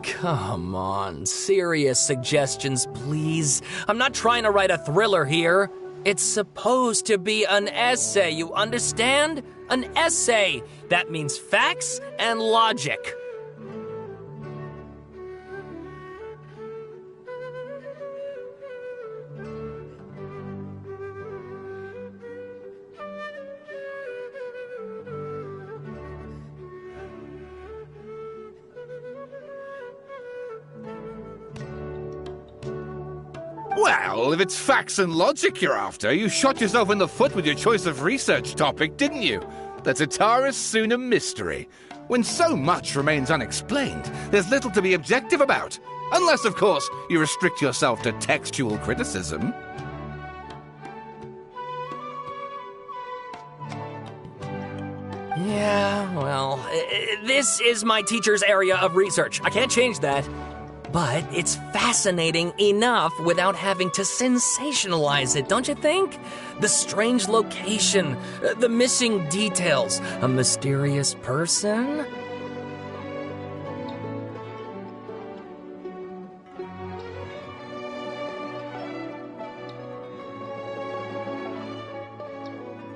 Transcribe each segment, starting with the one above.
Come on, serious suggestions, please. I'm not trying to write a thriller here. It's supposed to be an essay, you understand? An essay! That means facts and logic. Well, if it's facts and logic you're after, you shot yourself in the foot with your choice of research topic, didn't you? The Tataris Suna mystery. When so much remains unexplained, there's little to be objective about. Unless, of course, you restrict yourself to textual criticism. Yeah, well, this is my teacher's area of research. I can't change that. But it's fascinating enough without having to sensationalize it, don't you think? The strange location, the missing details, a mysterious person.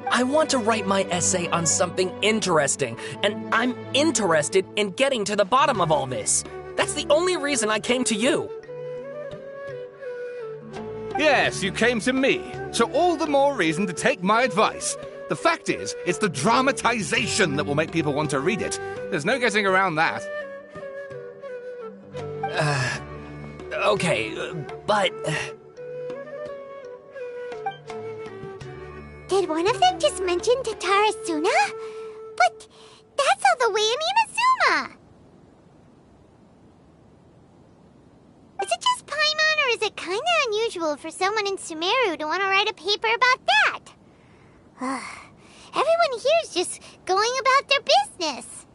I want to write my essay on something interesting, and I'm interested in getting to the bottom of all this. That's the only reason I came to you. Yes, you came to me, so all the more reason to take my advice. The fact is, it's the dramatization that will make people want to read it. There's no getting around that. Okay, but... Did one of them just mention Tataris Suna? But that's all the way in Inazuma! Is it just Paimon, or is it kinda unusual for someone in Sumeru to want to write a paper about that? Everyone here's just going about their business.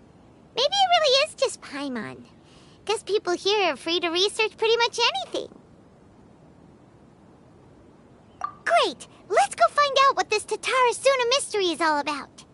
Maybe it really is just Paimon. Guess people here are free to research pretty much anything. Great! Let's go find out what this Tataris Suna mystery is all about.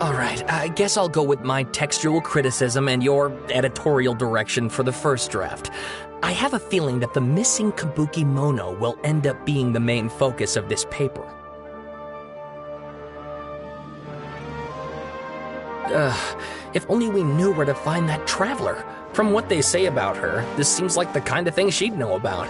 Alright, I guess I'll go with my textual criticism and your editorial direction for the first draft. I have a feeling that the missing Kabuki Mono will end up being the main focus of this paper. If only we knew where to find that traveler. From what they say about her, this seems like the kind of thing she'd know about.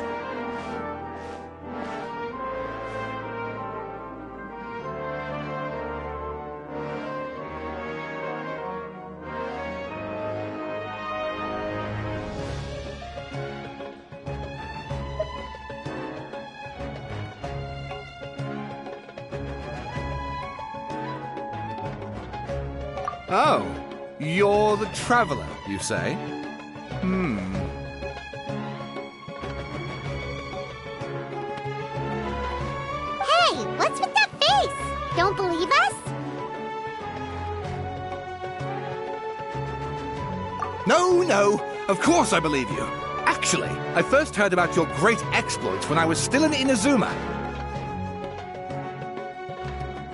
Oh, you're the traveler, you say? Hey, what's with that face? Don't believe us? No, of course I believe you. Actually, I first heard about your great exploits when I was still in Inazuma.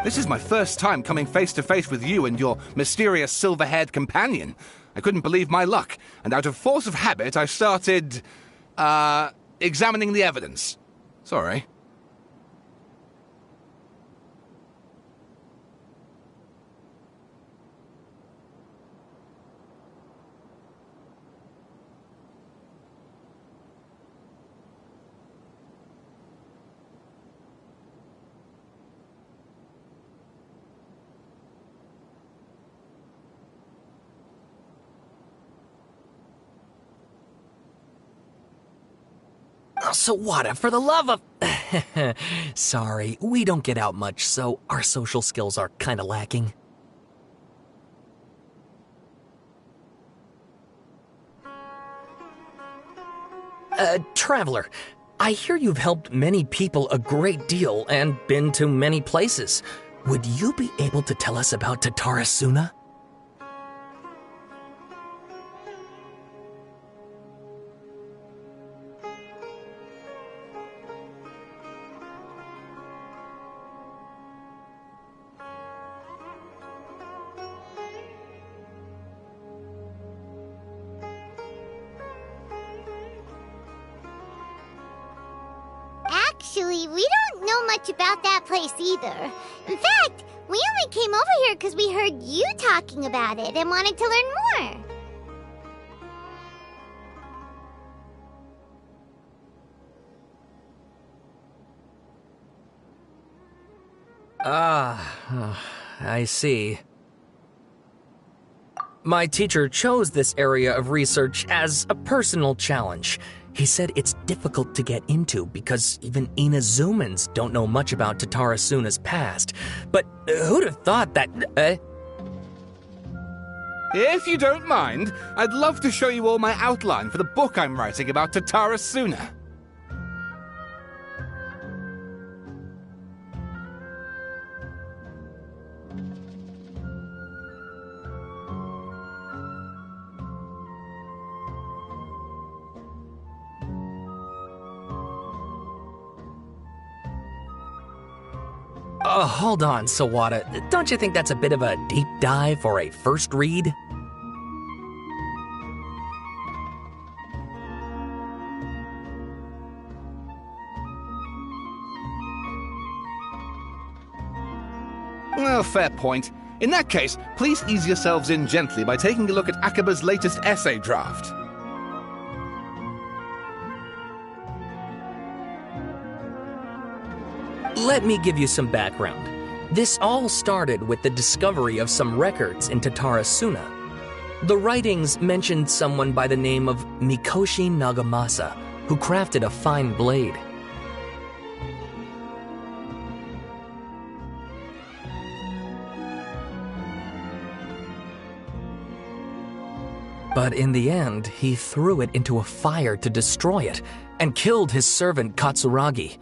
This is my first time coming face to face with you and your mysterious silver-haired companion. I couldn't believe my luck, and out of force of habit, I started, examining the evidence. Sorry. Sawada, for the love of... Sorry, we don't get out much, so our social skills are kinda lacking. Traveler, I hear you've helped many people a great deal and been to many places. Would you be able to tell us about Tatarasuna? Actually, we don't know much about that place either. In fact, we only came over here because we heard you talking about it and wanted to learn more. I see. My teacher chose this area of research as a personal challenge. He said it's difficult to get into because even Inazumans don't know much about Tatarasuna's past. But who'd have thought that... If you don't mind, I'd love to show you all my outline for the book I'm writing about Tatarasuna. Hold on, Sawada. Don't you think that's a bit of a deep dive for a first read? Well, fair point. In that case, please ease yourselves in gently by taking a look at Akaba's latest essay draft. Let me give you some background. This all started with the discovery of some records in Tatarasuna. The writings mentioned someone by the name of Mikoshi Nagamasa, who crafted a fine blade. But in the end, he threw it into a fire to destroy it, and killed his servant Katsuragi.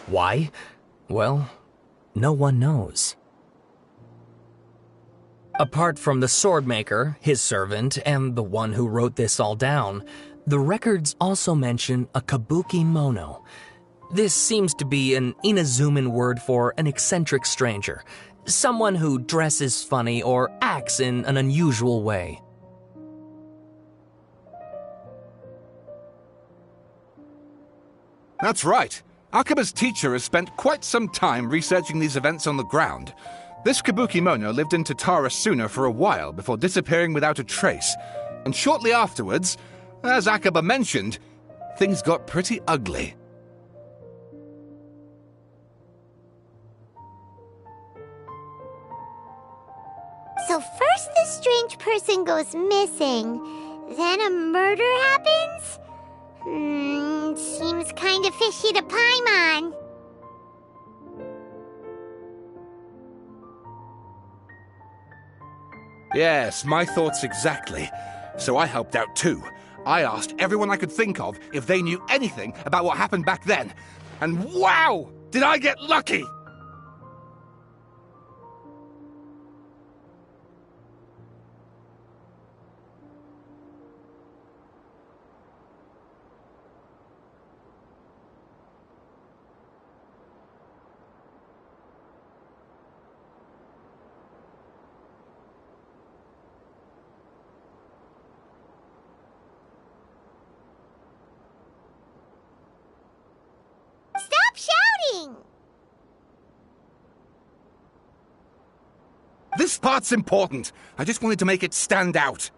Why? Well, no one knows. Apart from the swordmaker, his servant, and the one who wrote this all down, the records also mention a kabuki mono. This seems to be an Inazuman word for an eccentric stranger, someone who dresses funny or acts in an unusual way. That's right. Akaba's teacher has spent quite some time researching these events on the ground. This Kabukimono lived in Tatarasuna for a while before disappearing without a trace. And shortly afterwards, as Akaba mentioned, things got pretty ugly. So first this strange person goes missing, then a murder happens? Seems kind of fishy to Paimon. Yes, my thoughts exactly. So I helped out too. I asked everyone I could think of if they knew anything about what happened back then. And wow! Did I get lucky! Stop shouting! This part's important. I just wanted to make it stand out.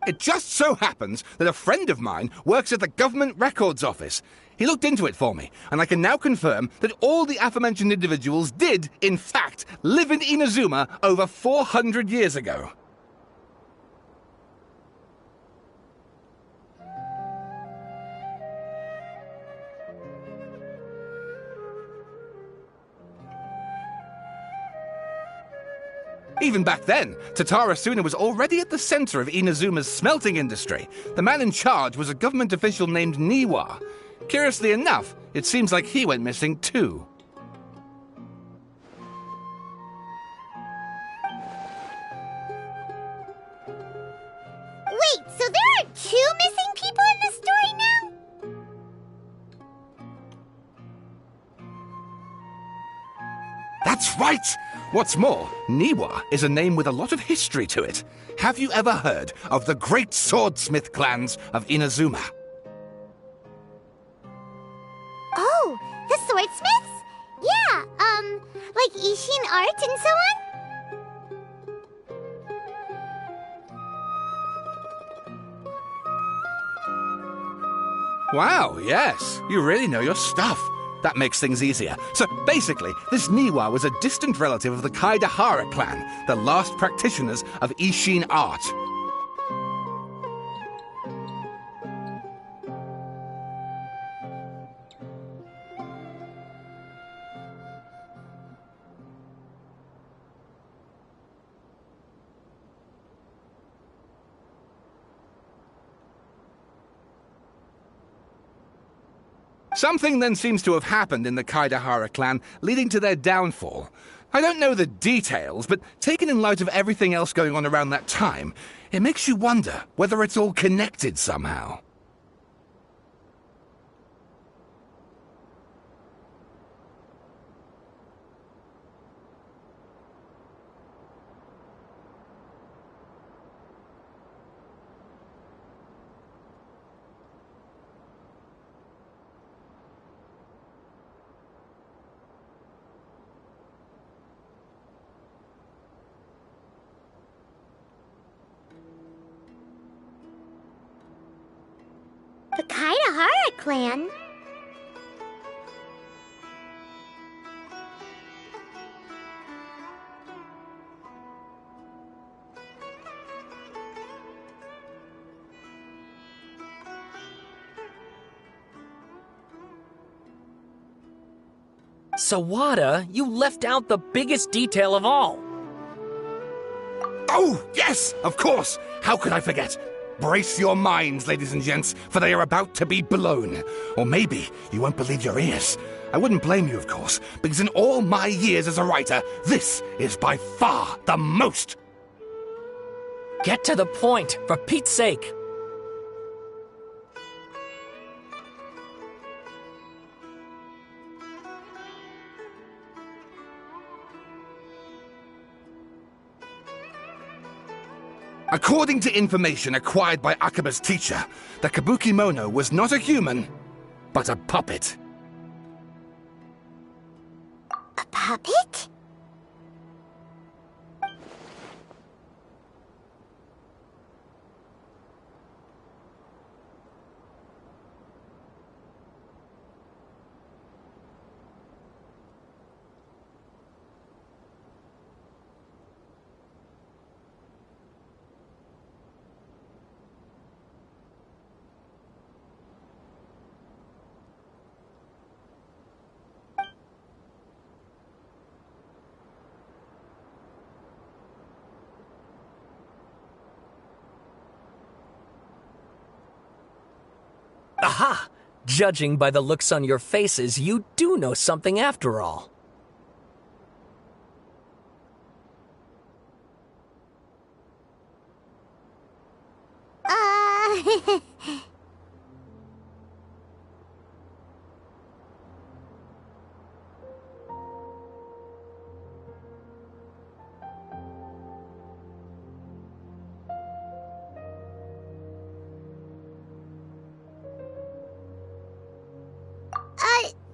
It just so happens that a friend of mine works at the Government Records Office. He looked into it for me, and I can now confirm that all the aforementioned individuals did, in fact, live in Inazuma over 400 years ago. Even back then, Tatara Suna was already at the center of Inazuma's smelting industry. The man in charge was a government official named Niwa. Curiously enough, it seems like he went missing too. Wait, so there are two missing people in the story now? That's right! What's more, Niwa is a name with a lot of history to it. Have you ever heard of the great swordsmith clans of Inazuma? Oh, the swordsmiths? Yeah, like Ishin art and so on? Wow, yes. You really know your stuff. That makes things easier. So basically, this Niwa was a distant relative of the Kaidahara clan, the last practitioners of Ishin art. Something then seems to have happened in the Kaidahara clan, leading to their downfall. I don't know the details, but taken in light of everything else going on around that time, it makes you wonder whether it's all connected somehow. The Kaidahara clan? Sawada, you left out the biggest detail of all. Oh, yes, of course. How could I forget? Brace your minds, ladies and gents, for they are about to be blown. Or maybe you won't believe your ears. I wouldn't blame you, of course, because in all my years as a writer, this is by far the most. Get to the point, for Pete's sake. According to information acquired by Akaba's teacher, the Kabukimono was not a human, but a puppet. A puppet? Aha! Judging by the looks on your faces, you do know something after all.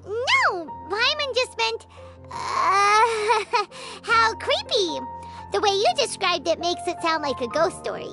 No! Paimon just meant, how creepy. The way you described it makes it sound like a ghost story.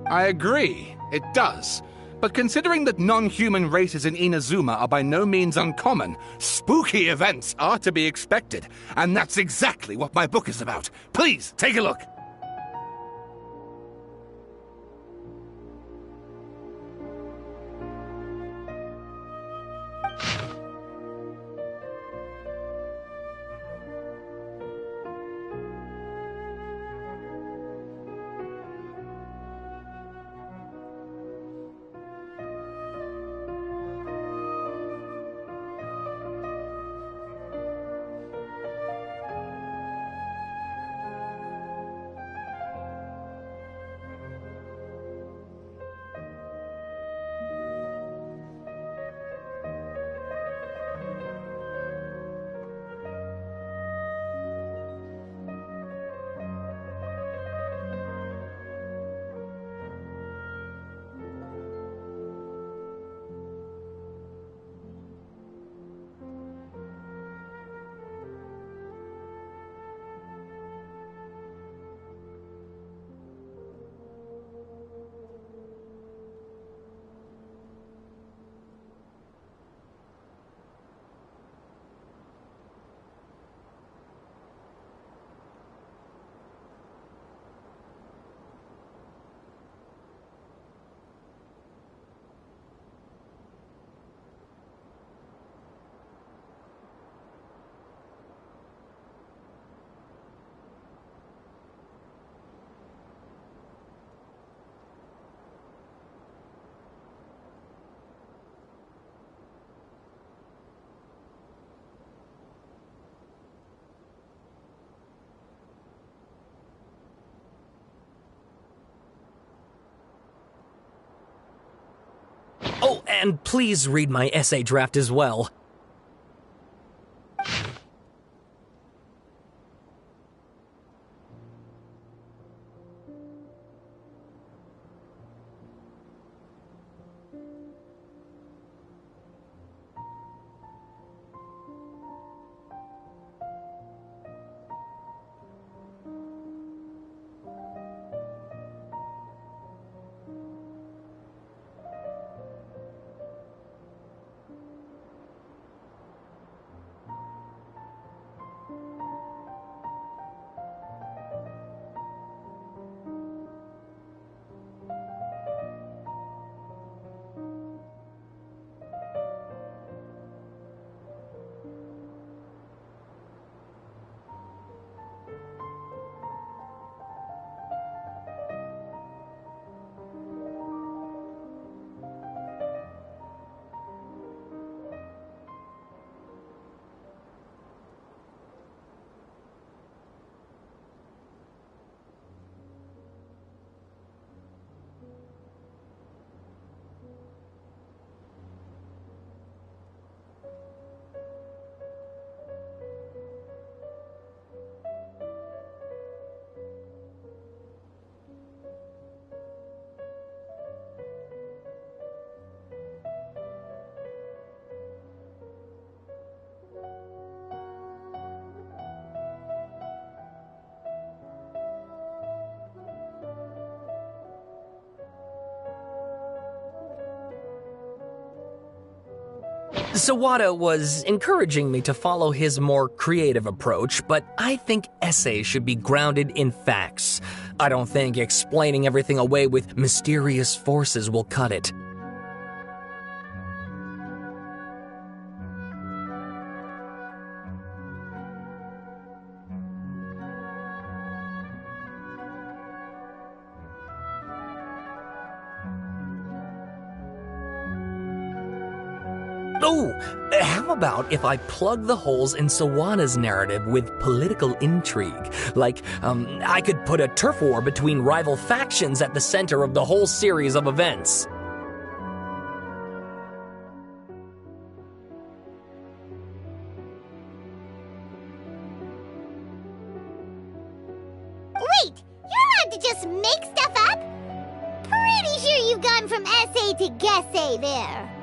I agree, it does. But considering that non-human races in Inazuma are by no means uncommon, spooky events are to be expected. And that's exactly what my book is about. Please, take a look. Oh, and please read my essay draft as well. Sawada was encouraging me to follow his more creative approach, but I think essays should be grounded in facts. I don't think explaining everything away with mysterious forces will cut it. Oh, how about if I plug the holes in Sawada's narrative with political intrigue? Like, I could put a turf war between rival factions at the center of the whole series of events. Wait, you're allowed to just make stuff up? Pretty sure you've gone from essay to guessay there.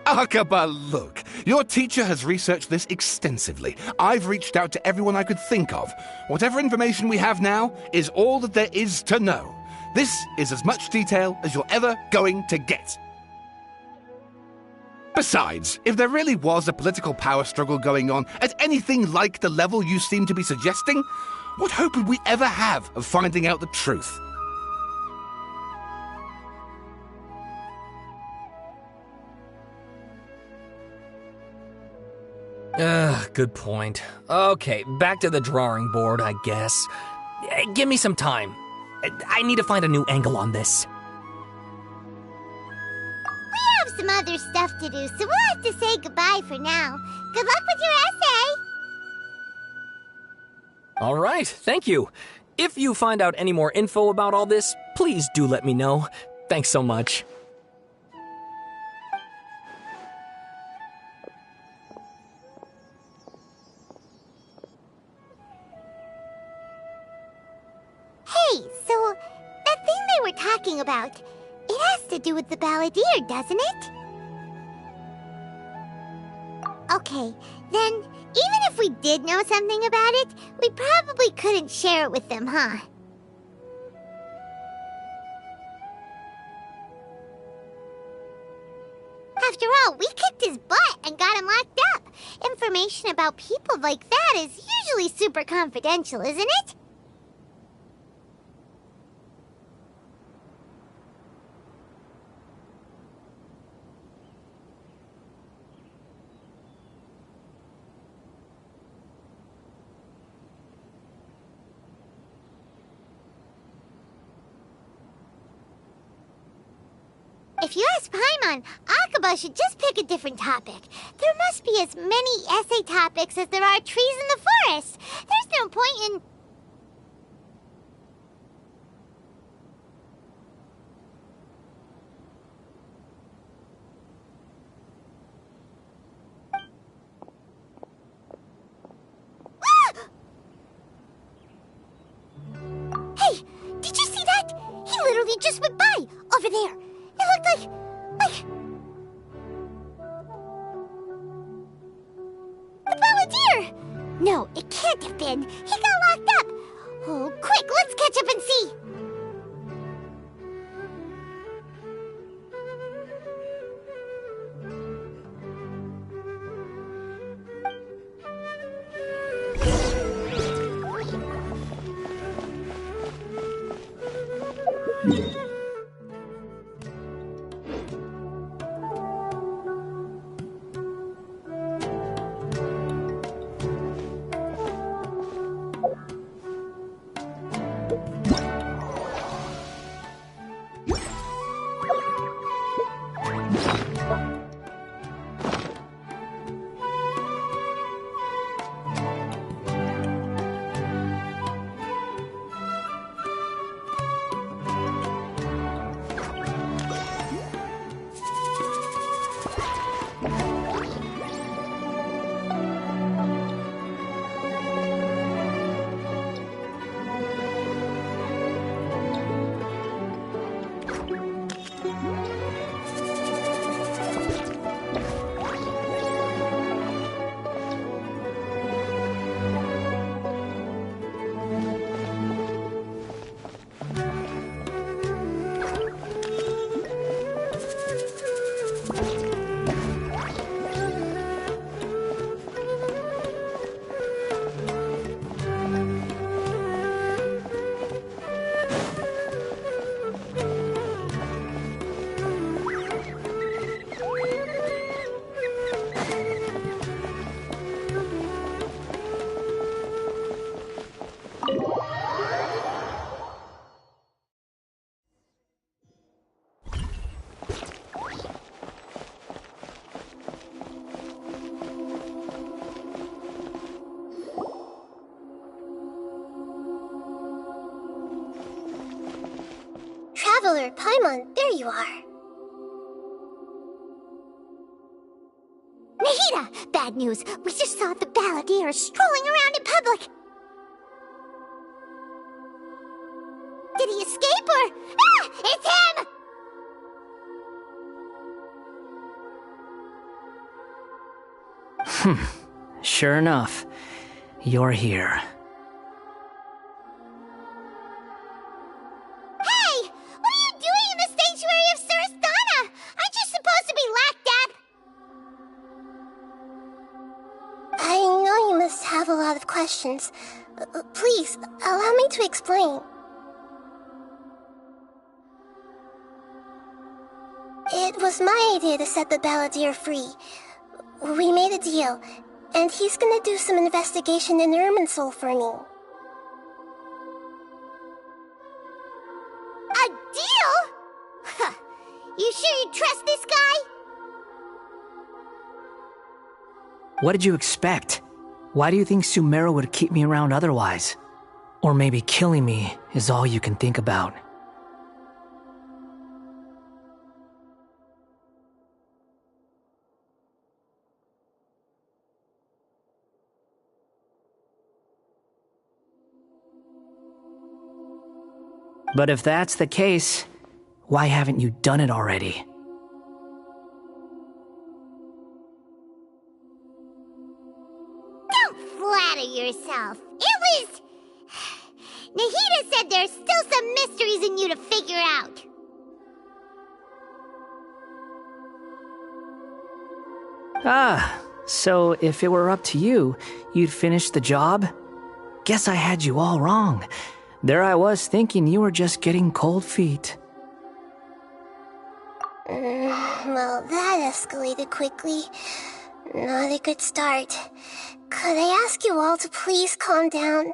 Akaba, look. Your teacher has researched this extensively. I've reached out to everyone I could think of. Whatever information we have now is all that there is to know. This is as much detail as you're ever going to get. Besides, if there really was a political power struggle going on at anything like the level you seem to be suggesting, what hope would we ever have of finding out the truth? Good point. Okay, back to the drawing board, I guess. Give me some time. I need to find a new angle on this. We have some other stuff to do, so we'll have to say goodbye for now. Good luck with your essay! All right, thank you. If you find out any more info about all this, please do let me know. Thanks so much. Hey, so that thing they were talking about, it has to do with the balladeer, doesn't it? Okay, then even if we did know something about it, we probably couldn't share it with them, huh? After all, we kicked his butt and got him locked up. Information about people like that is usually super confidential, isn't it? If you ask Paimon, Akaba should just pick a different topic. There must be as many essay topics as there are trees in the forest. There's no point in... Hey, did you see that? He literally just went by, over there. It looked like... the Balladeer! No, it can't have been. He got locked up. Oh, quick, let's catch up and see. Traveler, Paimon, there you are. Nahida! Bad news. We just saw the Balladeer strolling around in public. Did he escape or... Ah! It's him! Sure enough, you're here. Hey! What are you doing in the sanctuary of Surasthana? Aren't you supposed to be locked up? I know you must have a lot of questions. Please, allow me to explain. It was my idea to set the Balladeer free. We made a deal, and he's gonna do some investigation in Irminsul for me. A deal? Huh. You sure you trust this guy? What did you expect? Why do you think Sumeru would keep me around otherwise? Or maybe killing me is all you can think about. But if that's the case, why haven't you done it already? Don't flatter yourself. It was... Nahida said there's still some mysteries in you to figure out. Ah, So if it were up to you, you'd finish the job? Guess I had you all wrong. There I was thinking you were just getting cold feet. Well, that escalated quickly. Not a good start. Could I ask you all to please calm down?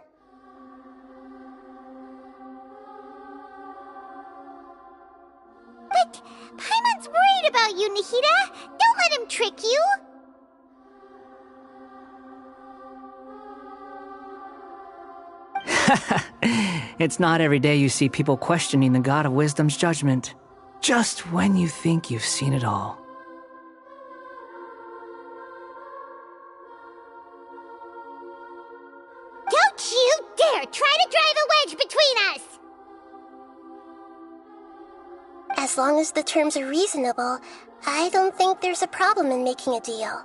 But Paimon's worried about you, Nahida. Don't let him trick you. It's not every day you see people questioning the God of Wisdom's judgment. Just when you think you've seen it all. Don't you dare try to drive a wedge between us! As long as the terms are reasonable, I don't think there's a problem in making a deal,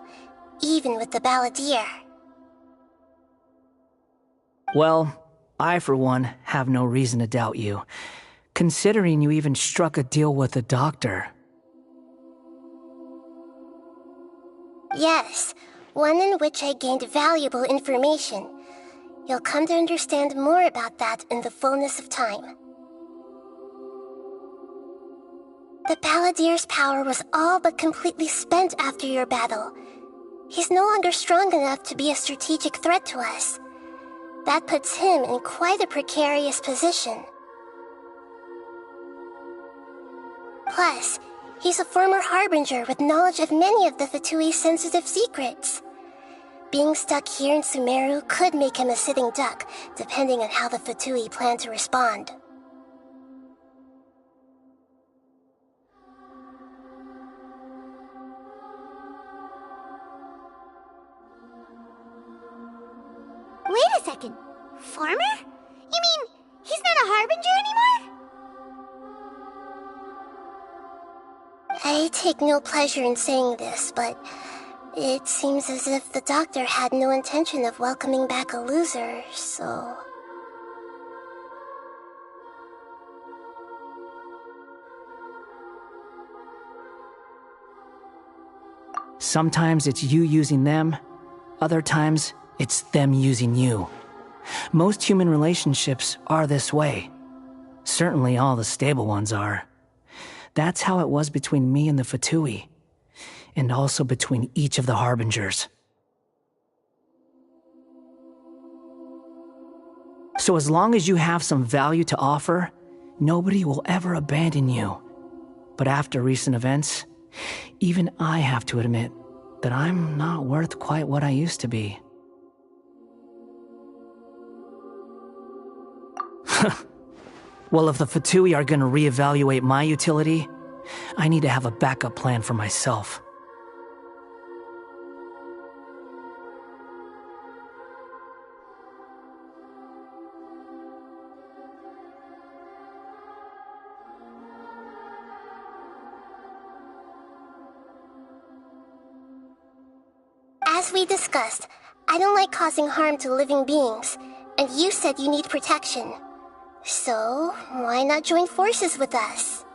even with the balladeer. Well, I, for one, have no reason to doubt you, considering you even struck a deal with the doctor. Yes, one in which I gained valuable information. You'll come to understand more about that in the fullness of time. The balladeer's power was all but completely spent after your battle. He's no longer strong enough to be a strategic threat to us. That puts him in quite a precarious position. Plus, he's a former harbinger with knowledge of many of the Fatui's sensitive secrets. Being stuck here in Sumeru could make him a sitting duck, depending on how the Fatui plan to respond. Wait a second. Farmer? You mean he's not a harbinger anymore? I take no pleasure in saying this, but it seems as if the doctor had no intention of welcoming back a loser, so... Sometimes it's you using them, other times it's them using you. Most human relationships are this way. Certainly all the stable ones are. That's how it was between me and the Fatui, and also between each of the harbingers. So as long as you have some value to offer, nobody will ever abandon you. But after recent events, even I have to admit that I'm not worth quite what I used to be. Well, if the Fatui are gonna reevaluate my utility, I need to have a backup plan for myself. As we discussed, I don't like causing harm to living beings, and you said you need protection. So, why not join forces with us?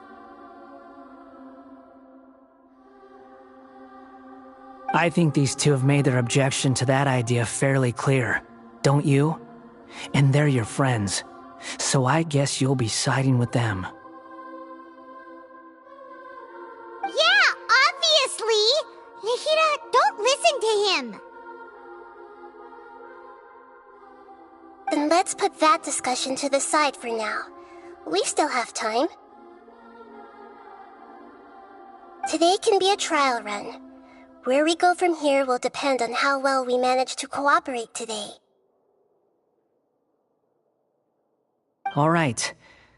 I think these two have made their objection to that idea fairly clear, don't you? And they're your friends, so I guess you'll be siding with them. Yeah, obviously! Nahida, don't listen to him! Then let's put that discussion to the side for now. We still have time. Today can be a trial run. Where we go from here will depend on how well we manage to cooperate today. All right,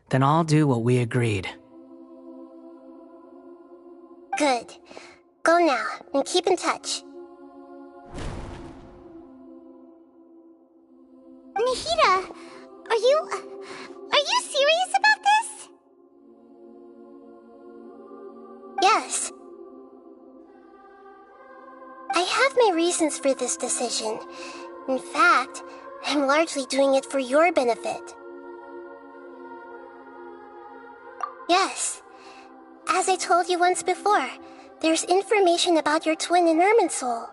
then I'll do what we agreed. Good. Go now, and keep in touch. Nahida, are you serious about this? Yes. I have my reasons for this decision. In fact, I'm largely doing it for your benefit. Yes. As I told you once before, there's information about your twin in Irminsul.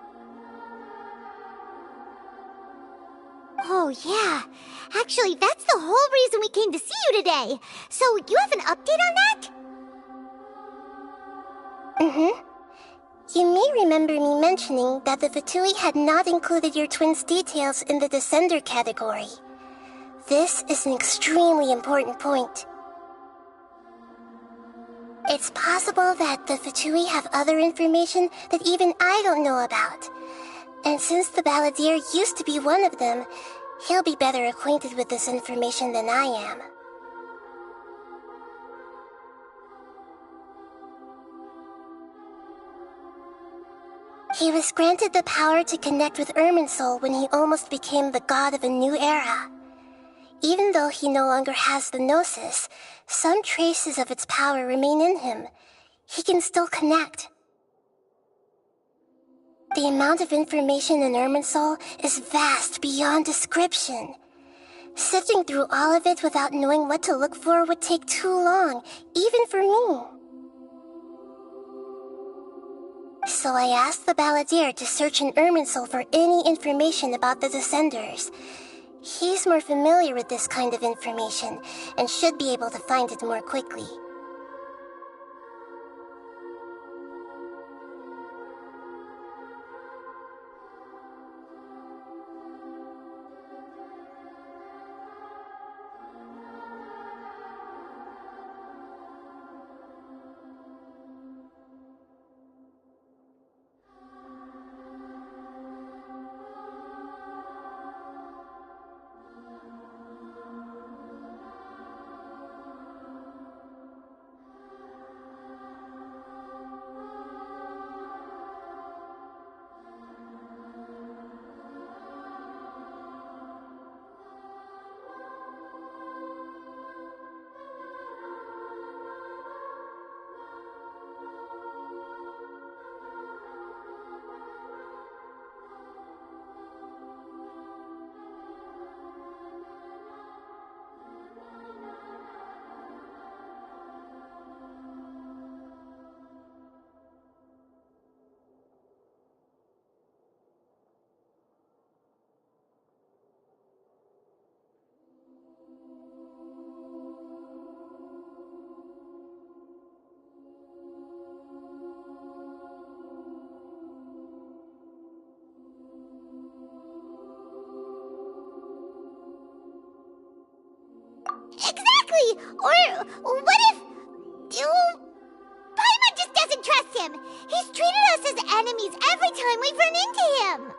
Oh, yeah. Actually, that's the whole reason we came to see you today. So, you have an update on that? Mm-hmm. You may remember me mentioning that the Fatui had not included your twins' details in the Descender category. This is an extremely important point. It's possible that the Fatui have other information that even I don't know about. And since the Balladeer used to be one of them, he'll be better acquainted with this information than I am. He was granted the power to connect with Irminsul when he almost became the god of a new era. Even though he no longer has the Gnosis, some traces of its power remain in him. He can still connect. The amount of information in Irminsul is vast beyond description. Sifting through all of it without knowing what to look for would take too long, even for me. So I asked the Balladeer to search in Irminsul for any information about the Descenders. He's more familiar with this kind of information, and should be able to find it more quickly. Exactly! Or what if... Paimon just doesn't trust him! He's treated us as enemies every time we've run into him!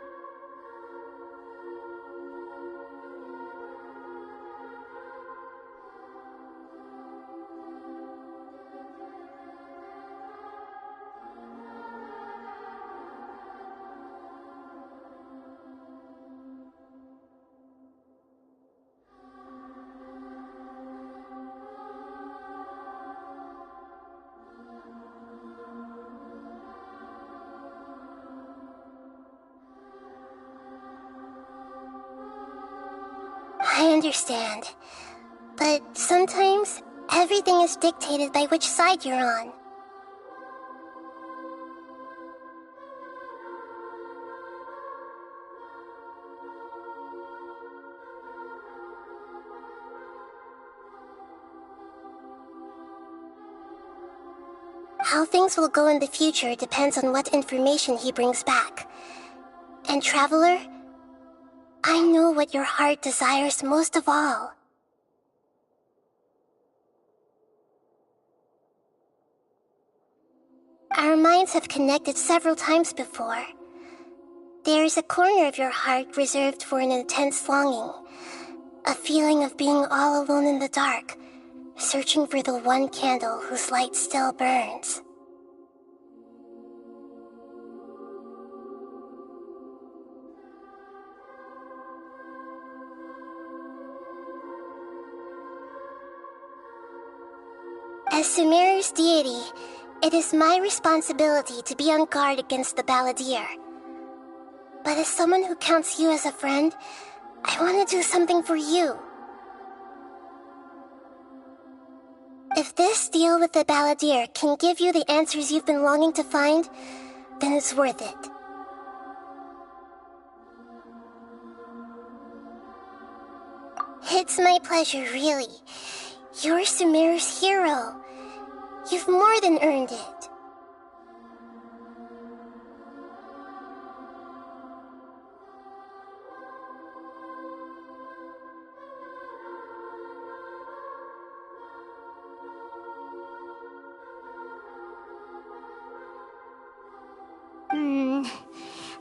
I understand. But sometimes, everything is dictated by which side you're on. How things will go in the future depends on what information he brings back. And Traveler, I know what your heart desires most of all. Our minds have connected several times before. There is a corner of your heart reserved for an intense longing, a feeling of being all alone in the dark, searching for the one candle whose light still burns. As Sumeru's deity, it is my responsibility to be on guard against the Balladeer. But as someone who counts you as a friend, I want to do something for you. If this deal with the Balladeer can give you the answers you've been longing to find, then it's worth it. It's my pleasure, really. You're Sumeru's hero. You've more than earned it.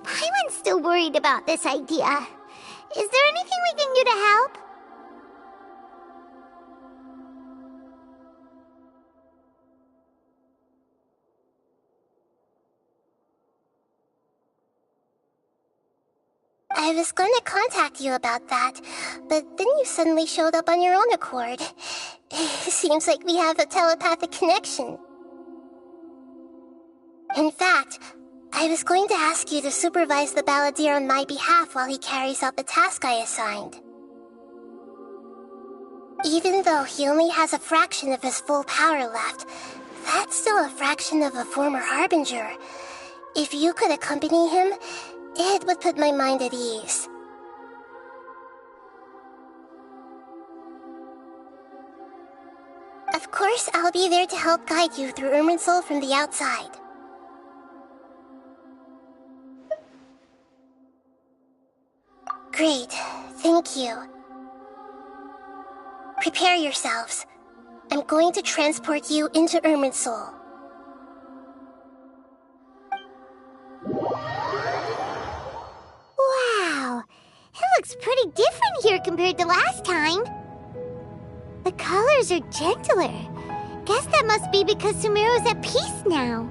Paimon's still worried about this idea. Is there anything we can do to help? I was going to contact you about that, but then you suddenly showed up on your own accord. Seems like we have a telepathic connection. In fact, I was going to ask you to supervise the balladeer on my behalf while he carries out the task I assigned. Even though he only has a fraction of his full power left, that's still a fraction of a former Harbinger. If you could accompany him, it would put my mind at ease. Of course, I'll be there to help guide you through Irminsul from the outside. Great, thank you. Prepare yourselves. I'm going to transport you into Irminsul. Wow, it looks pretty different here compared to last time. The colors are gentler. Guess that must be because Sumeru's at peace now.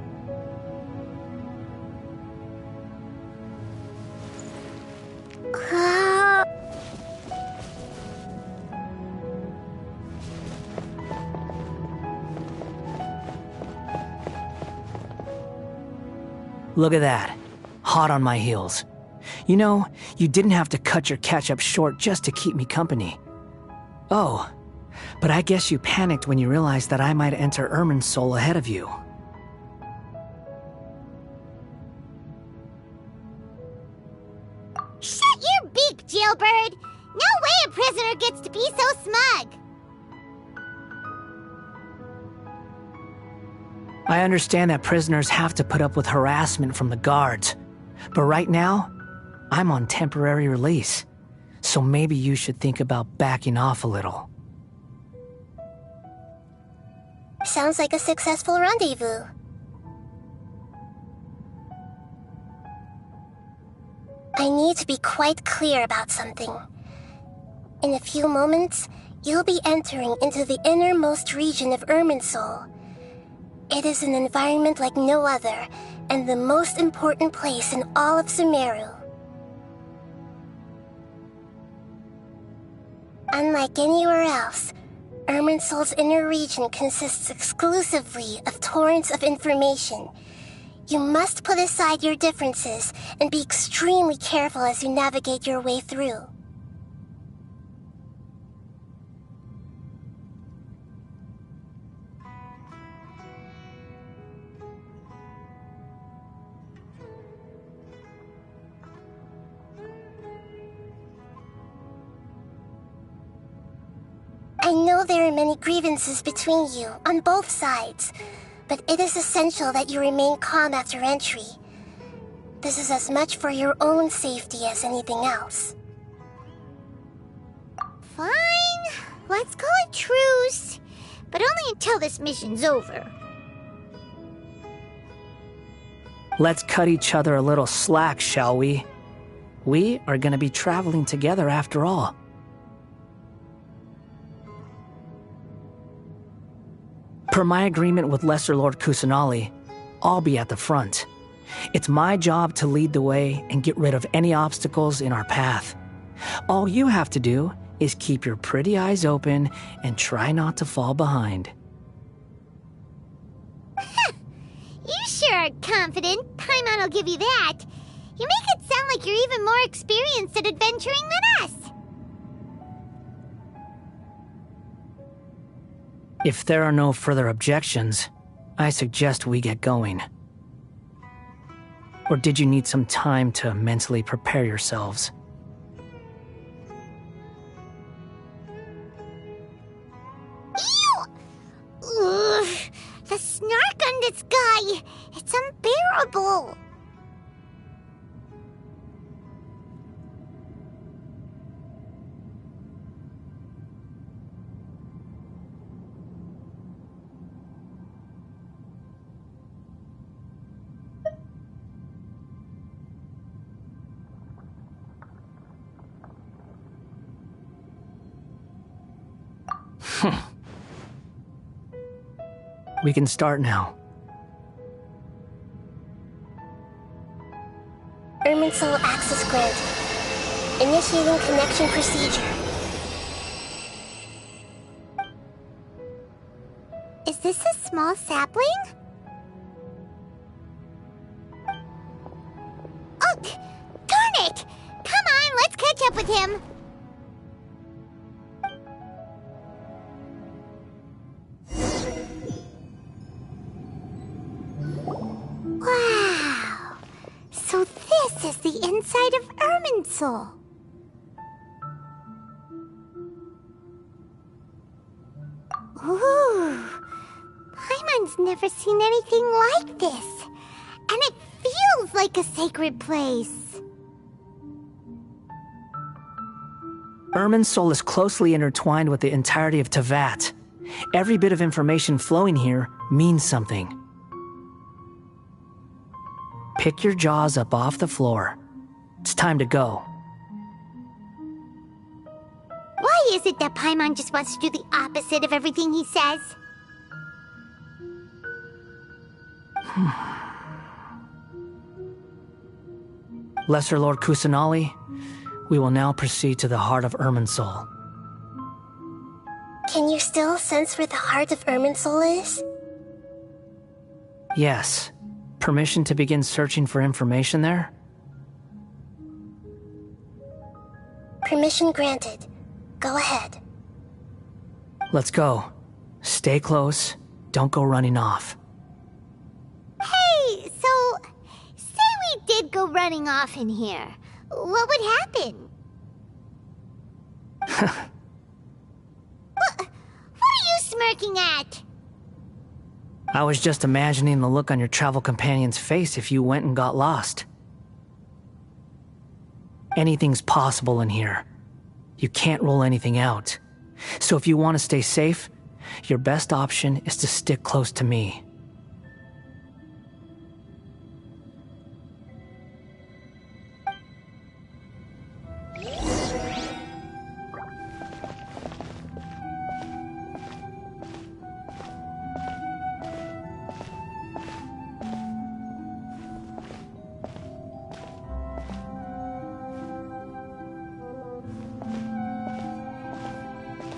Look at that. Hot on my heels. You know, you didn't have to cut your catch-up short just to keep me company. Oh, but I guess you panicked when you realized that I might enter Irminsul ahead of you. Shut your beak, jailbird! No way a prisoner gets to be so smug! I understand that prisoners have to put up with harassment from the guards, but right now, I'm on temporary release, so maybe you should think about backing off a little. Sounds like a successful rendezvous. I need to be quite clear about something. In a few moments, you'll be entering into the innermost region of Irminsul. It is an environment like no other, and the most important place in all of Sumeru. Unlike anywhere else, Irminsul's inner region consists exclusively of torrents of information. You must put aside your differences and be extremely careful as you navigate your way through. I know there are many grievances between you, on both sides, but it is essential that you remain calm after entry. This is as much for your own safety as anything else. Fine, let's call it truce, but only until this mission's over. Let's cut each other a little slack, shall we? We are going to be traveling together after all. Per my agreement with Lesser Lord Kusanali, I'll be at the front. It's my job to lead the way and get rid of any obstacles in our path. All you have to do is keep your pretty eyes open and try not to fall behind. You sure are confident. Paimon will give you that. You make it sound like you're even more experienced at adventuring than us. If there are no further objections, I suggest we get going. Or did you need some time to mentally prepare yourselves? The snark on this guy! It's unbearable! We can start now. Irminsul access granted. Initiating connection procedure. Is this a small sapling? Oh, darn it! Come on, let's catch up with him! Wow! So this is the inside of Irminsul. Ooh! Paimon's never seen anything like this. And it feels like a sacred place. Irminsul is closely intertwined with the entirety of Teyvat. Every bit of information flowing here means something. Pick your jaws up off the floor. It's time to go. Why is it that Paimon just wants to do the opposite of everything he says? Lesser Lord Kusanali, we will now proceed to the heart of Irminsul. Can you still sense where the heart of Irminsul is? Yes. Permission to begin searching for information there? Permission granted. Go ahead. Let's go. Stay close. Don't go running off. Hey, so... say we did go running off in here. What would happen? What are you smirking at? I was just imagining the look on your travel companion's face if you went and got lost. Anything's possible in here. You can't rule anything out. So if you want to stay safe, your best option is to stick close to me.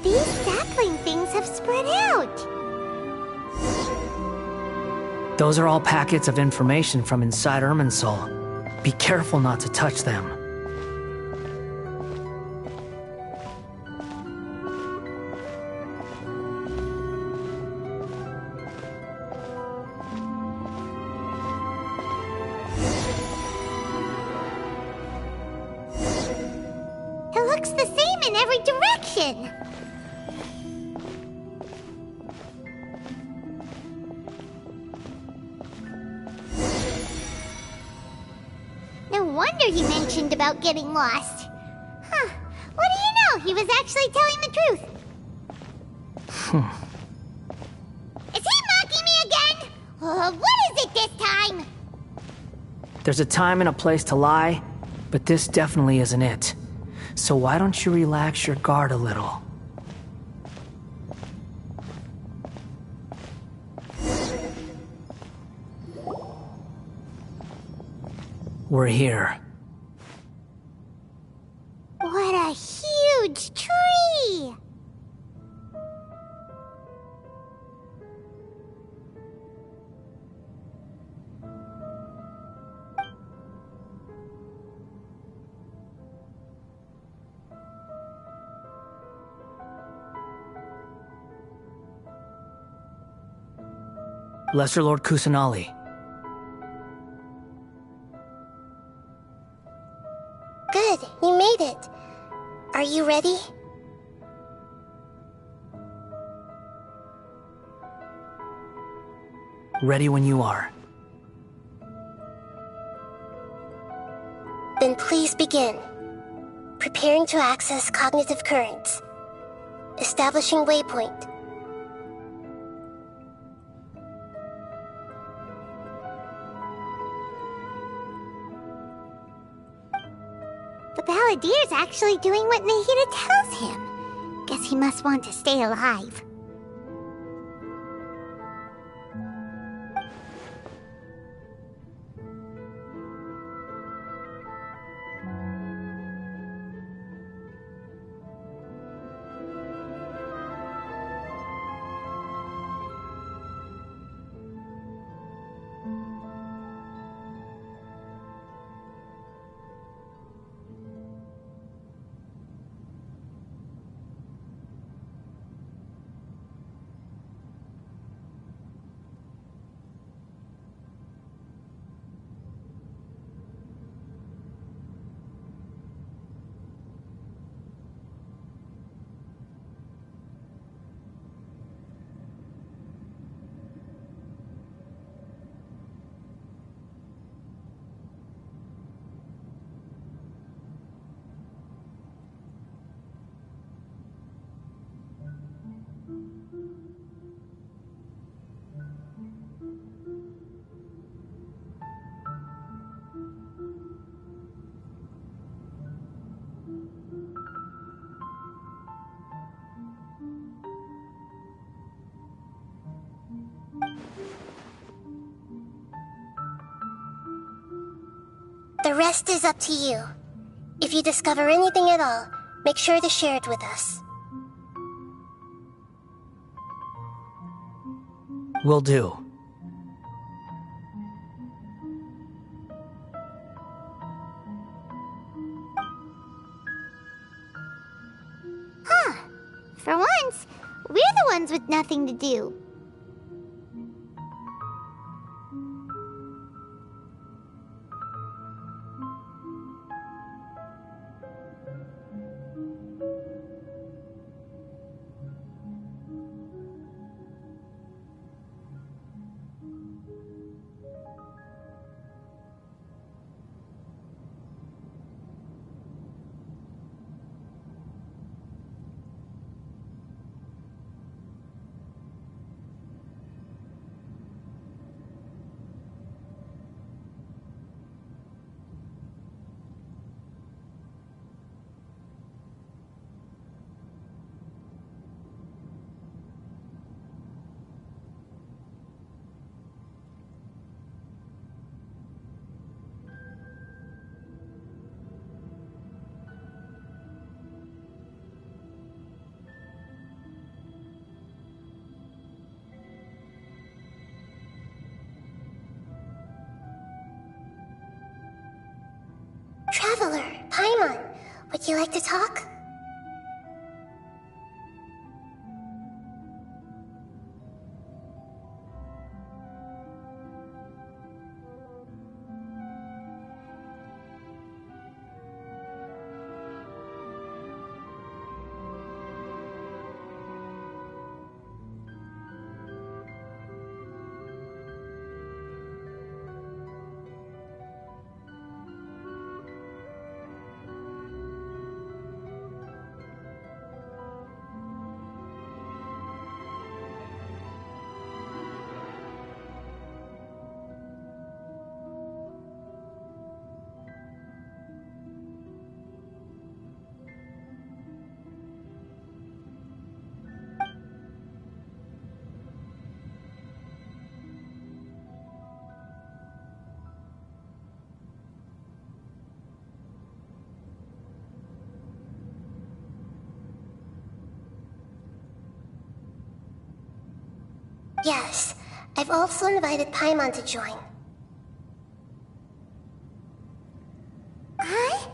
These sapling things have spread out. Those are all packets of information from inside Irminsul. Be careful not to touch them. It looks the same in every direction. No wonder he mentioned about getting lost. Huh. What do you know? He was actually telling the truth. Is he mocking me again? What is it this time? There's a time and a place to lie, but this definitely isn't it. So why don't you relax your guard a little? We're here. What a huge tree! Lesser Lord Kusanali. Good, you made it. Are you ready? ready when you are. Then please begin. Preparing to access cognitive currents. Establishing waypoint. The Balladier's actually doing what Nahida tells him. Guess he must want to stay alive. The rest is up to you. If you discover anything at all, make sure to share it with us. Will do. Huh. For once, we're the ones with nothing to do. Traveler, Paimon, would you like to talk? Yes, I've also invited Paimon to join. Huh?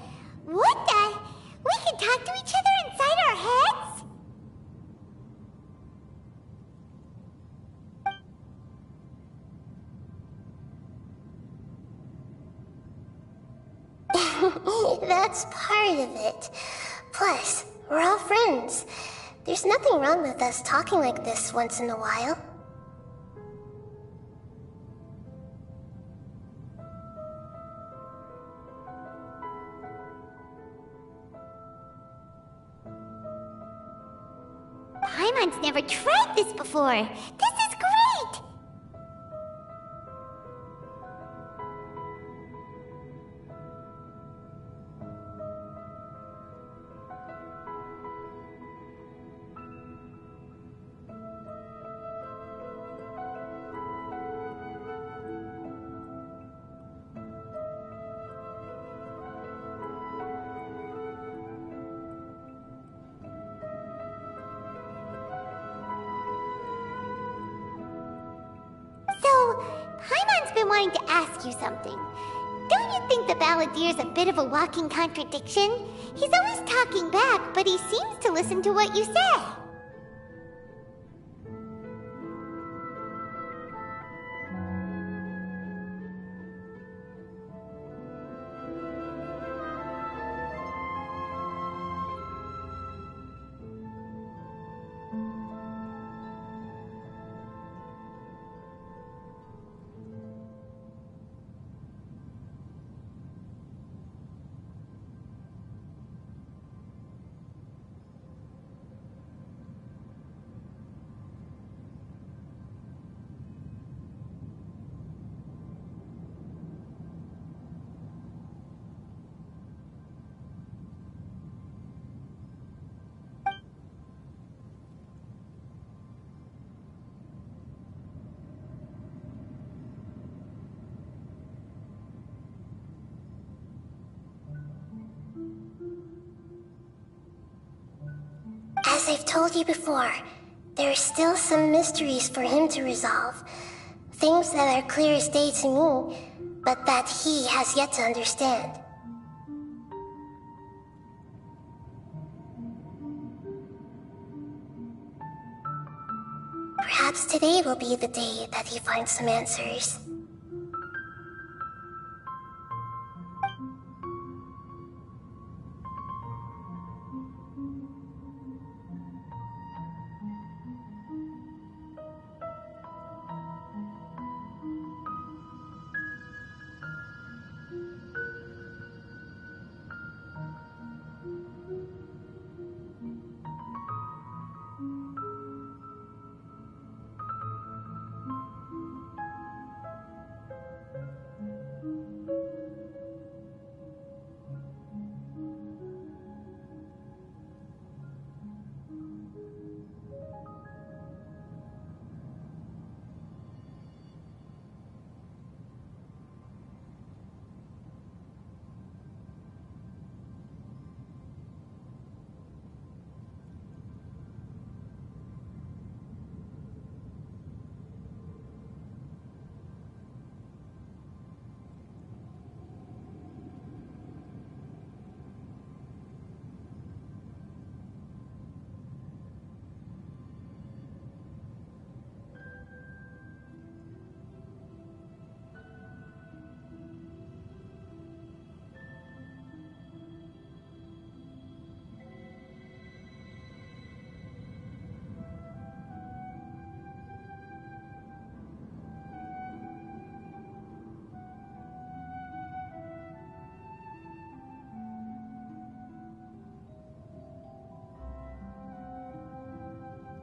What the? We can talk to each other inside our heads? That's part of it. Plus, we're all friends. There's nothing wrong with us talking like this once in a while. Paimon's never tried this before. This is great! So, Paimon's been wanting to ask you something. Don't you think the Balladier's a bit of a walking contradiction? He's always talking back, but he seems to listen to what you say. As I've told you before, there are still some mysteries for him to resolve. Things that are clear as day to me, but that he has yet to understand. Perhaps today will be the day that he finds some answers.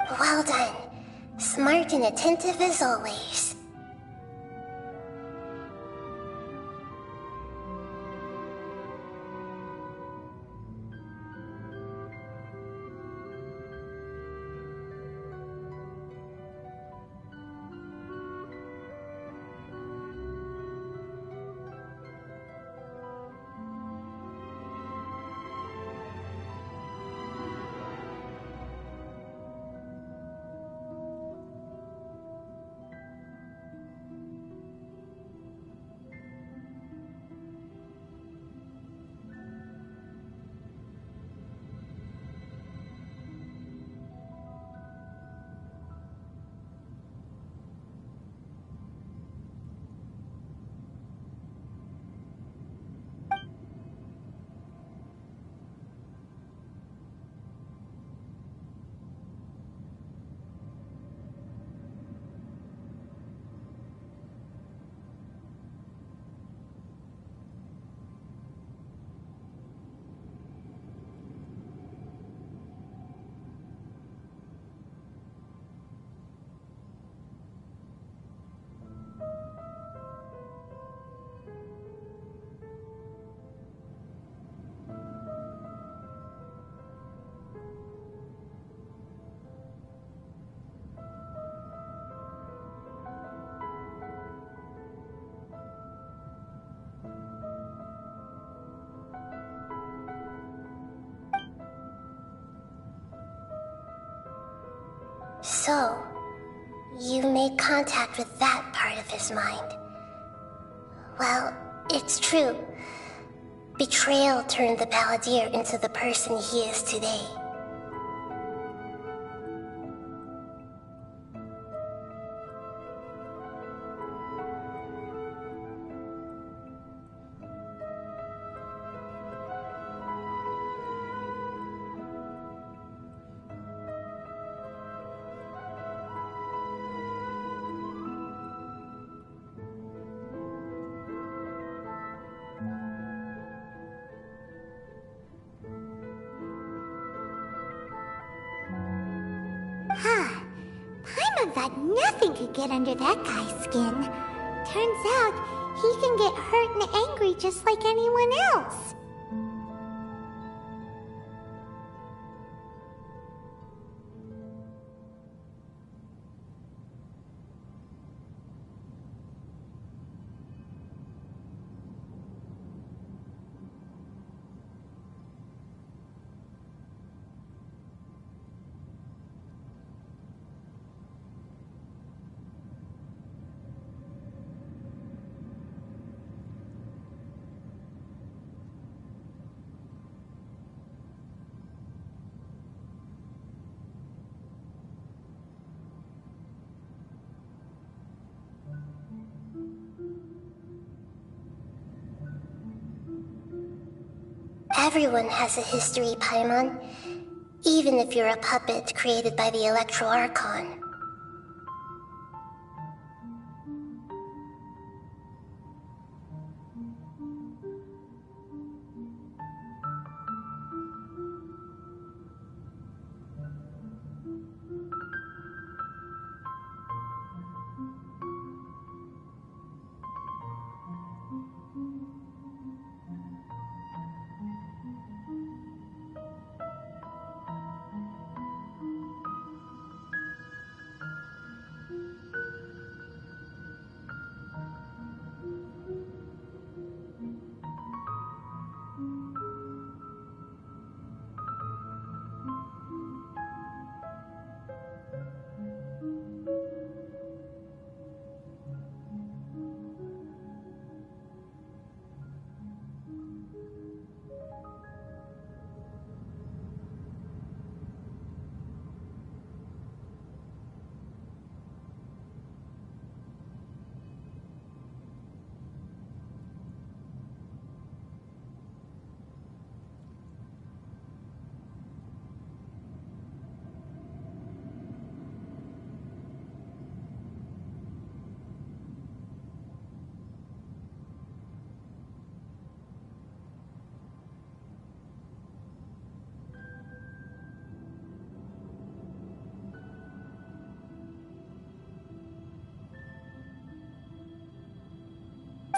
Well done. Smart and attentive as always. So, you made contact with that part of his mind. Well, it's true. Betrayal turned the Balladeer into the person he is today. Paimon thought nothing could get under that guy's skin. Turns out, he can get hurt and angry just like anyone else. Everyone has a history, Paimon. Even if you're a puppet created by the Electro Archon.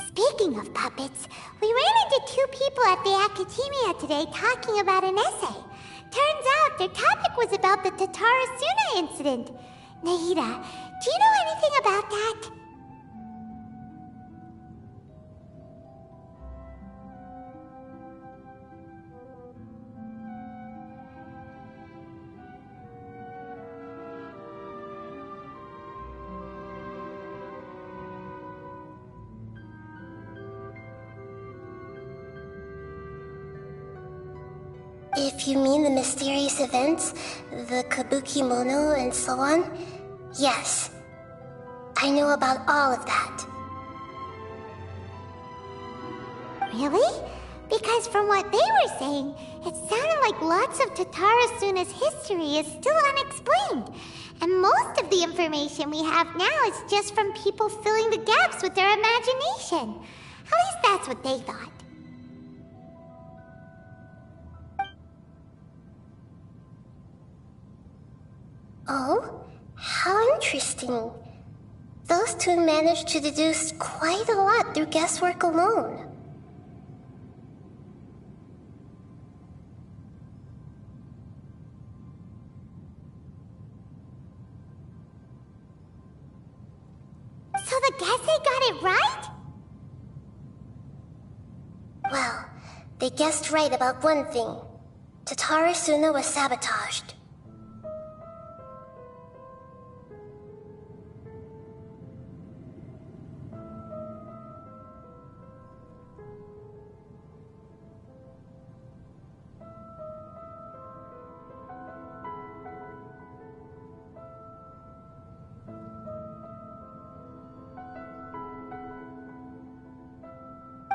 Speaking of puppets, we ran into two people at the Academia today talking about an essay. Turns out their topic was about the Tatara Suna incident. Nahida, do you know anything about that? If you mean the mysterious events, the Kabuki Mono and so on, yes. I know about all of that. Really? Because from what they were saying, it sounded like lots of Tatara Suna's history is still unexplained. And most of the information we have now is just from people filling the gaps with their imagination. At least that's what they thought. Oh? How interesting. Those two managed to deduce quite a lot through guesswork alone. So the Gase got it right? Well, they guessed right about one thing. Tatara Suna was sabotaged.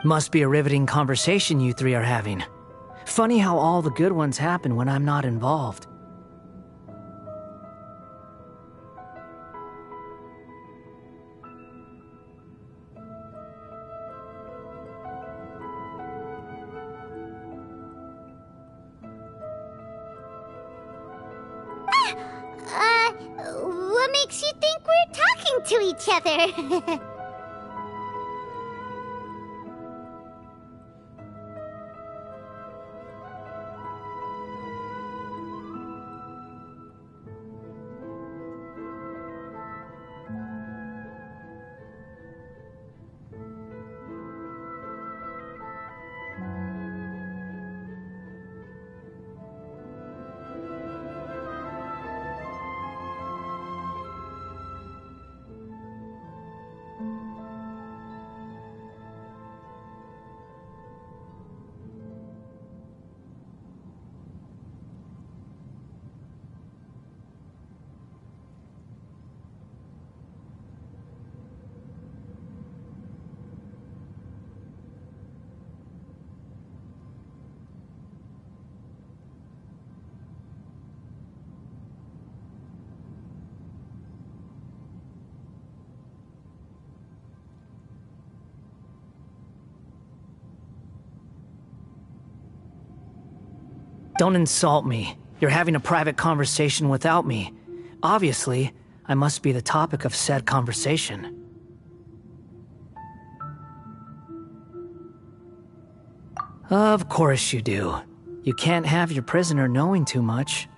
Must be a riveting conversation you three are having. Funny how all the good ones happen when I'm not involved. What makes you think we're talking to each other? Don't insult me. You're having a private conversation without me. Obviously, I must be the topic of said conversation. Of course you do. You can't have your prisoner knowing too much.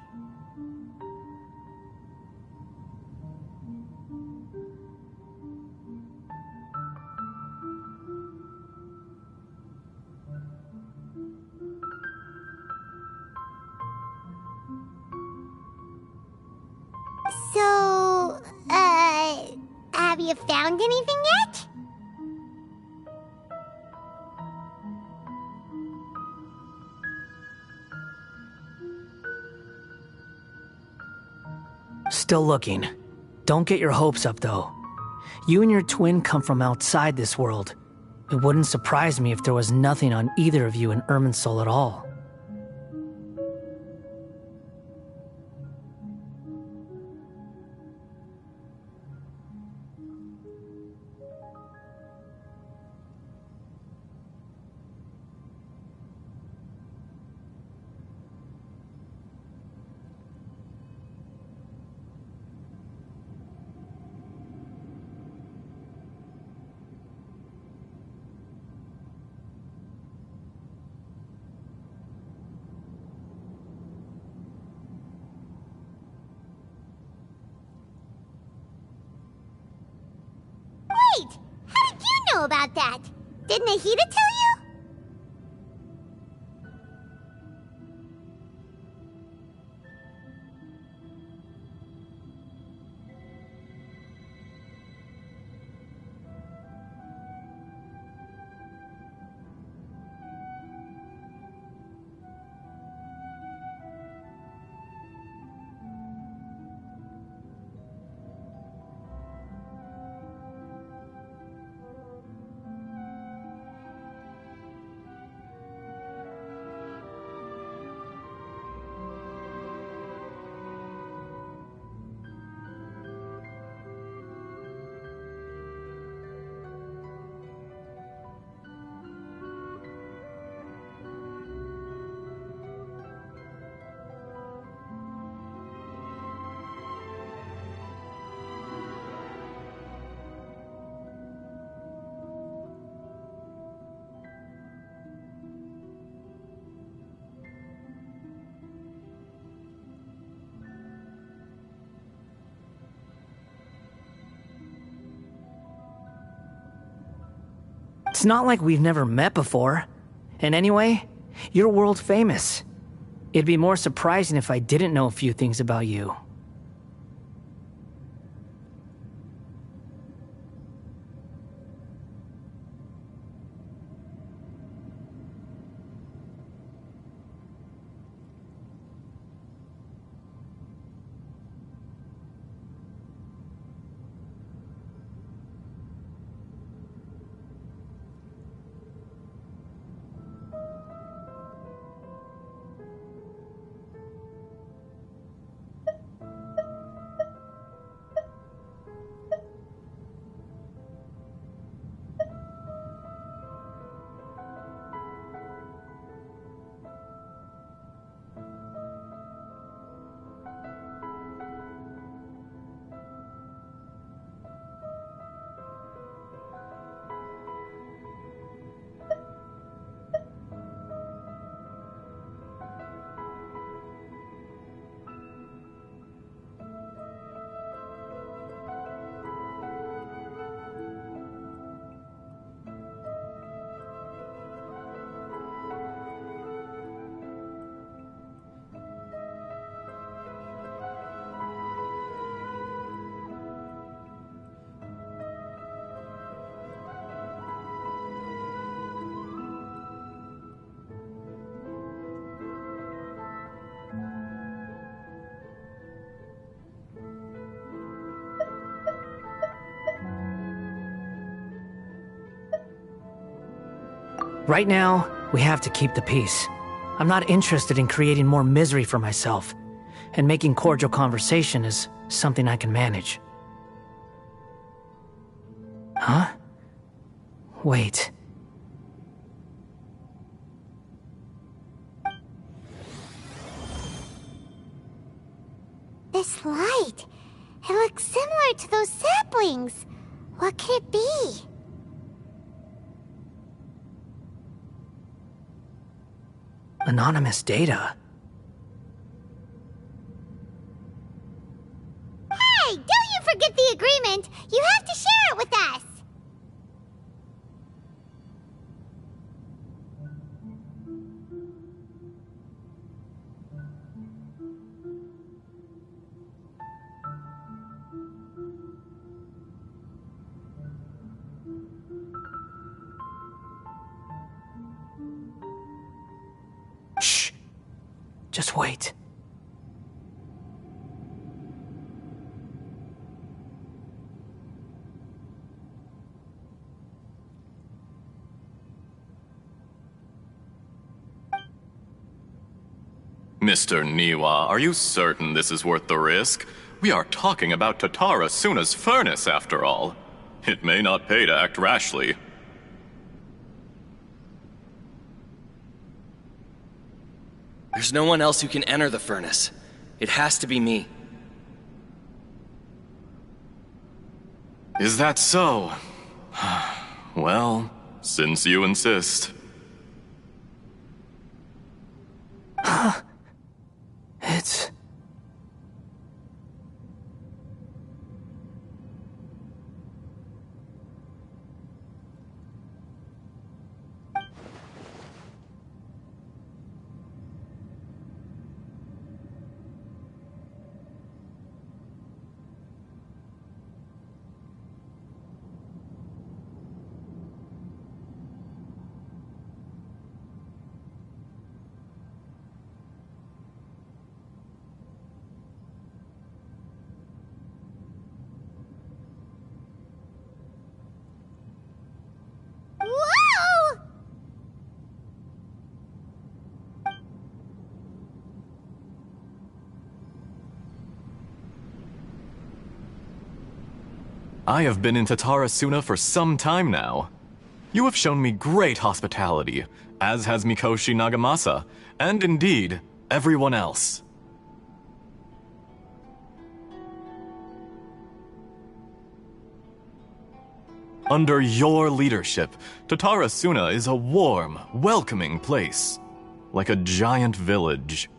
So, have you found anything yet? Still looking. Don't get your hopes up, though. You and your twin come from outside this world. It wouldn't surprise me if there was nothing on either of you in Irminsul at all. Wait! How did you know about that? Did Nahida tell you? It's not like we've never met before. And anyway, you're world famous. It'd be more surprising if I didn't know a few things about you. Right now, we have to keep the peace. I'm not interested in creating more misery for myself, and making cordial conversation is something I can manage. Huh? Wait. This light, it looks similar to those saplings. What could it be? Anonymous data. Hey, don't you forget the agreement! You have to share it with us! Shh. Just wait. Mr. Niwa, are you certain this is worth the risk? We are talking about Tatara Suna's furnace, after all. It may not pay to act rashly. There's no one else who can enter the furnace. It has to be me. Is that so? Well, since you insist. It's... Whoa! I have been in Tatara Suna for some time now. You have shown me great hospitality, as has Mikoshi Nagamasa, and indeed, everyone else. Under your leadership, Tatara Suna is a warm, welcoming place, like a giant village.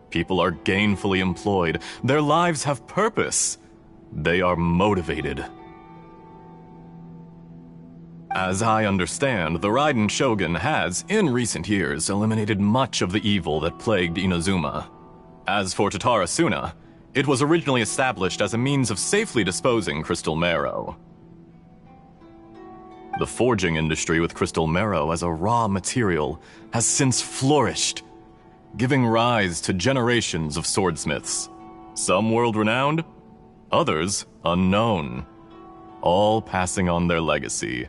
People are gainfully employed, their lives have purpose. They are motivated. As I understand, the Raiden Shogun has, in recent years, eliminated much of the evil that plagued Inazuma. As for Tatara Suna, it was originally established as a means of safely disposing crystal marrow. The forging industry with crystal marrow as a raw material has since flourished, giving rise to generations of swordsmiths, some world-renowned, others unknown, all passing on their legacy.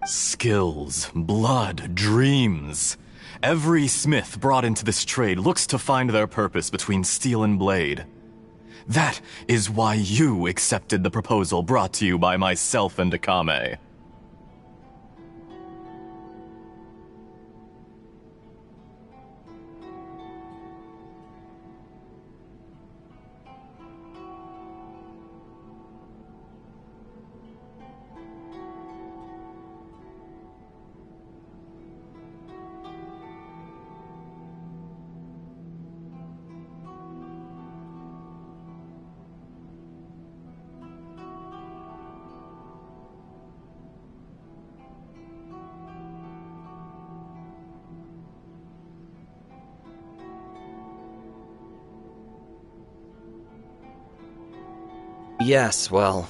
Skills, blood, dreams. Every smith brought into this trade looks to find their purpose between steel and blade. That is why you accepted the proposal brought to you by myself and Akame. Yes, well,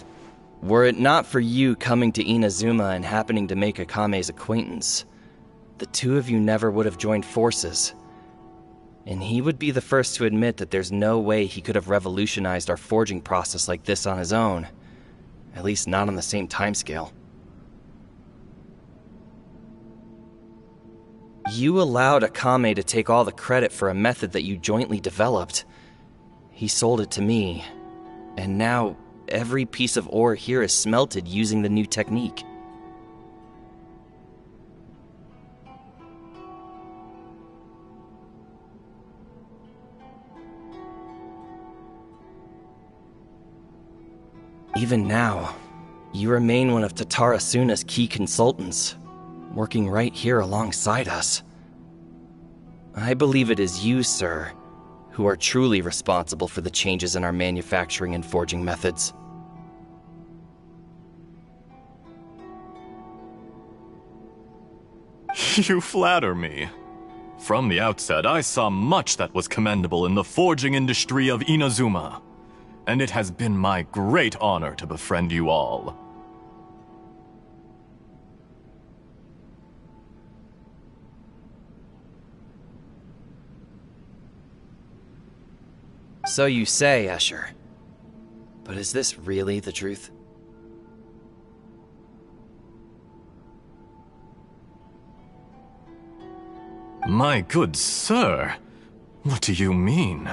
were it not for you coming to Inazuma and happening to make Akame's acquaintance, the two of you never would have joined forces. And he would be the first to admit that there's no way he could have revolutionized our forging process like this on his own. At least not on the same timescale. You allowed Akame to take all the credit for a method that you jointly developed. He sold it to me, and now every piece of ore here is smelted using the new technique. Even now, you remain one of Tatara Suna's key consultants, working right here alongside us. I believe it is you, sir, who are truly responsible for the changes in our manufacturing and forging methods. You flatter me. From the outset, I saw much that was commendable in the forging industry of Inazuma, and it has been my great honor to befriend you all. So you say, Escher. But is this really the truth? My good sir, what do you mean?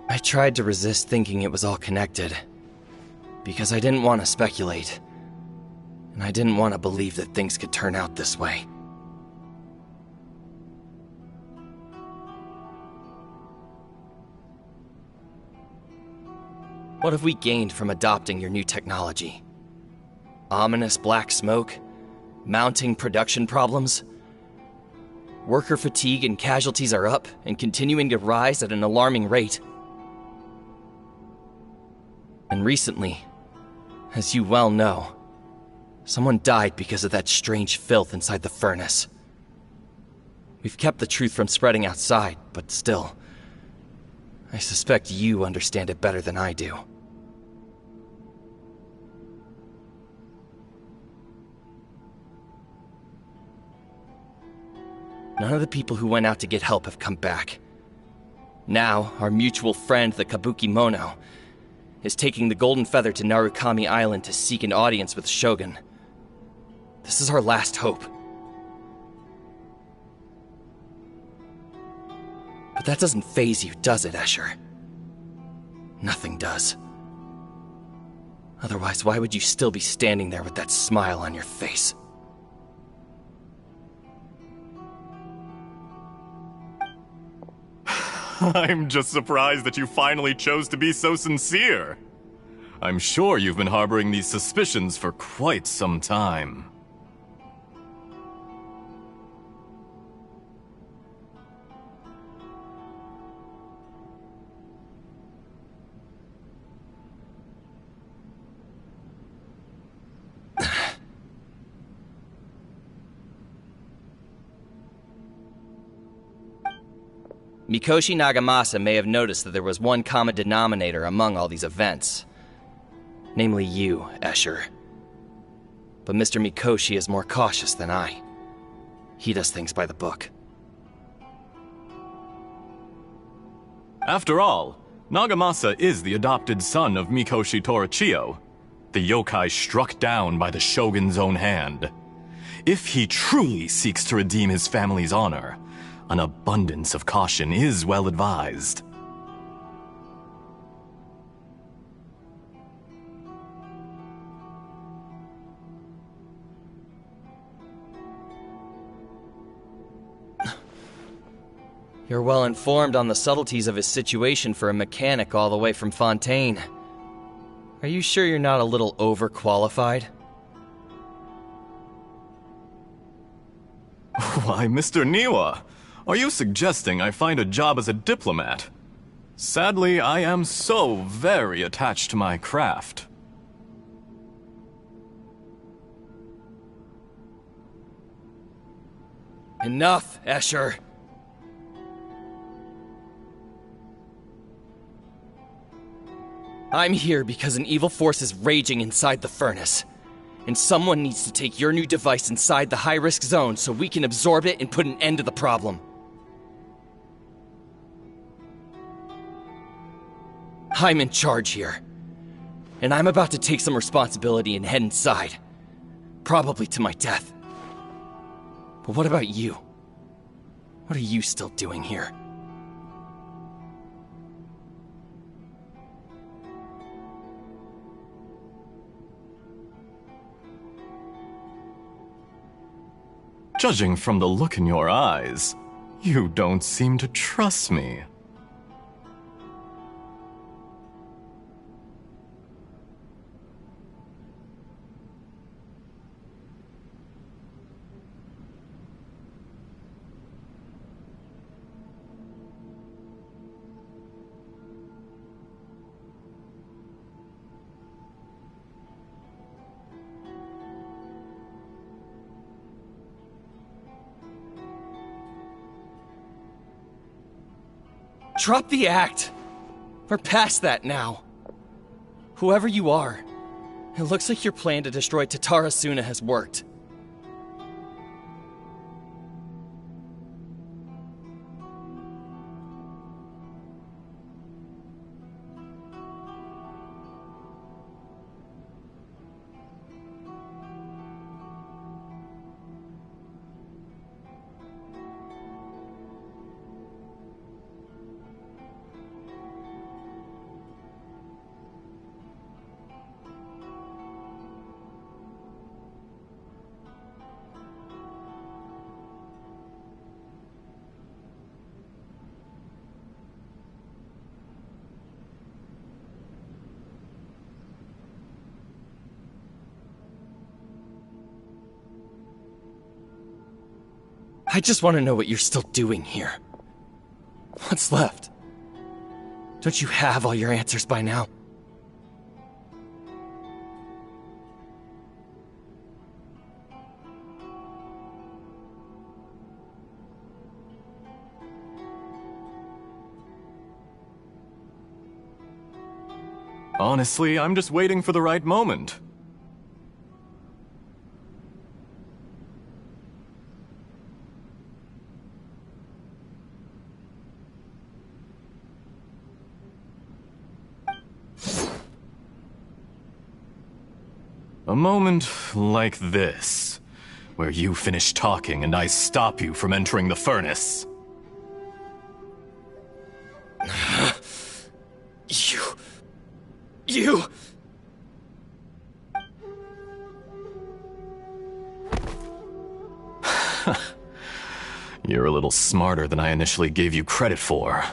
I tried to resist thinking it was all connected, because I didn't want to speculate, and I didn't want to believe that things could turn out this way. What have we gained from adopting your new technology? Ominous black smoke? Mounting production problems? Worker fatigue and casualties are up and continuing to rise at an alarming rate. And recently, as you well know, someone died because of that strange filth inside the furnace. We've kept the truth from spreading outside, but still, I suspect you understand it better than I do. None of the people who went out to get help have come back. Now, our mutual friend, the Kabuki Mono, is taking the Golden Feather to Narukami Island to seek an audience with Shogun. This is our last hope. But that doesn't faze you, does it, Escher? Nothing does. Otherwise, why would you still be standing there with that smile on your face? I'm just surprised that you finally chose to be so sincere. I'm sure you've been harboring these suspicions for quite some time. Mikoshi Nagamasa may have noticed that there was one common denominator among all these events. Namely you, Escher. But Mr. Mikoshi is more cautious than I. He does things by the book. After all, Nagamasa is the adopted son of Mikoshi Torichio, the yokai struck down by the Shogun's own hand. If he truly seeks to redeem his family's honor, an abundance of caution is well advised. You're well informed on the subtleties of his situation for a mechanic all the way from Fontaine. Are you sure you're not a little overqualified? Why, Mr. Niwa, are you suggesting I find a job as a diplomat? Sadly, I am so very attached to my craft. Enough, Escher. I'm here because an evil force is raging inside the furnace. And someone needs to take your new device inside the high-risk zone so we can absorb it and put an end to the problem. I'm in charge here. And I'm about to take some responsibility and head inside. Probably to my death. But what about you? What are you still doing here? Judging from the look in your eyes, you don't seem to trust me. Drop the act! We're past that now. Whoever you are, it looks like your plan to destroy Tatarasuna has worked. I just want to know what you're still doing here. What's left? Don't you have all your answers by now? Honestly, I'm just waiting for the right moment. A moment like this, where you finish talking and I stop you from entering the furnace. You... You're a little smarter than I initially gave you credit for.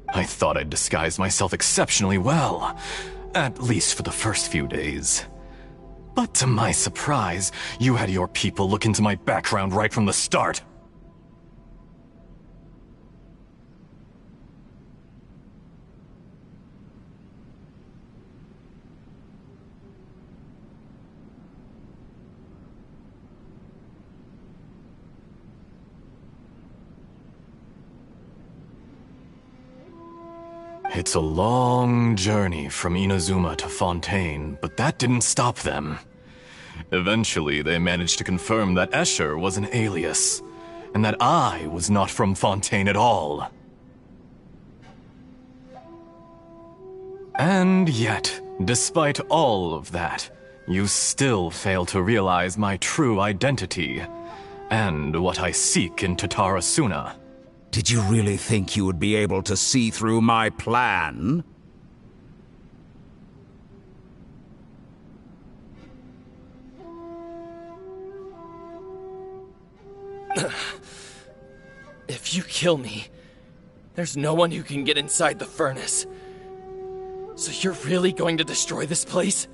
I thought I'd disguise myself exceptionally well, at least for the first few days. But to my surprise, you had your people look into my background right from the start. It's a long journey from Inazuma to Fontaine, but that didn't stop them. Eventually, they managed to confirm that Escher was an alias, and that I was not from Fontaine at all. And yet, despite all of that, you still fail to realize my true identity, and what I seek in Tatarasuna. Did you really think you would be able to see through my plan? If you kill me, there's no one who can get inside the furnace. So you're really going to destroy this place?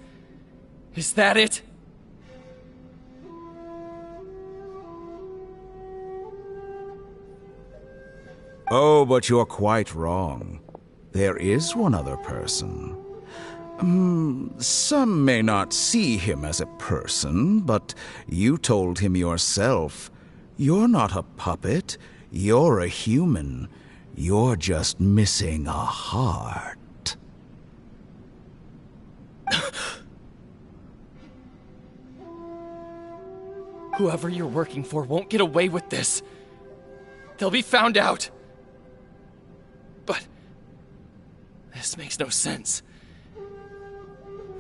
Is that it? Oh, but you're quite wrong. There is one other person. Some may not see him as a person, but you told him yourself. You're not a puppet. You're a human. You're just missing a heart. Whoever you're working for won't get away with this. They'll be found out. But this makes no sense.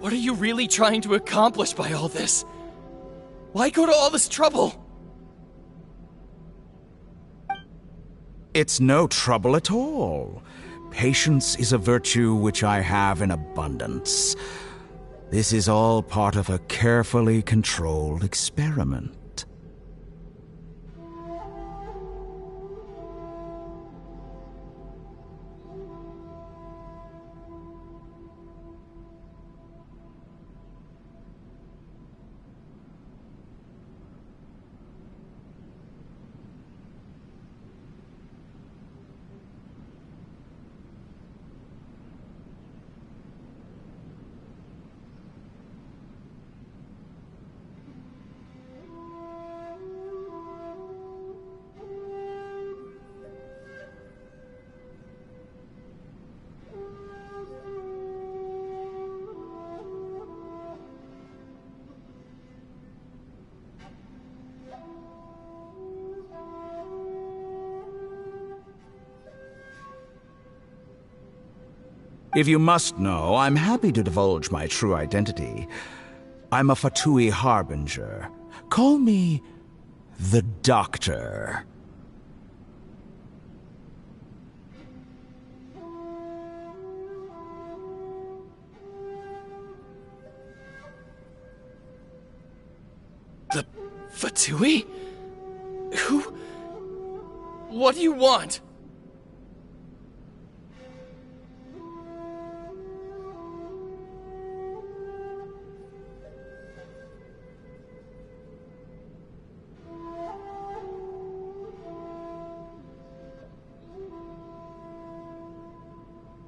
What are you really trying to accomplish by all this? Why go to all this trouble? It's no trouble at all. Patience is a virtue which I have in abundance. This is all part of a carefully controlled experiment. If you must know, I'm happy to divulge my true identity. I'm a Fatui Harbinger. Call me the Doctor. The Fatui? Who? What do you want?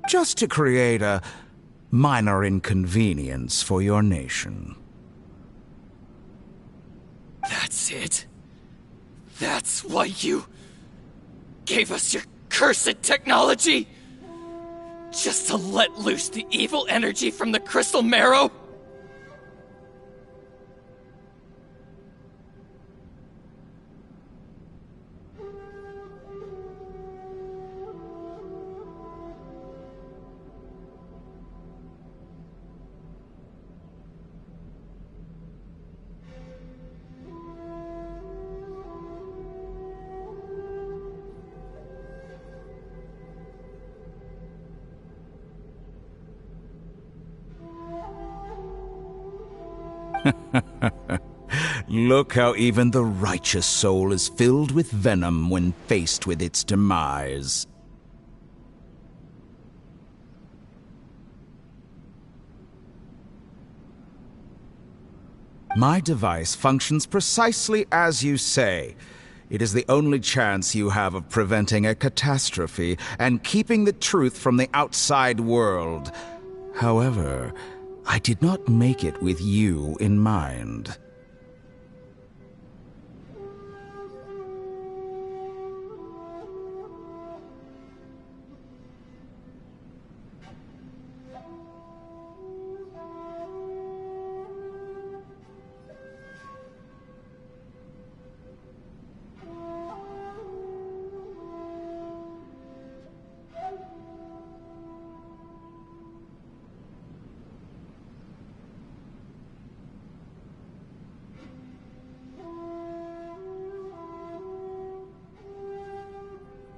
Just to create a minor inconvenience for your nation. That's it? That's why you gave us your cursed technology? Just to let loose the evil energy from the crystal marrow? Look how even the righteous soul is filled with venom when faced with its demise. My device functions precisely as you say. It is the only chance you have of preventing a catastrophe and keeping the truth from the outside world. However, I did not make it with you in mind.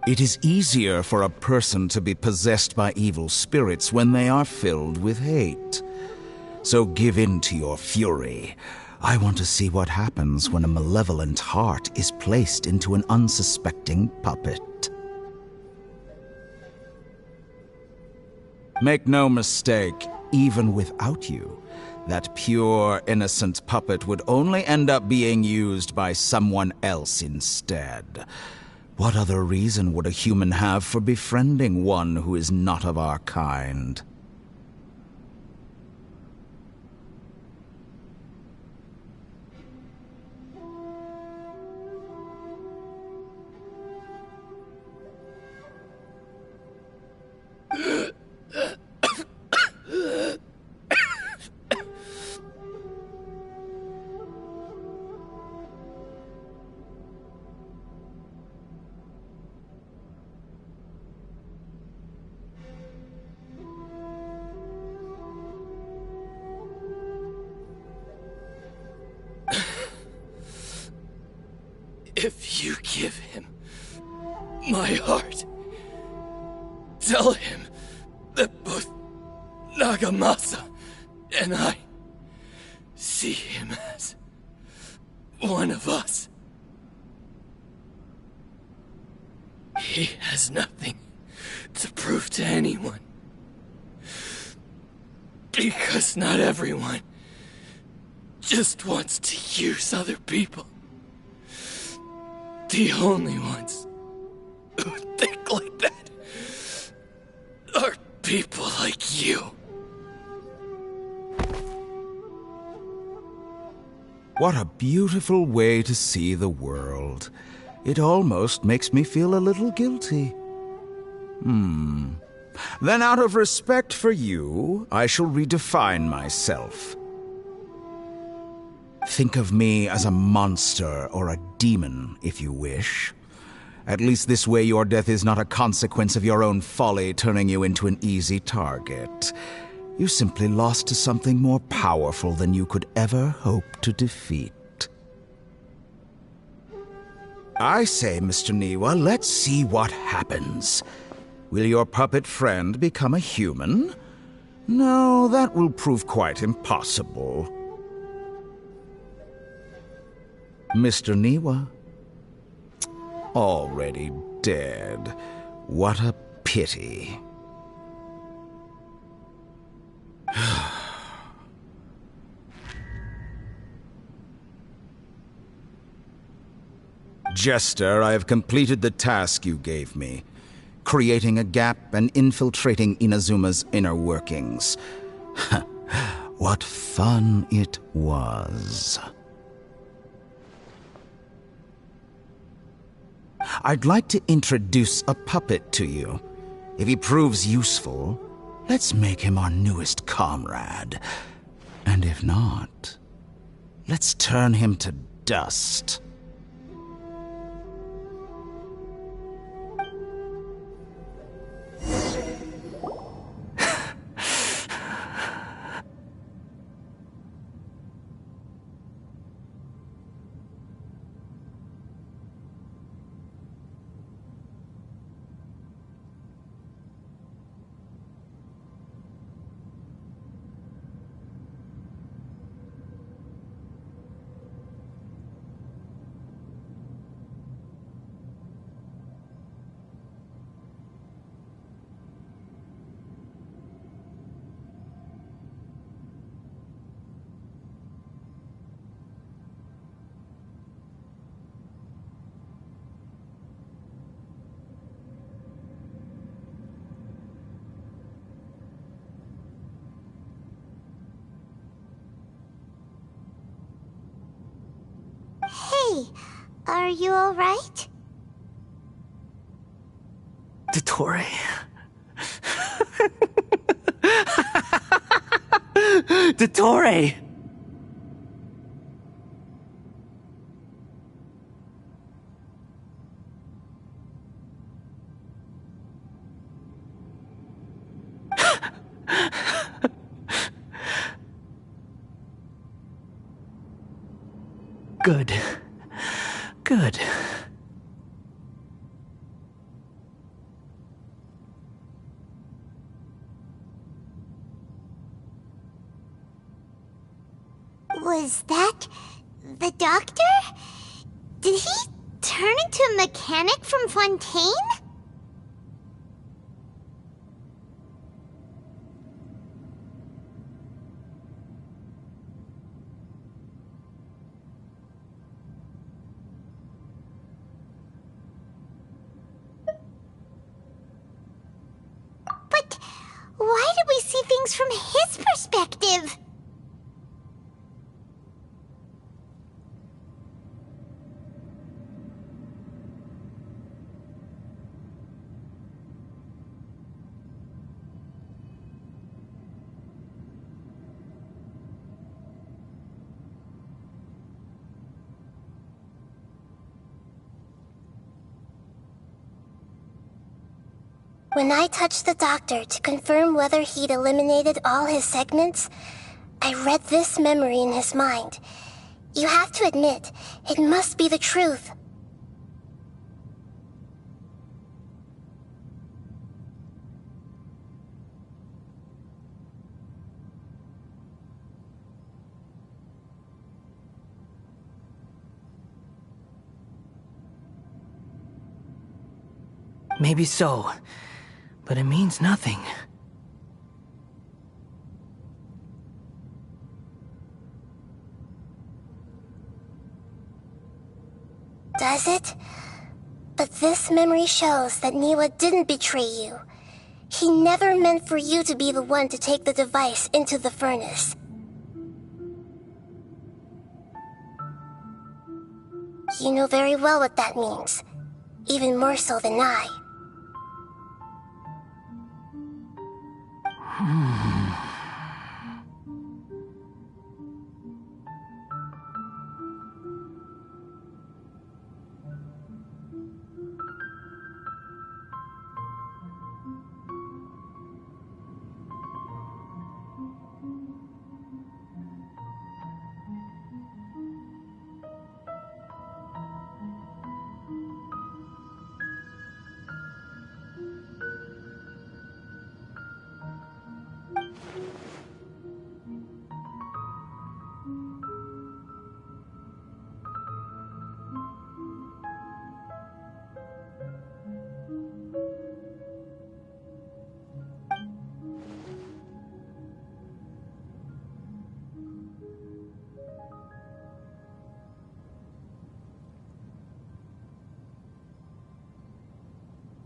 It is easier for a person to be possessed by evil spirits when they are filled with hate. So give in to your fury. I want to see what happens when a malevolent heart is placed into an unsuspecting puppet. Make no mistake, even without you, that pure, innocent puppet would only end up being used by someone else instead. What other reason would a human have for befriending one who is not of our kind? If you give him my heart, tell him that both Nagamasa and I see him as one of us. He has nothing to prove to anyone. Because not everyone just wants to use other people. The only ones who think like that are people like you. What a beautiful way to see the world. It almost makes me feel a little guilty. Then out of respect for you, I shall redefine myself. Think of me as a monster or a demon, if you wish. At least this way your death is not a consequence of your own folly turning you into an easy target. You simply lost to something more powerful than you could ever hope to defeat. I say, Mr. Niwa, let's see what happens. Will your puppet friend become a human? No, that will prove quite impossible. Mr. Niwa? Already dead. What a pity. Jester, I have completed the task you gave me. Creating a gap and infiltrating Inazuma's inner workings. What fun it was. I'd like to introduce a puppet to you. If he proves useful, let's make him our newest comrade. And if not, let's turn him to dust. Hey, are you alright? Dottore. Dottore! Good. Good. Was that the doctor? Did he turn into a mechanic from Fontaine? But why did we see things from his perspective? When I touched the doctor to confirm whether he'd eliminated all his segments, I read this memory in his mind. You have to admit, it must be the truth. Maybe so, but it means nothing. Does it? But this memory shows that Niwa didn't betray you. He never meant for you to be the one to take the device into the furnace. You know very well what that means, even more so than I.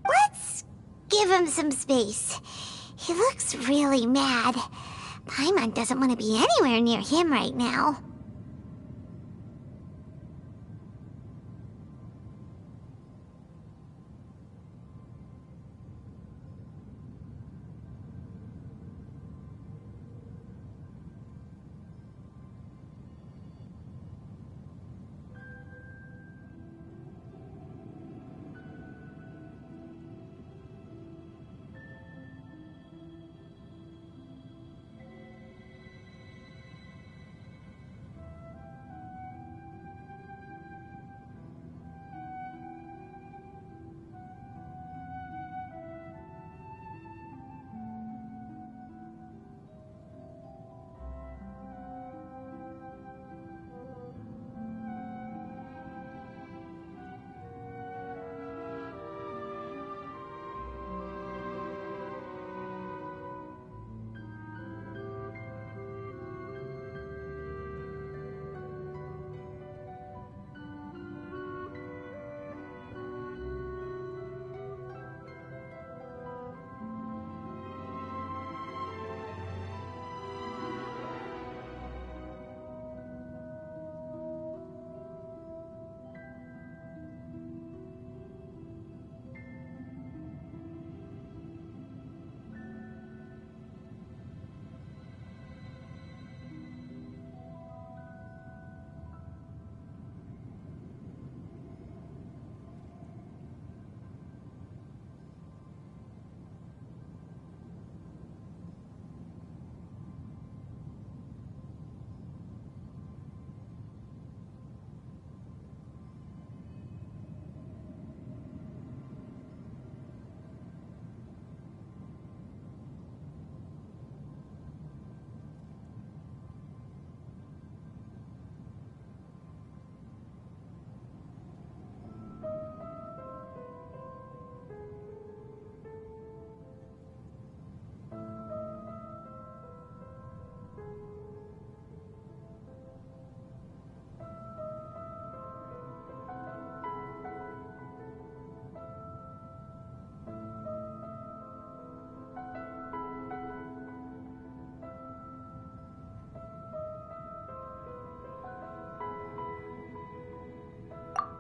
Let's give him some space. He looks really mad. Paimon doesn't want to be anywhere near him right now.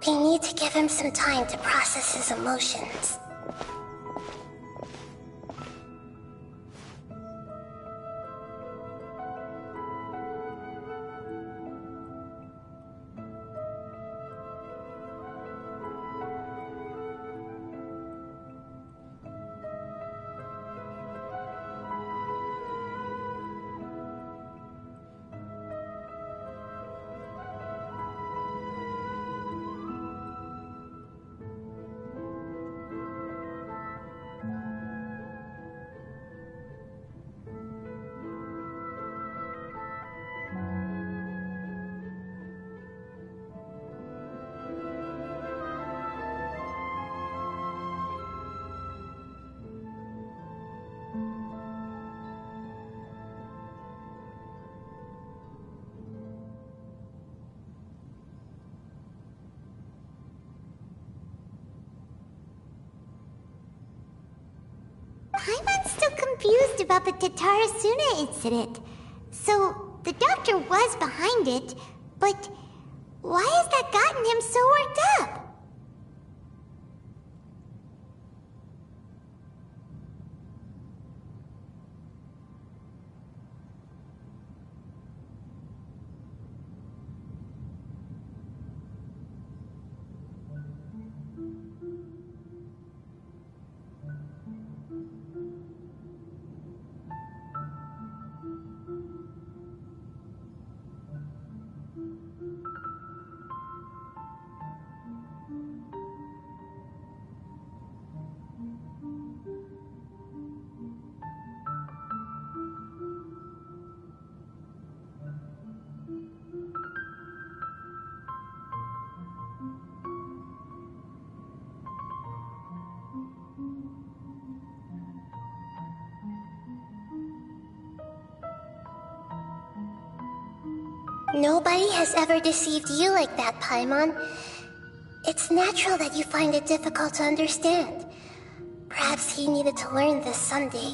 We need to give him some time to process his emotions. confused about the Tatarasuna incident. So, the doctor was behind it, but why has that gotten him so worked up? Nobody has ever deceived you like that, Paimon. It's natural that you find it difficult to understand. Perhaps he needed to learn this someday.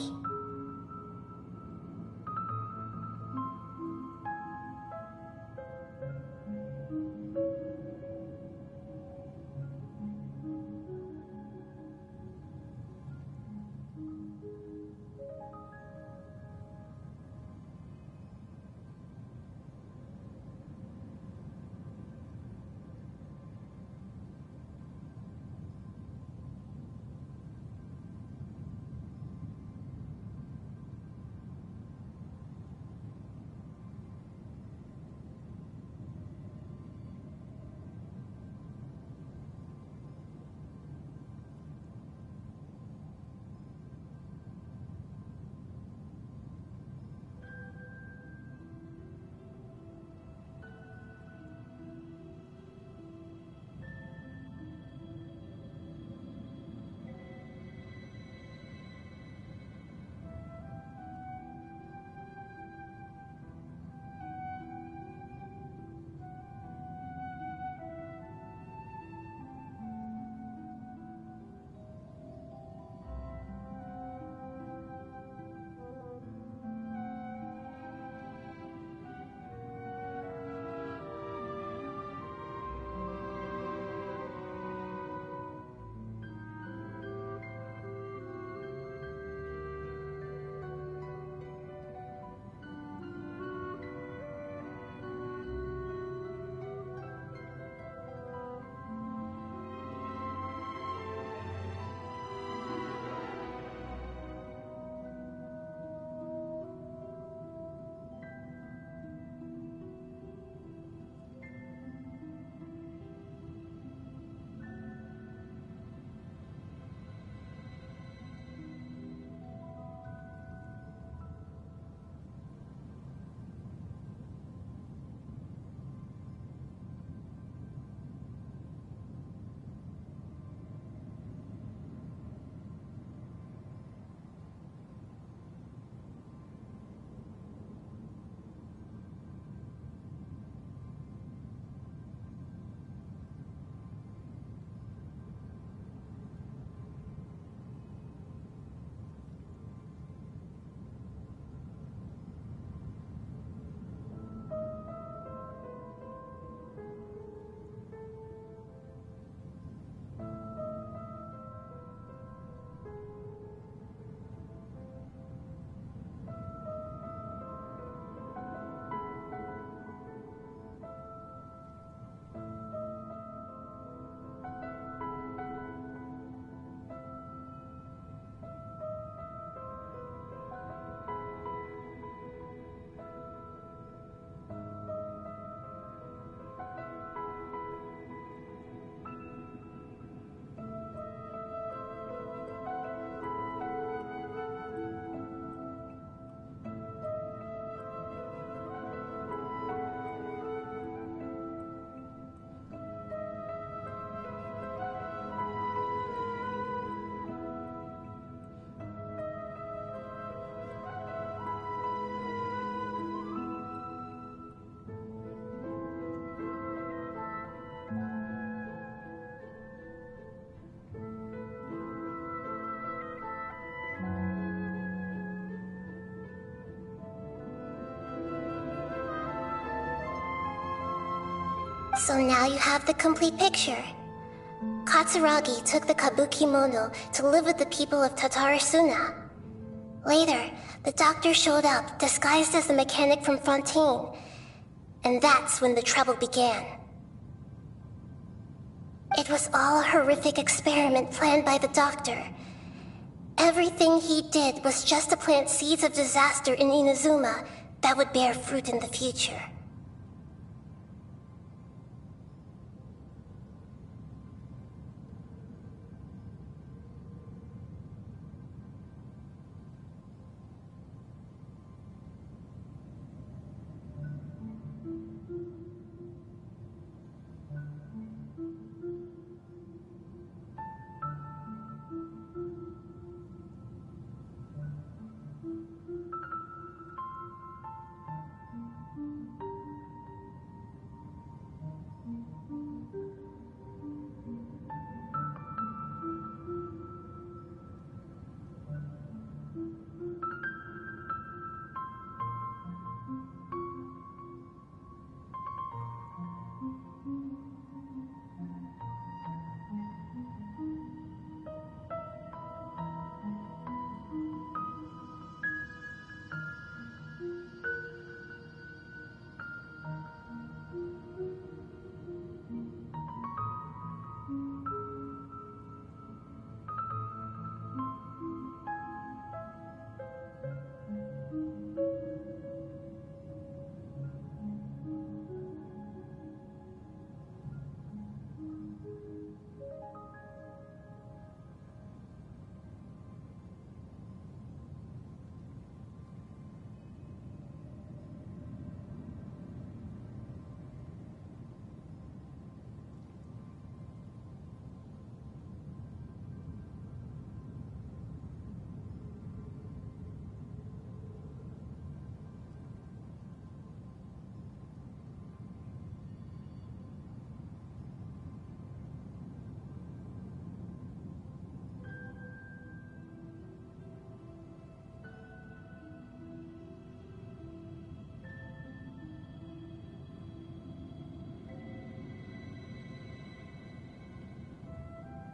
So now you have the complete picture. Katsuragi took the kabuki mono to live with the people of Tatarasuna. Later, the doctor showed up, disguised as the mechanic from Fontaine. And that's when the trouble began. It was all a horrific experiment planned by the doctor. Everything he did was just to plant seeds of disaster in Inazuma that would bear fruit in the future.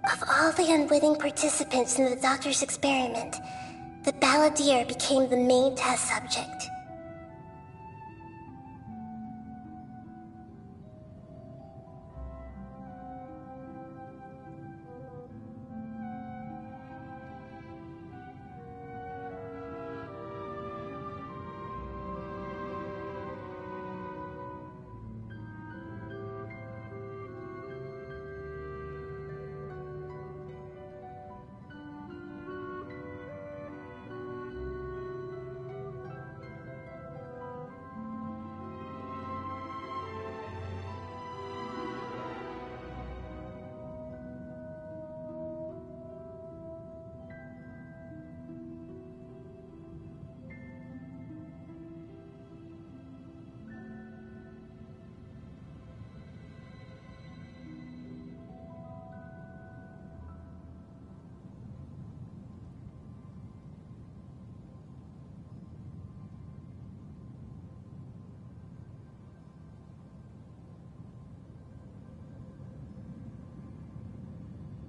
Of all the unwitting participants in the doctor's experiment, the balladeer became the main test subject.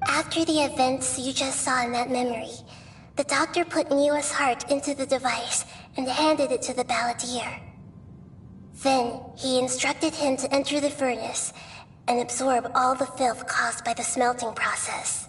After the events you just saw in that memory, the doctor put Niwa's heart into the device and handed it to the balladeer. Then, he instructed him to enter the furnace and absorb all the filth caused by the smelting process.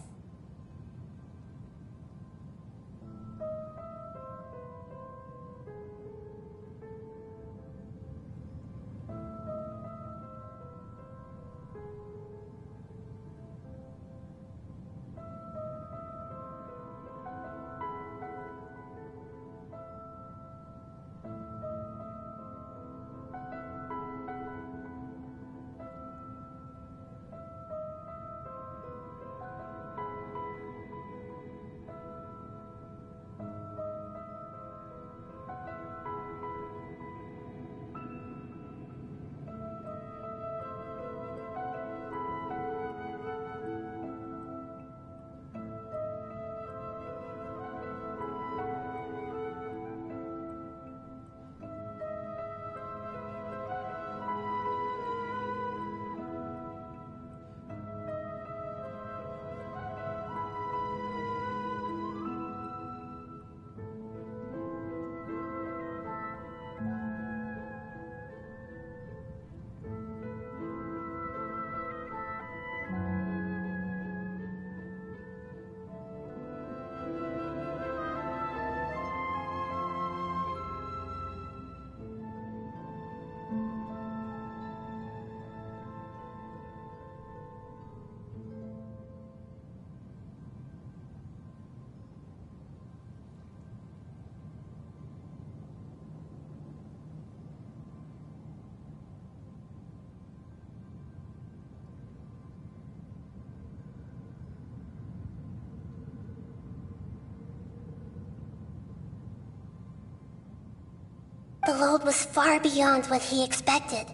The load was far beyond what he expected,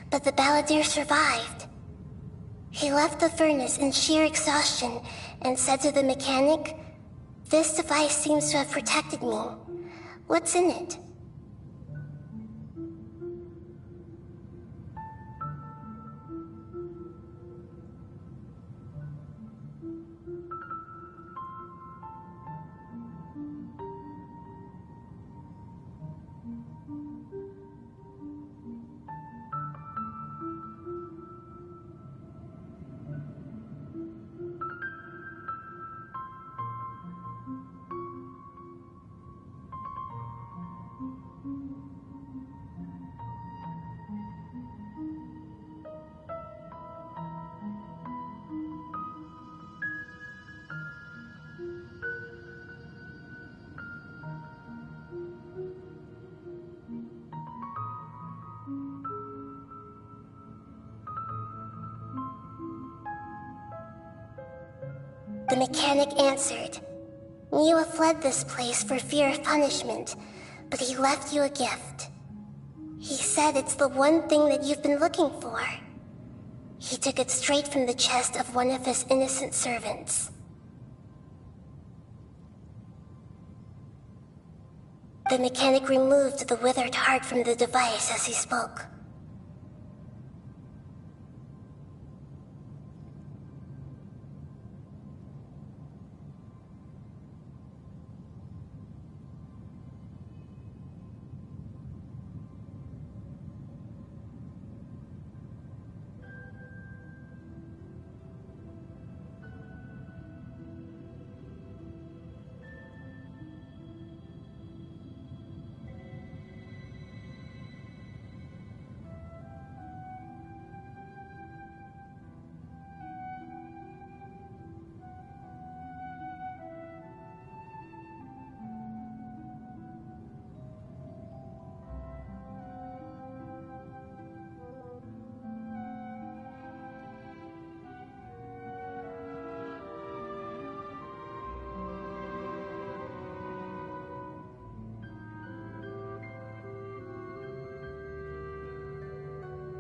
but the balladeer survived. He left the furnace in sheer exhaustion and said to the mechanic, "This device seems to have protected me. What's in it?" The mechanic answered, "Niwa fled this place for fear of punishment, but he left you a gift. He said it's the one thing that you've been looking for." He took it straight from the chest of one of his innocent servants. The mechanic removed the withered heart from the device as he spoke.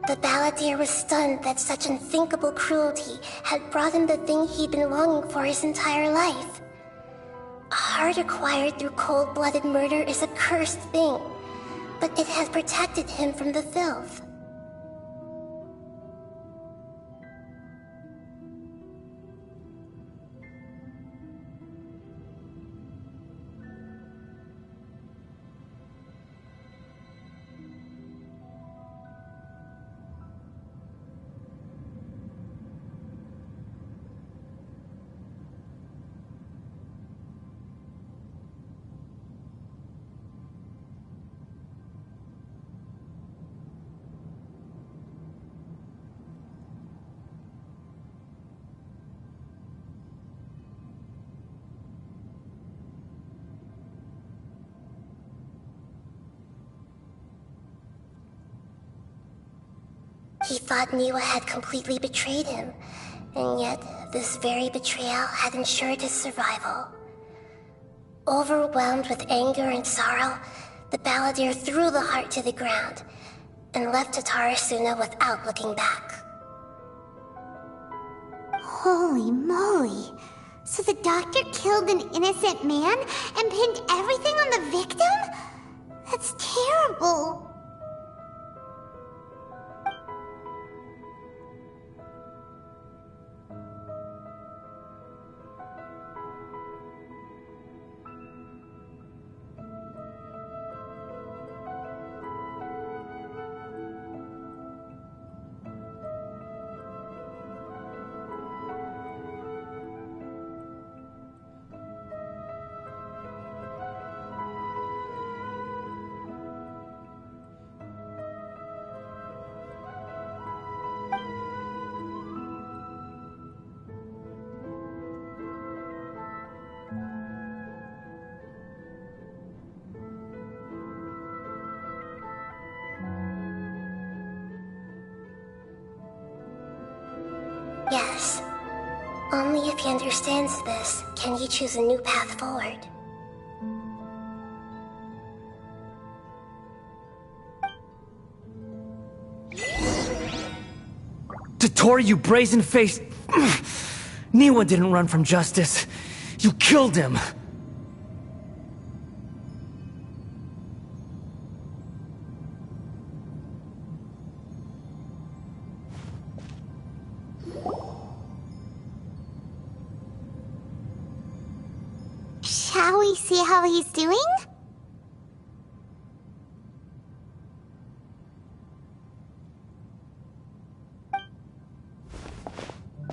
The balladeer was stunned that such unthinkable cruelty had brought him the thing he'd been longing for his entire life. A heart acquired through cold-blooded murder is a cursed thing, but it has protected him from the filth. He thought Niwa had completely betrayed him, and yet this very betrayal had ensured his survival. Overwhelmed with anger and sorrow, the balladeer threw the heart to the ground and left Tatarasuna without looking back. Holy moly! So the doctor killed an innocent man and pinned everything on the victim? That's terrible! Yes. Only if he understands this can he choose a new path forward. Dotori, you brazen-faced... Niwa didn't run from justice. You killed him. Shall we see how he's doing?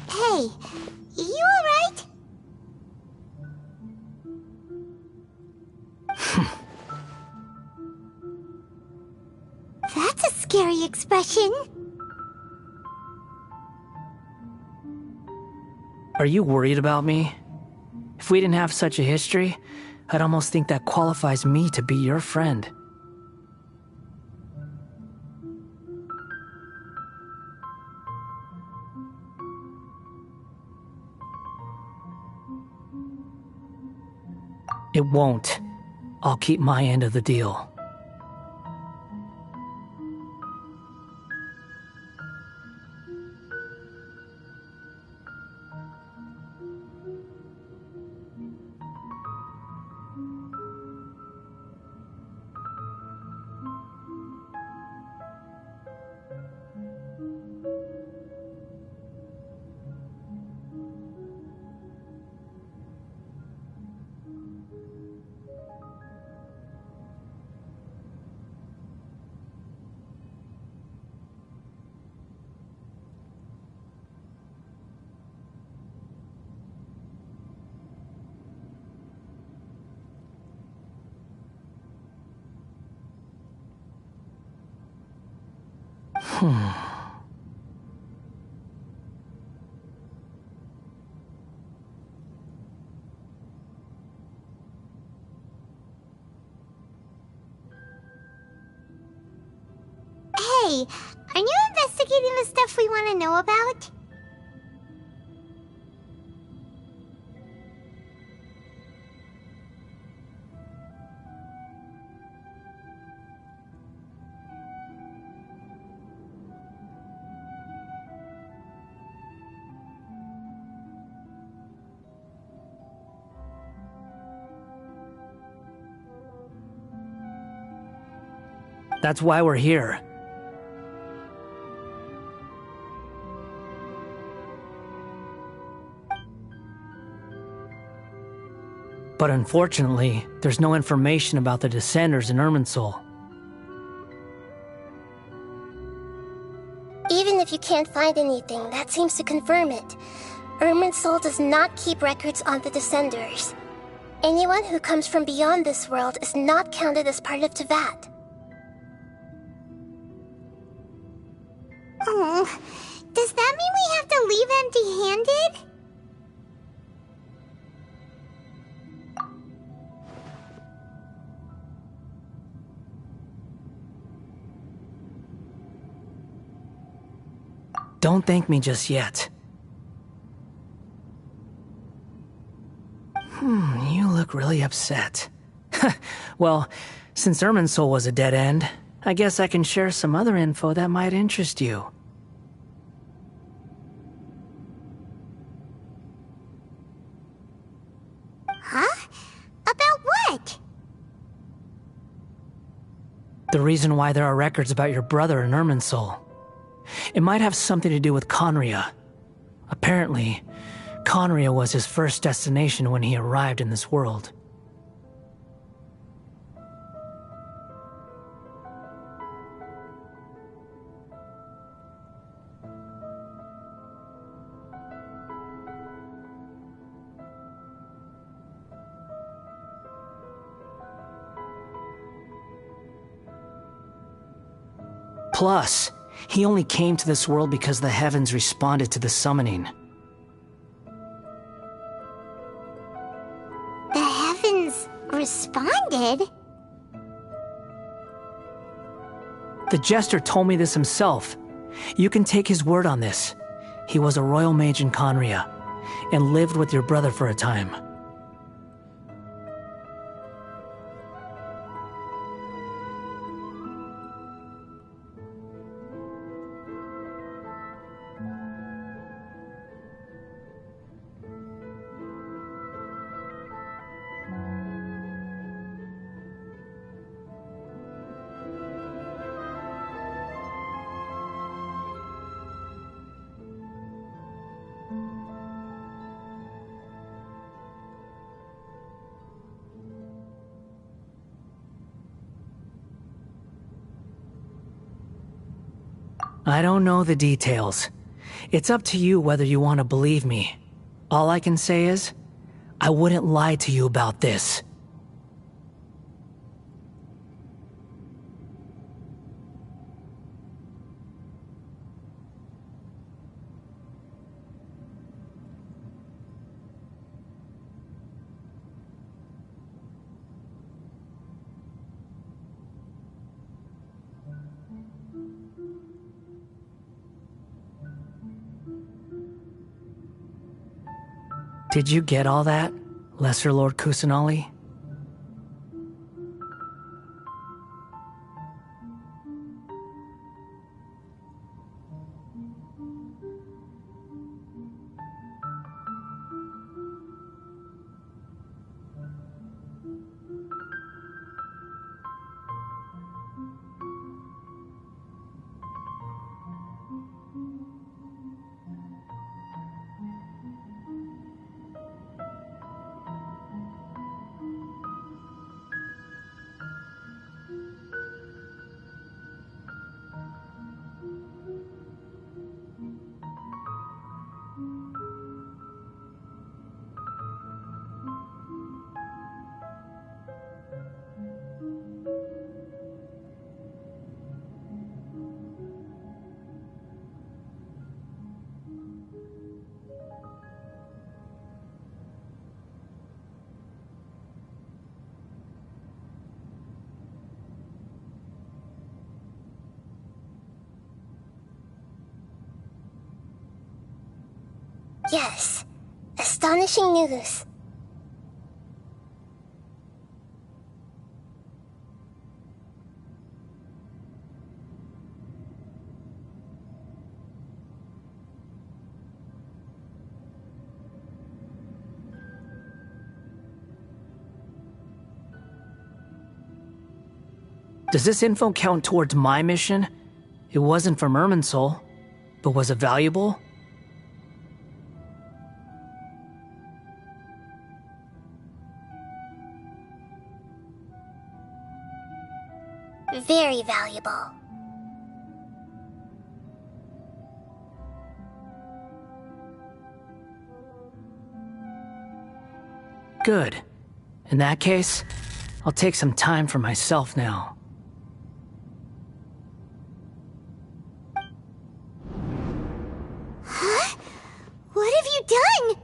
Hey, you alright? That's a scary expression. Are you worried about me? If we didn't have such a history, I'd almost think that qualifies me to be your friend. It won't. I'll keep my end of the deal. Hey, are you investigating the stuff we want to know about? That's why we're here. But unfortunately, there's no information about the Descenders in Irminsul. Even if you can't find anything, that seems to confirm it. Irminsul does not keep records on the Descenders. Anyone who comes from beyond this world is not counted as part of Tevat. Oh, does that mean we have to leave empty-handed? Don't thank me just yet. You look really upset. Well, since Irminsul was a dead end, I guess I can share some other info that might interest you. Huh? About what? The reason why there are records about your brother in Irminsul. It might have something to do with Conria. Apparently, Conria was his first destination when he arrived in this world. Plus, he only came to this world because the heavens responded to the summoning. The heavens responded? The Jester told me this himself. You can take his word on this. He was a royal mage in Conria, and lived with your brother for a time. I don't know the details. It's up to you whether you want to believe me. All I can say is, I wouldn't lie to you about this. Did you get all that, Lesser Lord Kusanali? Yes. Astonishing news. Does this info count towards my mission? It wasn't from Irminsul, but was it valuable? Very valuable. Good. In that case, I'll take some time for myself now. Huh? What have you done?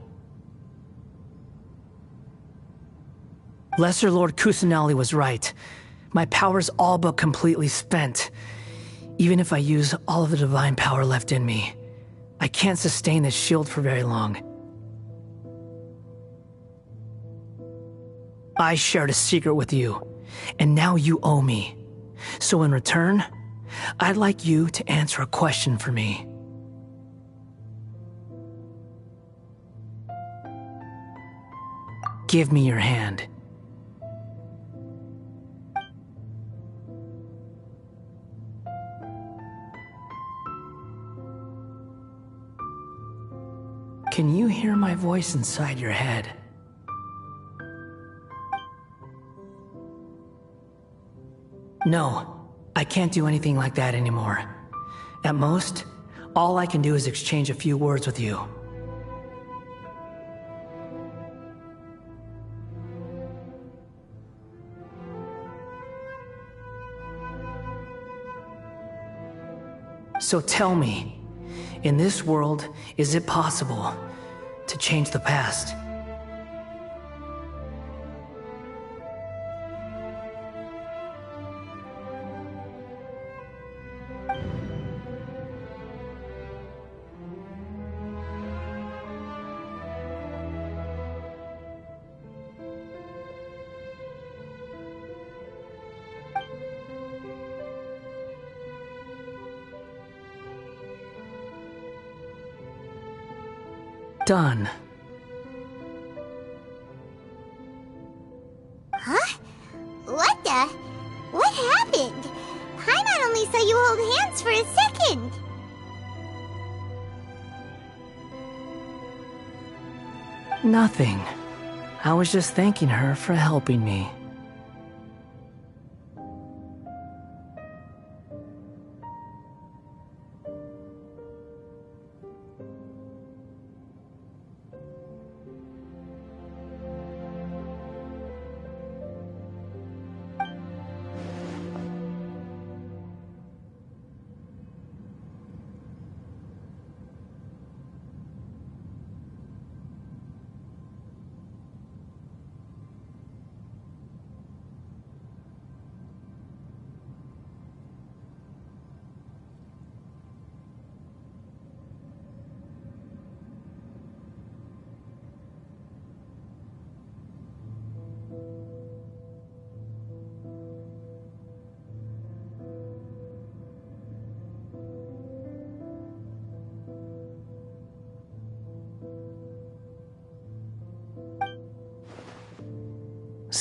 Lesser Lord Kusanali was right. My power's all but completely spent. Even if I use all of the divine power left in me, I can't sustain this shield for very long. I shared a secret with you, and now you owe me. So in return, I'd like you to answer a question for me. Give me your hand. Can you hear my voice inside your head? No, I can't do anything like that anymore. At most, all I can do is exchange a few words with you. So tell me, in this world, is it possible to change the past? Done. Huh? What the? What happened? Paimon only saw you hold hands for a second. Nothing. I was just thanking her for helping me.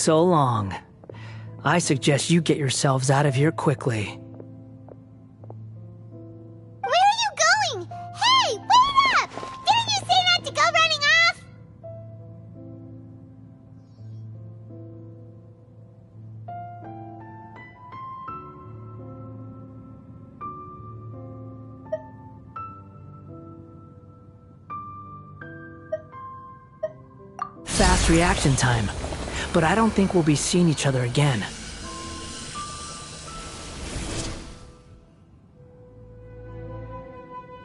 so long. I suggest you get yourselves out of here quickly. Where are you going? Hey, wait up! Didn't you say not to go running off? Fast reaction time. But I don't think we'll be seeing each other again.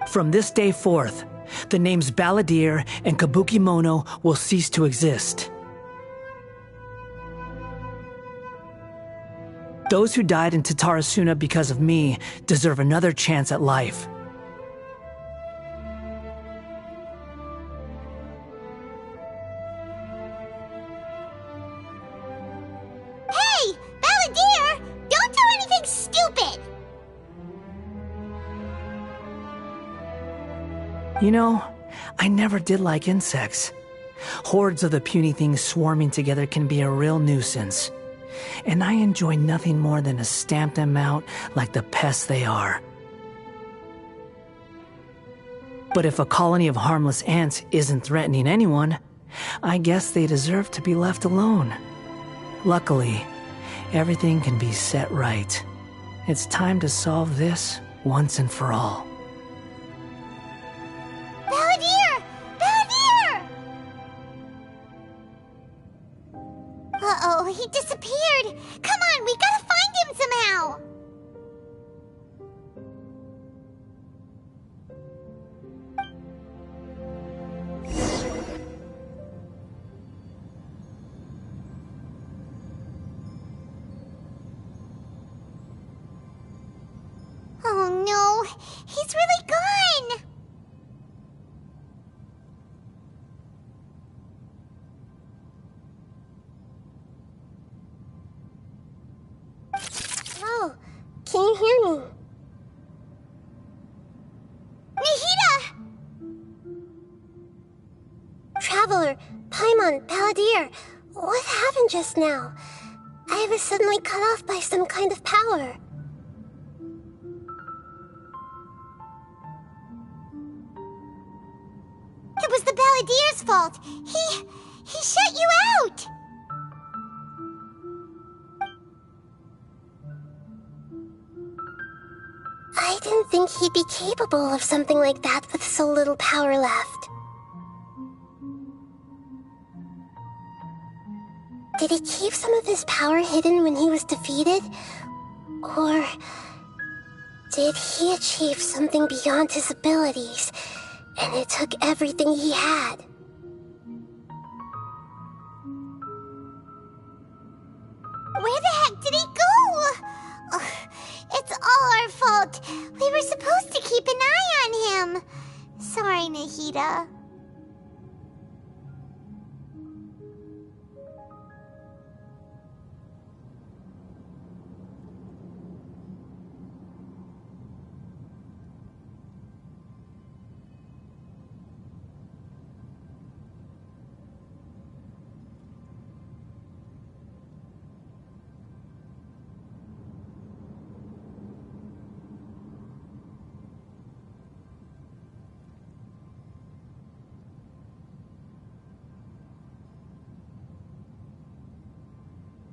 From this day forth, the names Balladeer and Kabukimono will cease to exist. Those who died in Tatarasuna because of me deserve another chance at life. Hey, Balladeer! Don't do anything stupid! You know, I never did like insects. Hordes of the puny things swarming together can be a real nuisance. And I enjoy nothing more than to stamp them out like the pests they are. But if a colony of harmless ants isn't threatening anyone, I guess they deserve to be left alone. Luckily, everything can be set right. It's time to solve this once and for all. Balladeer! Balladeer! Uh-oh, he disappeared. Come on, we gotta find him somehow. Oh no, he's really gone. Oh, can you hear me? Nahida! Traveler, Paimon, Balladeer, what happened just now? I was suddenly cut off by some kind of power. It was the Balladeer's fault. He shut you out. I didn't think he'd be capable of something like that with so little power left. Did he keep some of his power hidden when he was defeated? Or did he achieve something beyond his abilities, and it took everything he had? Where the heck did he go? Ugh, it's all our fault. We were supposed to keep an eye on him. Sorry, Nahida.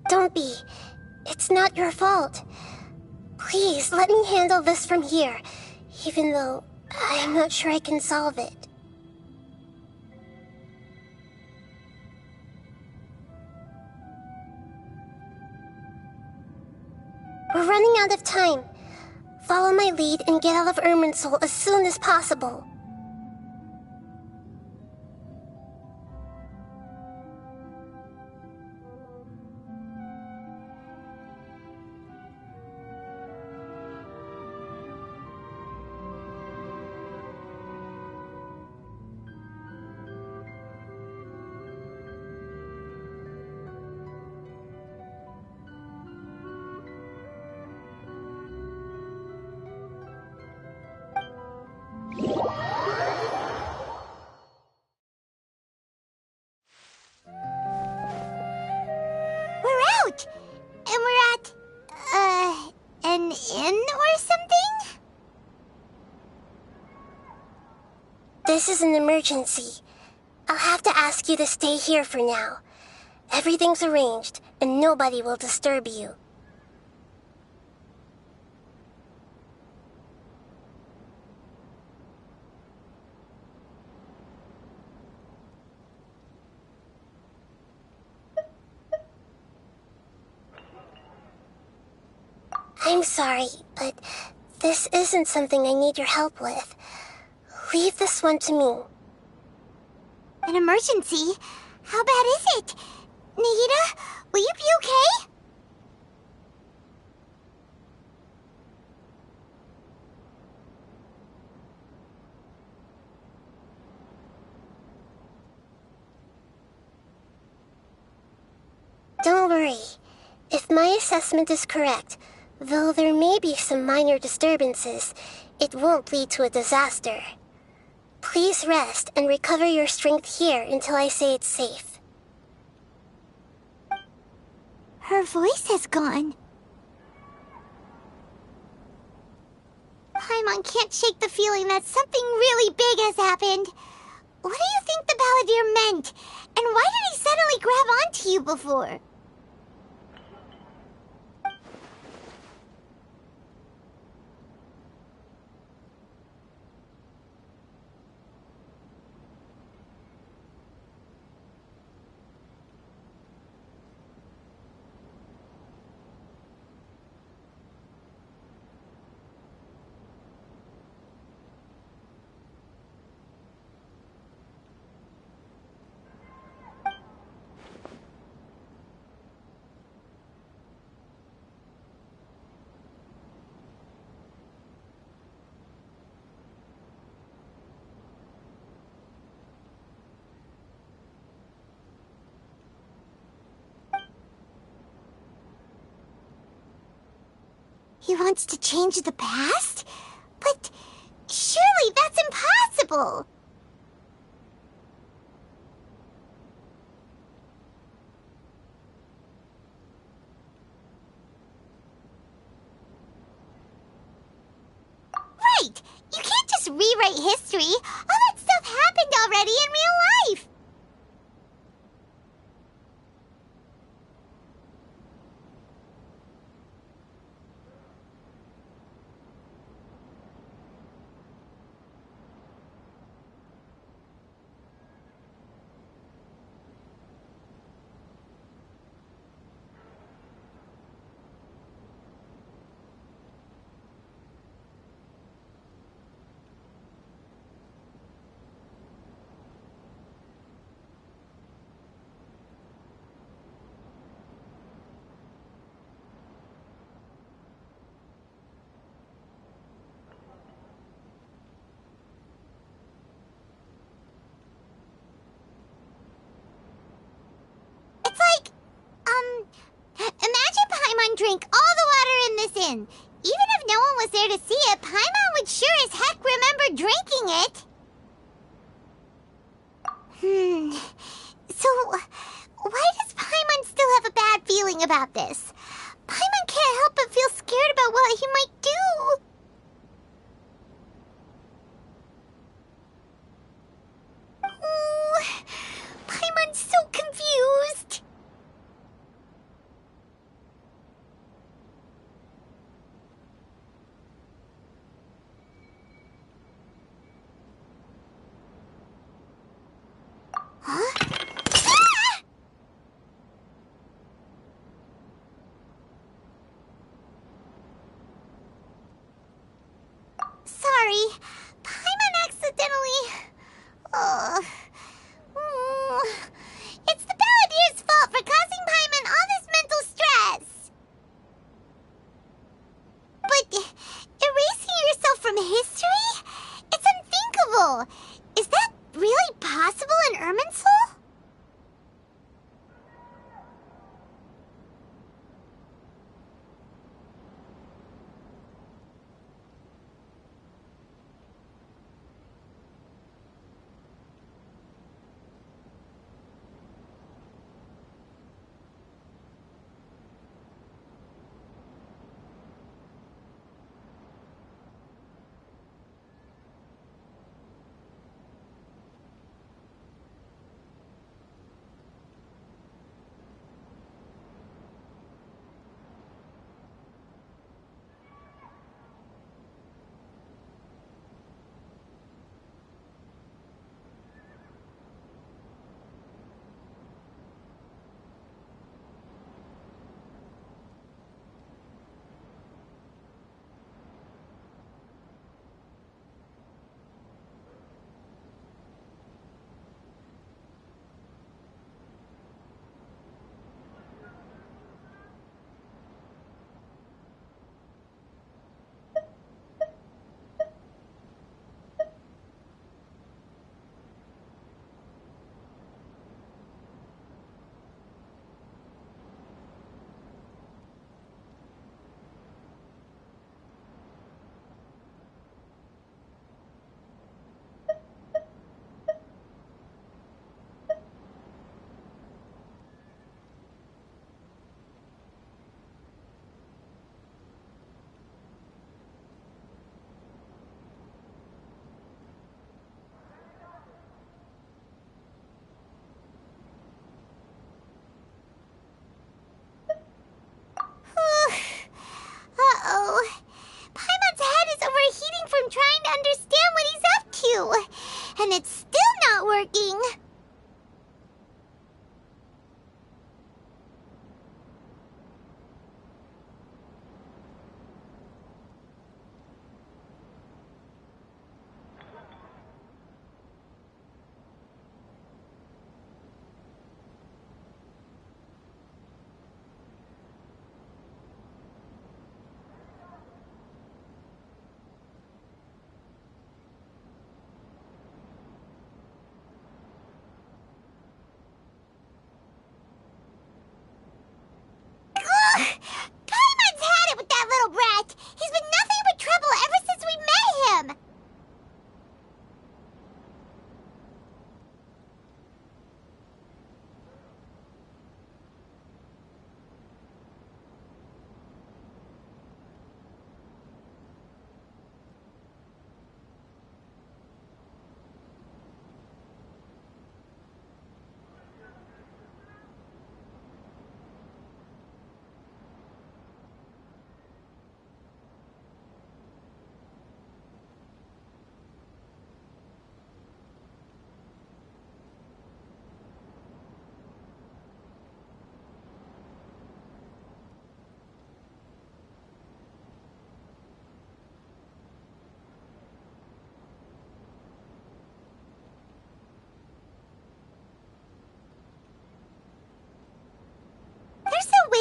Don't be. It's not your fault. Please, let me handle this from here, even though I'm not sure I can solve it. We're running out of time. Follow my lead and get out of Irminsul as soon as possible. inn or something? This is an emergency. I'll have to ask you to stay here for now. Everything's arranged, and nobody will disturb you. I'm sorry, but this isn't something I need your help with. Leave this one to me. An emergency? How bad is it? Nahida, will you be okay? Don't worry. If my assessment is correct, though there may be some minor disturbances, it won't lead to a disaster. Please rest and recover your strength here until I say it's safe. Her voice has gone. Paimon can't shake the feeling that something really big has happened. What do you think the Balladeer meant? And why did he suddenly grab onto you before? He wants to change the past? But surely that's impossible! Right! You can't just rewrite history! All that stuff happened already in real life! Imagine Paimon drank all the water in this inn. Even if no one was there to see it, Paimon would sure as heck remember drinking it. So, why does Paimon still have a bad feeling about this? Paimon can't help but feel scared about what he might do. Oh, Paimon's so confused. Huh? Ah!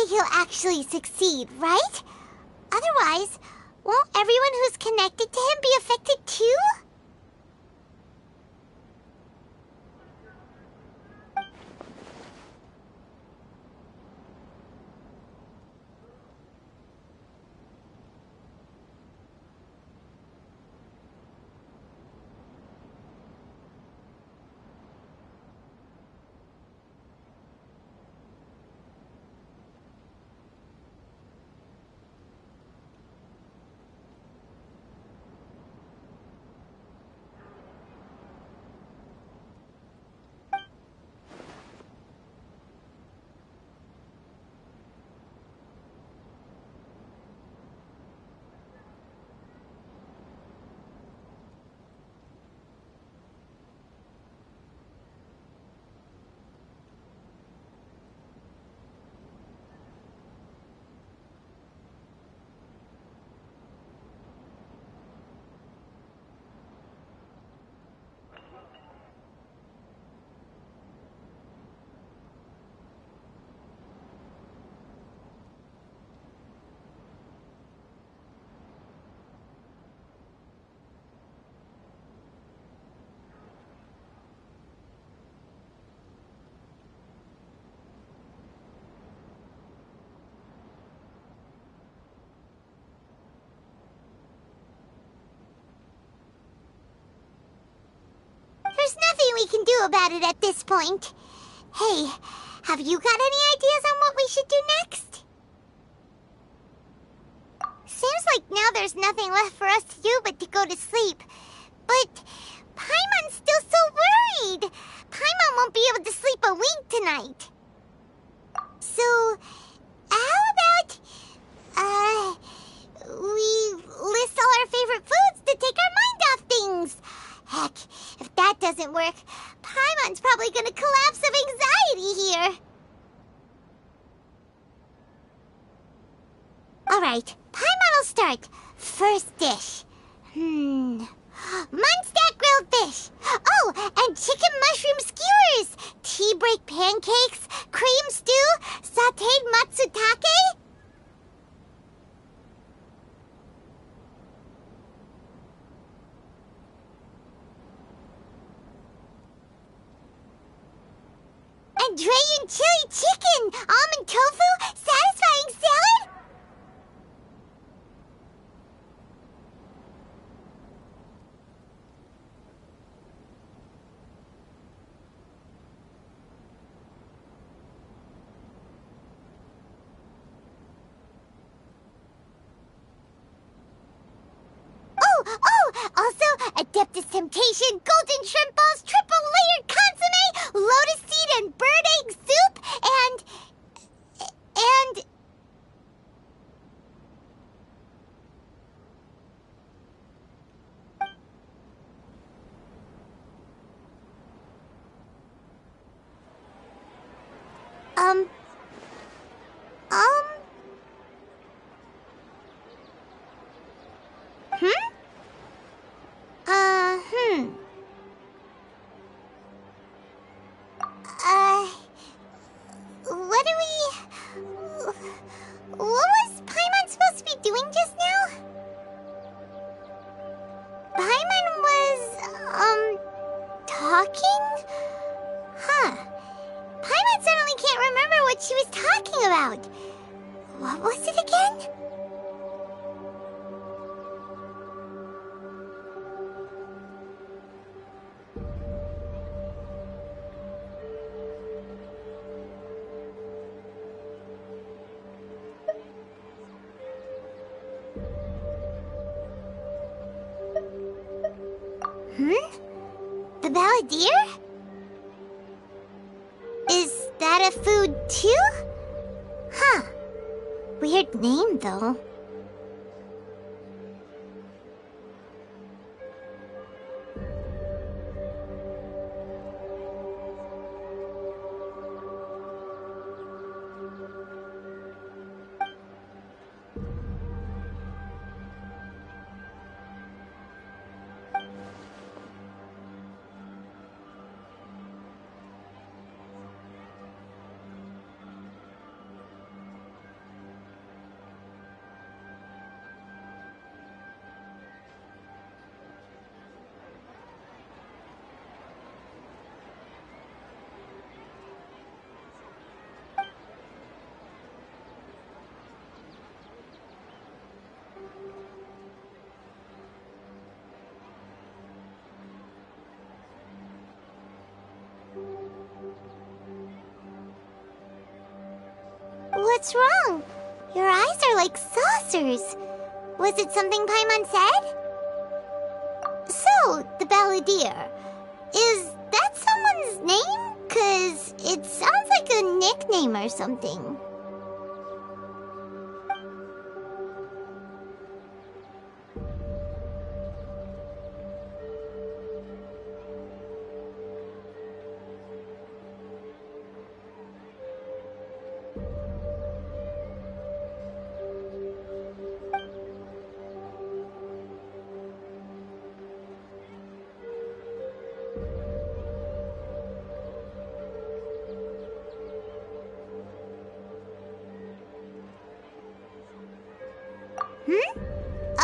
he'll actually succeed, right? Otherwise, won't everyone who's connected to him be affected too? There's nothing we can do about it at this point. Hey, have you got any ideas on what we should do next? Seems like now there's nothing left for us to do but to go to sleep. But Paimon's still so worried. Paimon won't be able to sleep a wink tonight. So, how about, we list all our favorite foods to take our mind off things? Heck, if that doesn't work, Paimon's probably gonna collapse of anxiety here. Alright, Paimon will start. First dish. Munstack grilled fish. Oh, and chicken mushroom skewers. Tea break pancakes. Cream stew. Sauteed matsutake. Andrean chili chicken. Almond tofu. Satisfying salad. Also, Adeptus Temptation, Golden Shrimp Balls, Triple Layered Consomme, Lotus Seed and Bird Egg Soup, and... What was Paimon supposed to be doing just now? Paimon was, talking? Huh. Paimon suddenly can't remember what she was talking about. What was it again? The Balladeer? Is that a food too? Huh. Weird name, though. What's wrong? Your eyes are like saucers. Was it something Paimon said? So, the Balladeer. Is that someone's name? 'Cause it sounds like a nickname or something.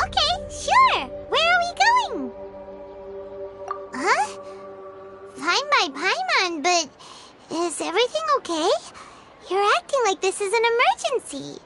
Okay, sure. Where are we going? Huh? Fine by Paimon, but is everything okay? You're acting like this is an emergency.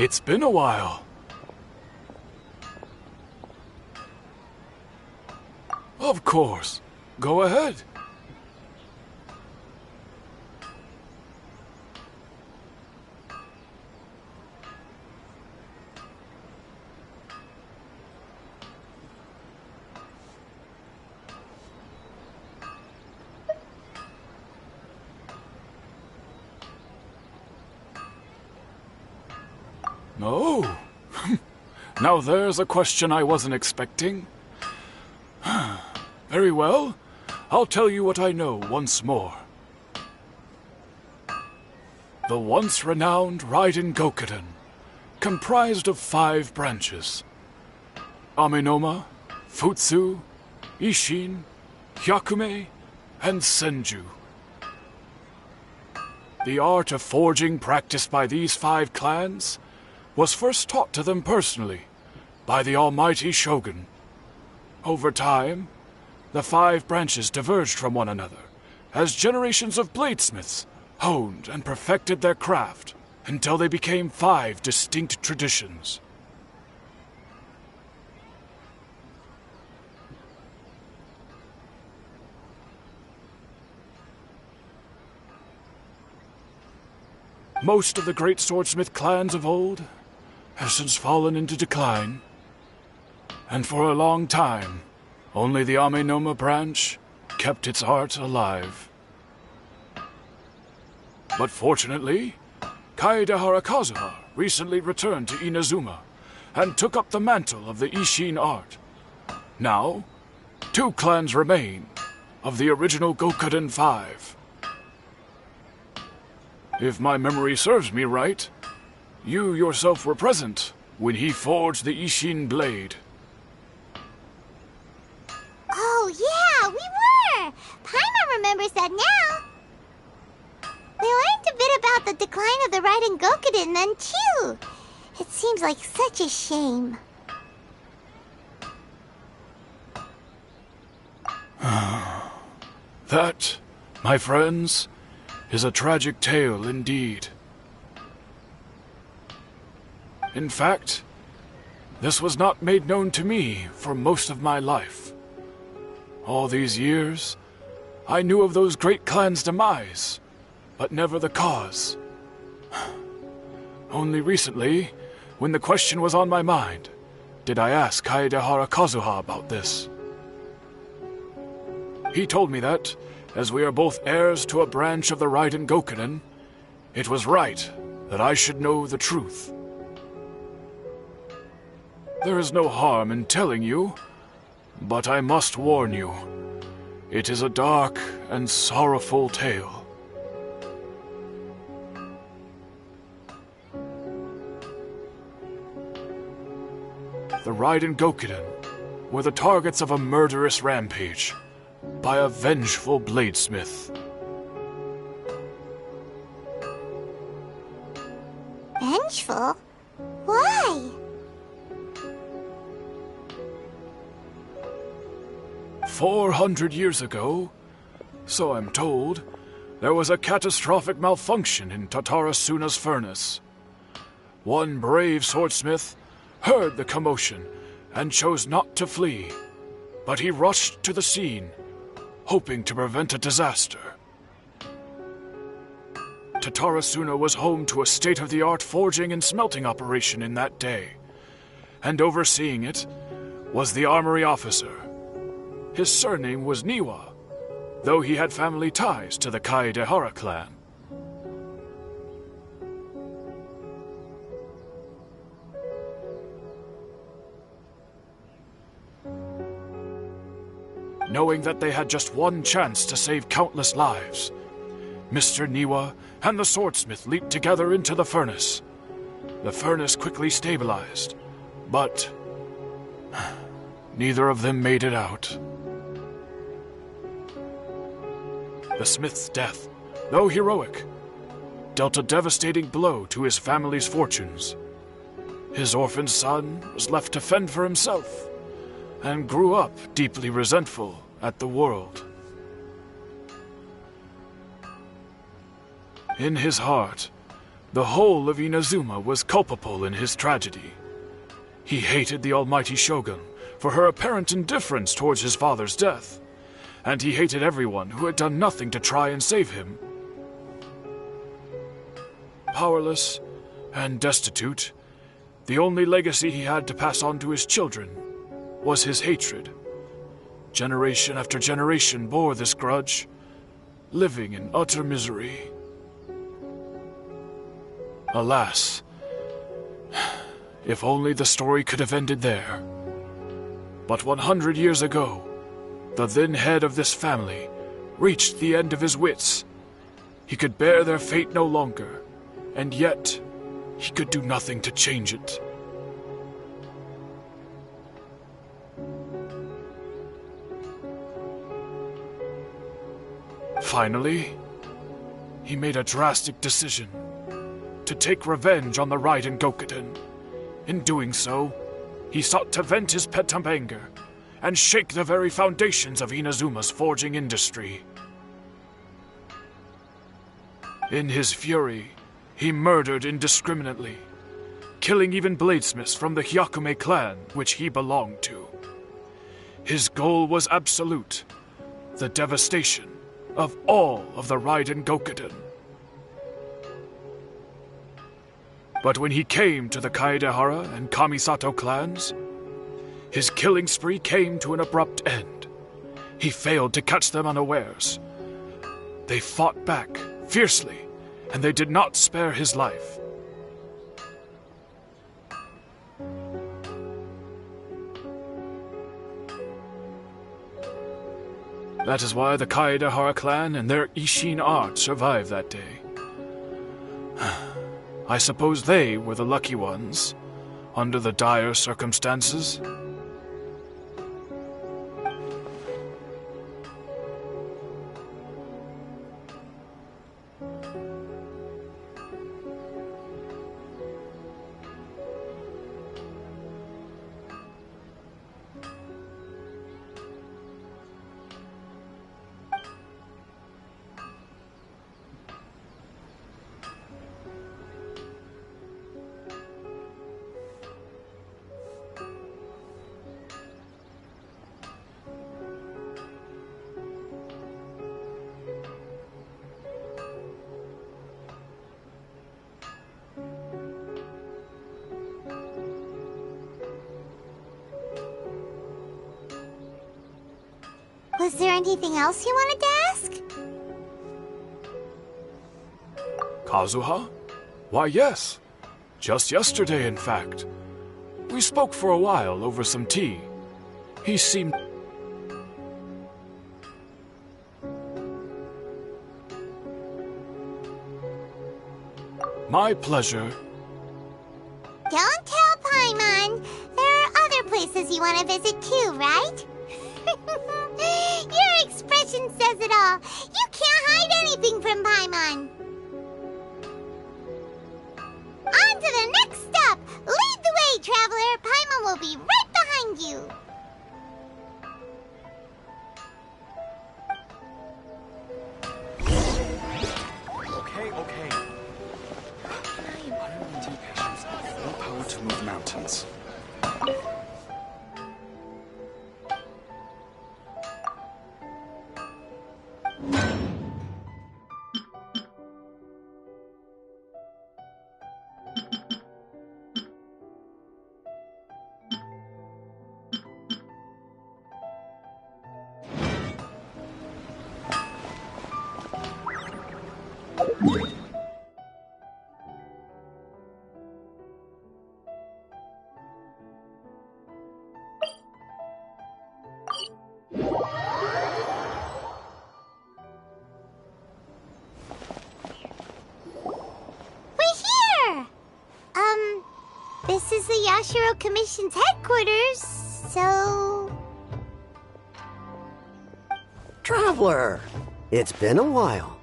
It's been a while. Of course. Go ahead. Oh, now there's a question I wasn't expecting. Very well, I'll tell you what I know once more. The once renowned Raiden Gokuden, comprised of 5 branches. Amenoma, Futsu, Ishin, Hyakume, and Senju. The art of forging practiced by these 5 clans was first taught to them personally by the almighty Shogun. Over time, the 5 branches diverged from one another as generations of bladesmiths honed and perfected their craft until they became 5 distinct traditions. Most of the great swordsmith clans of old have since fallen into decline, and for a long time, only the Amenoma branch kept its art alive. But fortunately, Kaedehara Kazuha recently returned to Inazuma and took up the mantle of the Ishin art. Now, 2 clans remain of the original Gokuden 5. If my memory serves me right, you yourself were present when he forged the Ishin blade. Oh, yeah, we were! Paimon remembers that now. We learned a bit about the decline of the Raiden Gokuden then, too. It seems like such a shame. That, my friends, is a tragic tale indeed. In fact, this was not made known to me for most of my life. All these years, I knew of those great clans' demise, but never the cause. Only recently, when the question was on my mind, did I ask Kaedehara Kazuha about this. He told me that, as we are both heirs to a branch of the Raiden Gokunin, it was right that I should know the truth. There is no harm in telling you, but I must warn you. It is a dark and sorrowful tale. The Raiden Gokunin were the targets of a murderous rampage by a vengeful bladesmith. Vengeful? Why? 400 years ago, so I'm told, there was a catastrophic malfunction in Tatarasuna's furnace. One brave swordsmith heard the commotion and chose not to flee, but he rushed to the scene, hoping to prevent a disaster. Tatarasuna was home to a state-of-the-art forging and smelting operation in that day, and overseeing it was the armory officer. His surname was Niwa, though he had family ties to the Kaedehara clan. Knowing that they had just one chance to save countless lives, Mr. Niwa and the swordsmith leaped together into the furnace. The furnace quickly stabilized, but neither of them made it out. The smith's death, though heroic, dealt a devastating blow to his family's fortunes. His orphaned son was left to fend for himself, and grew up deeply resentful at the world. In his heart, the whole of Inazuma was culpable in his tragedy. He hated the almighty Shogun for her apparent indifference towards his father's death, and he hated everyone who had done nothing to try and save him. Powerless and destitute, the only legacy he had to pass on to his children was his hatred. Generation after generation bore this grudge, living in utter misery. Alas, if only the story could have ended there. But 100 years ago, the then head of this family reached the end of his wits. He could bear their fate no longer, and yet he could do nothing to change it. Finally, he made a drastic decision to take revenge on the Raiden Gokunin. In doing so, he sought to vent his pent-up anger and shake the very foundations of Inazuma's forging industry. In his fury, he murdered indiscriminately, killing even bladesmiths from the Hyakume clan which he belonged to. His goal was absolute, the devastation of all of the Raiden Gokunin. But when he came to the Kaedehara and Kamisato clans, his killing spree came to an abrupt end. He failed to catch them unawares. They fought back fiercely, and they did not spare his life. That is why the Kaedehara clan and their Ishin art survived that day. I suppose they were the lucky ones, under the dire circumstances. Was there anything else you wanted to ask? Kazuha? Why, yes. Just yesterday, in fact. We spoke for a while over some tea. He seemed... My pleasure. Don't tell Paimon. There are other places you want to visit too, right? Your expression says it all. You can't hide anything from Paimon. On to the next stop. Lead the way, traveler. Paimon will be right behind you. Okay. Unlimited patience, full power to move mountains. This is the Yashiro Commission's headquarters, so... Traveler! It's been a while.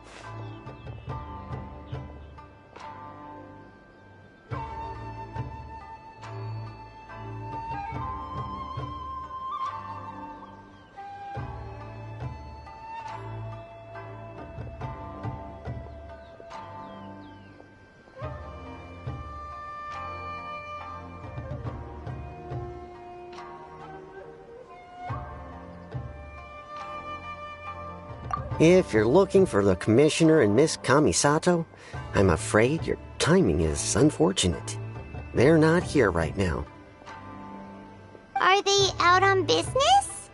If you're looking for the Commissioner and Miss Kamisato, I'm afraid your timing is unfortunate. They're not here right now. Are they out on business?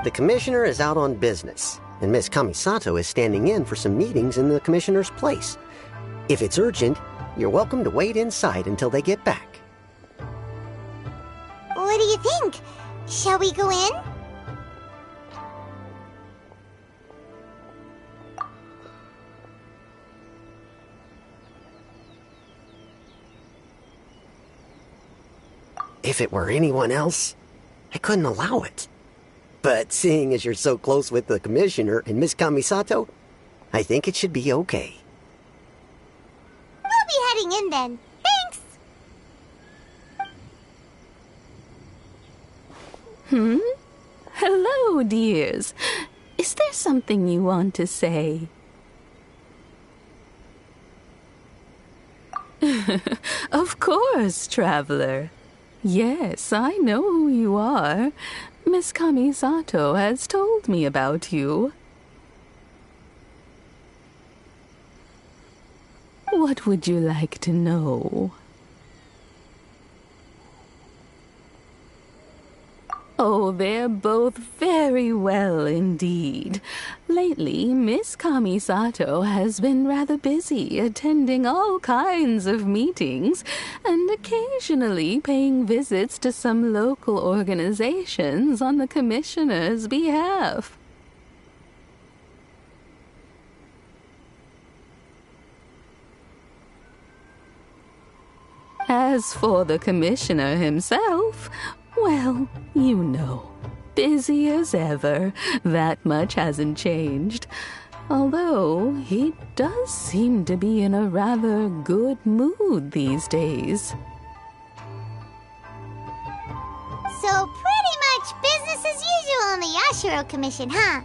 The Commissioner is out on business, and Miss Kamisato is standing in for some meetings in the Commissioner's place. If it's urgent, you're welcome to wait inside until they get back. What do you think? Shall we go in? If it were anyone else, I couldn't allow it. But seeing as you're so close with the Commissioner and Miss Kamisato, I think it should be okay. We'll be heading in then. Thanks! Hello, dears. Is there something you want to say? Of course, traveler. Yes, I know who you are. Miss Kamisato has told me about you. What would you like to know? Oh, they're both very well indeed. Lately, Miss Kamisato has been rather busy attending all kinds of meetings and occasionally paying visits to some local organizations on the Commissioner's behalf. As for the Commissioner himself, well, you know, busy as ever. That much hasn't changed. Although he does seem to be in a rather good mood these days. So pretty much business as usual in the Yashiro Commission, huh?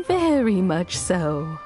Very much so.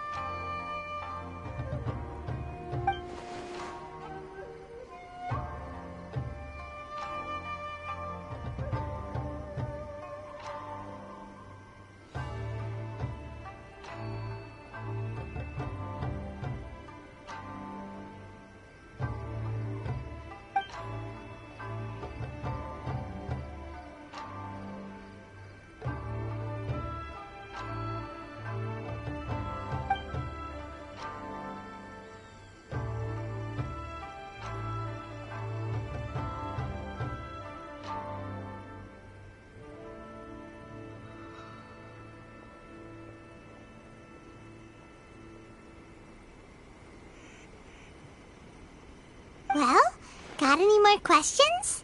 got any more questions?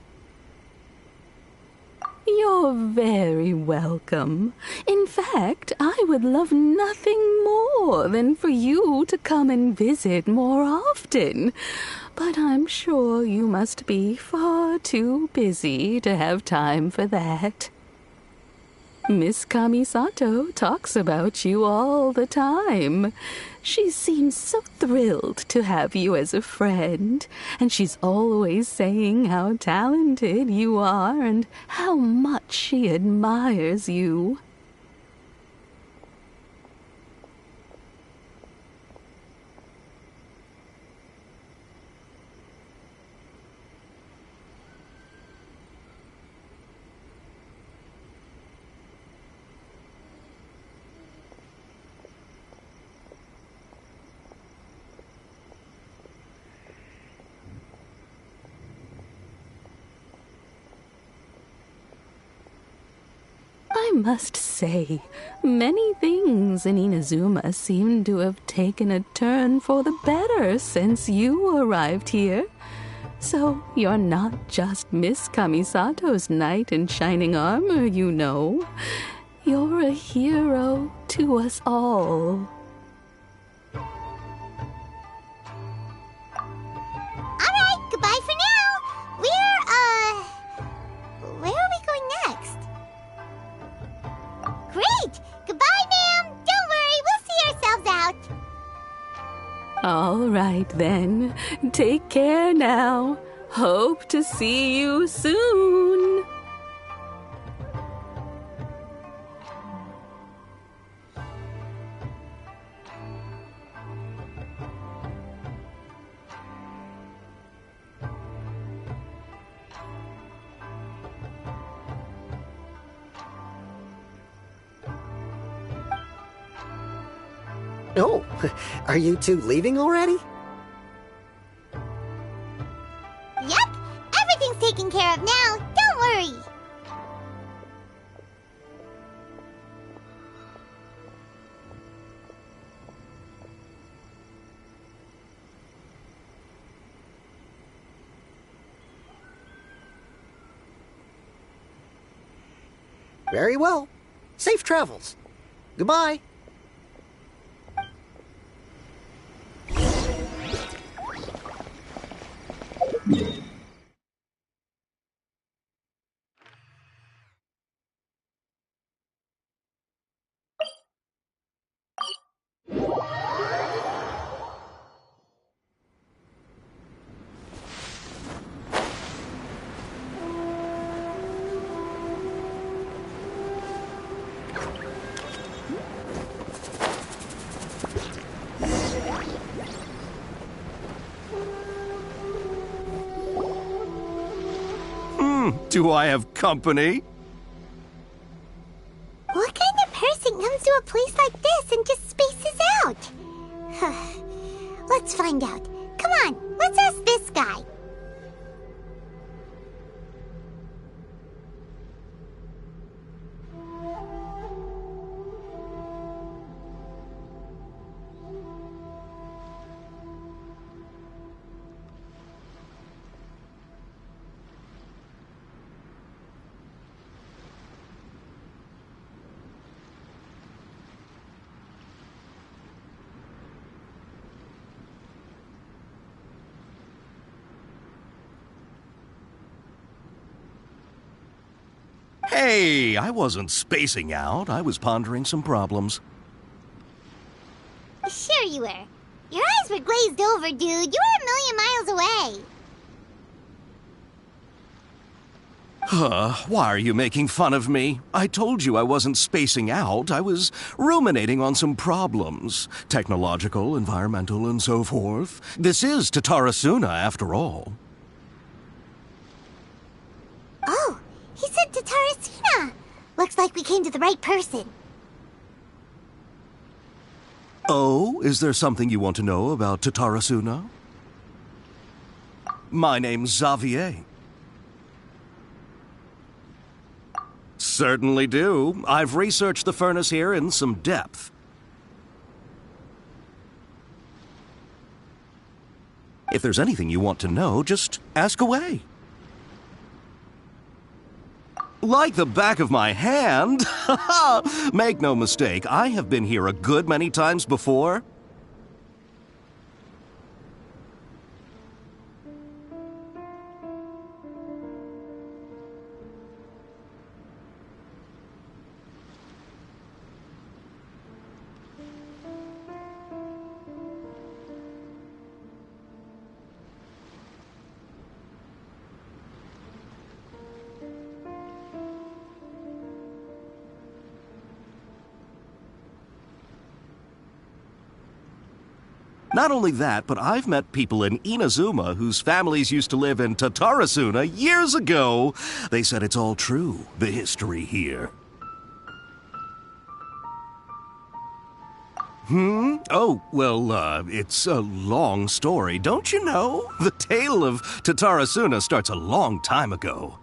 You're very welcome. In fact, I would love nothing more than for you to come and visit more often. But I'm sure you must be far too busy to have time for that. Miss Kamisato talks about you all the time. She seems so thrilled to have you as a friend, and she's always saying how talented you are and how much she admires you. I must say, many things in Inazuma seem to have taken a turn for the better since you arrived here. So you're not just Miss Kamisato's knight in shining armor, you know. You're a hero to us all. Alright, goodbye for now. Where are we going next? Great! Goodbye, ma'am! Don't worry, we'll see ourselves out. All right, then. Take care now. Hope to see you soon. Oh, are you two leaving already? Yep, everything's taken care of now. Don't worry. Very well. Safe travels. Goodbye. Do I have company? What kind of person comes to a place like this and just spaces out? Let's find out. Come on, let's ask this guy. Hey, I wasn't spacing out. I was pondering some problems. Sure you were. Your eyes were glazed over, dude. You were a million miles away. Why are you making fun of me? I told you I wasn't spacing out. I was ruminating on some problems. Technological, environmental, and so forth. This is Tatarasuna, after all. Oh, he said Tatarasuna. Looks like we came to the right person. Oh, is there something you want to know about Tatarasuna? My name's Xavier. Certainly do. I've researched the furnace here in some depth. If there's anything you want to know, just ask away. Like the back of my hand? Make no mistake, I have been here a good many times before. Not only that, but I've met people in Inazuma whose families used to live in Tatarasuna years ago. They said it's all true, the history here. Oh, well, it's a long story, don't you know? The tale of Tatarasuna starts a long time ago.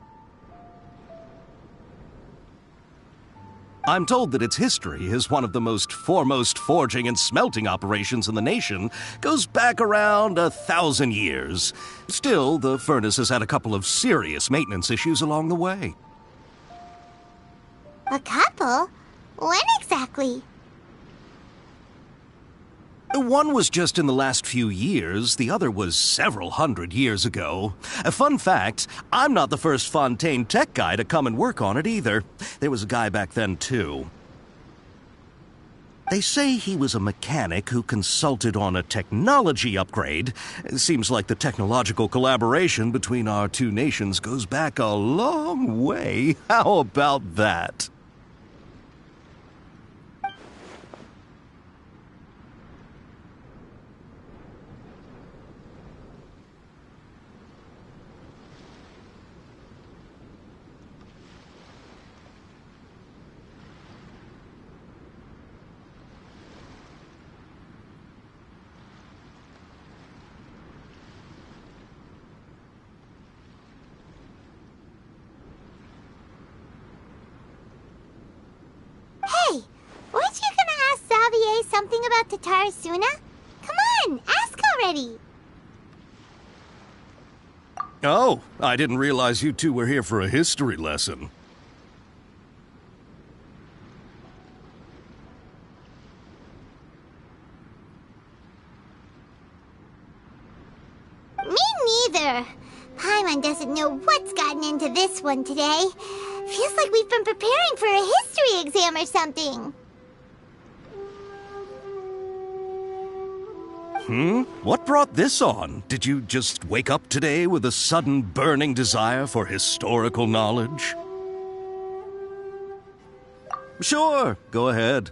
I'm told that its history is one of the most foremost forging and smelting operations in the nation, goes back around 1,000 years. Still, the furnace has had a couple of serious maintenance issues along the way. A couple? When exactly? One was just in the last few years, the other was several hundred years ago. A fun fact, I'm not the first Fontaine tech guy to come and work on it either. There was a guy back then too. They say he was a mechanic who consulted on a technology upgrade. It seems like the technological collaboration between our two nations goes back a long way. How about that? Hey, weren't you gonna ask Xavier something about Tatarasuna? Come on, ask already! Oh, I didn't realize you two were here for a history lesson. Me neither. Paimon doesn't know what's gotten into this one today. Feels like we've been preparing for a history exam or something. What brought this on? Did you just wake up today with a sudden burning desire for historical knowledge? Sure, go ahead.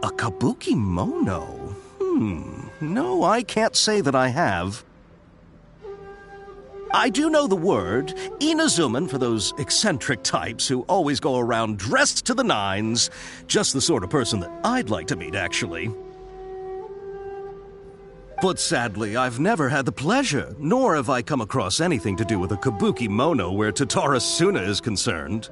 A kabuki mono? No, I can't say that I have. I do know the word, Inazuman, for those eccentric types who always go around dressed to the nines. Just the sort of person that I'd like to meet, actually. But sadly, I've never had the pleasure, nor have I come across anything to do with a kabuki mono where Tatarasuna is concerned.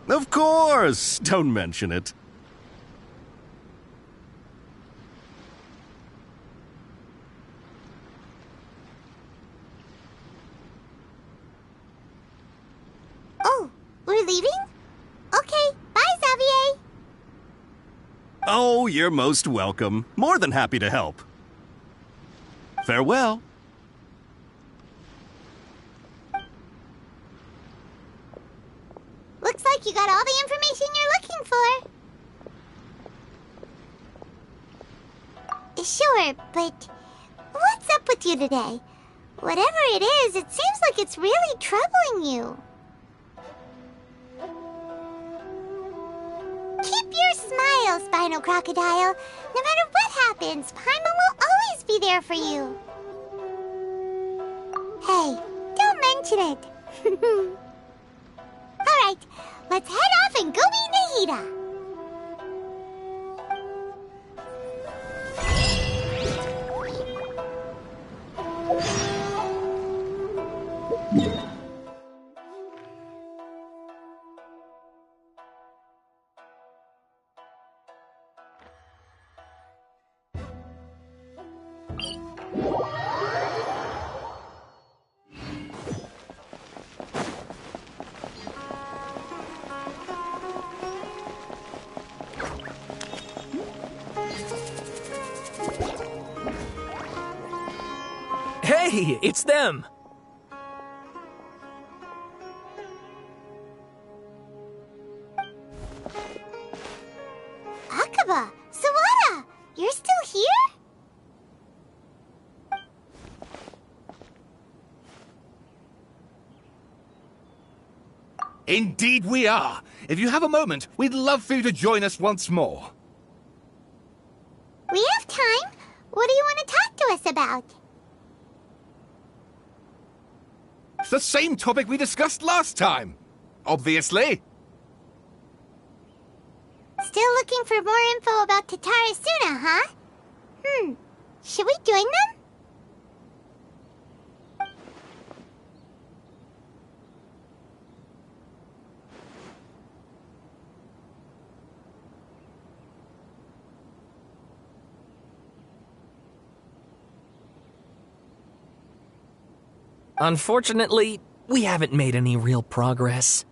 Of course! Don't mention it. Oh, we're leaving? Okay, bye, Xavier! Oh, you're most welcome. More than happy to help. Farewell. like you got all the information you're looking for. Sure, but what's up with you today? Whatever it is, it seems like it's really troubling you. Keep your smile, Spinal Crocodile. No matter what happens, Paimon will always be there for you. Hey, don't mention it. Alright, let's head off and go meet Nahida. Hey, it's them! Akaba, Sawada, you're still here? Indeed we are. If you have a moment, we'd love for you to join us once more. We have time. What do you want to talk to us about? It's the same topic we discussed last time. Obviously. Still looking for more info about Tatarasuna, huh? Should we join them? Unfortunately, we haven't made any real progress.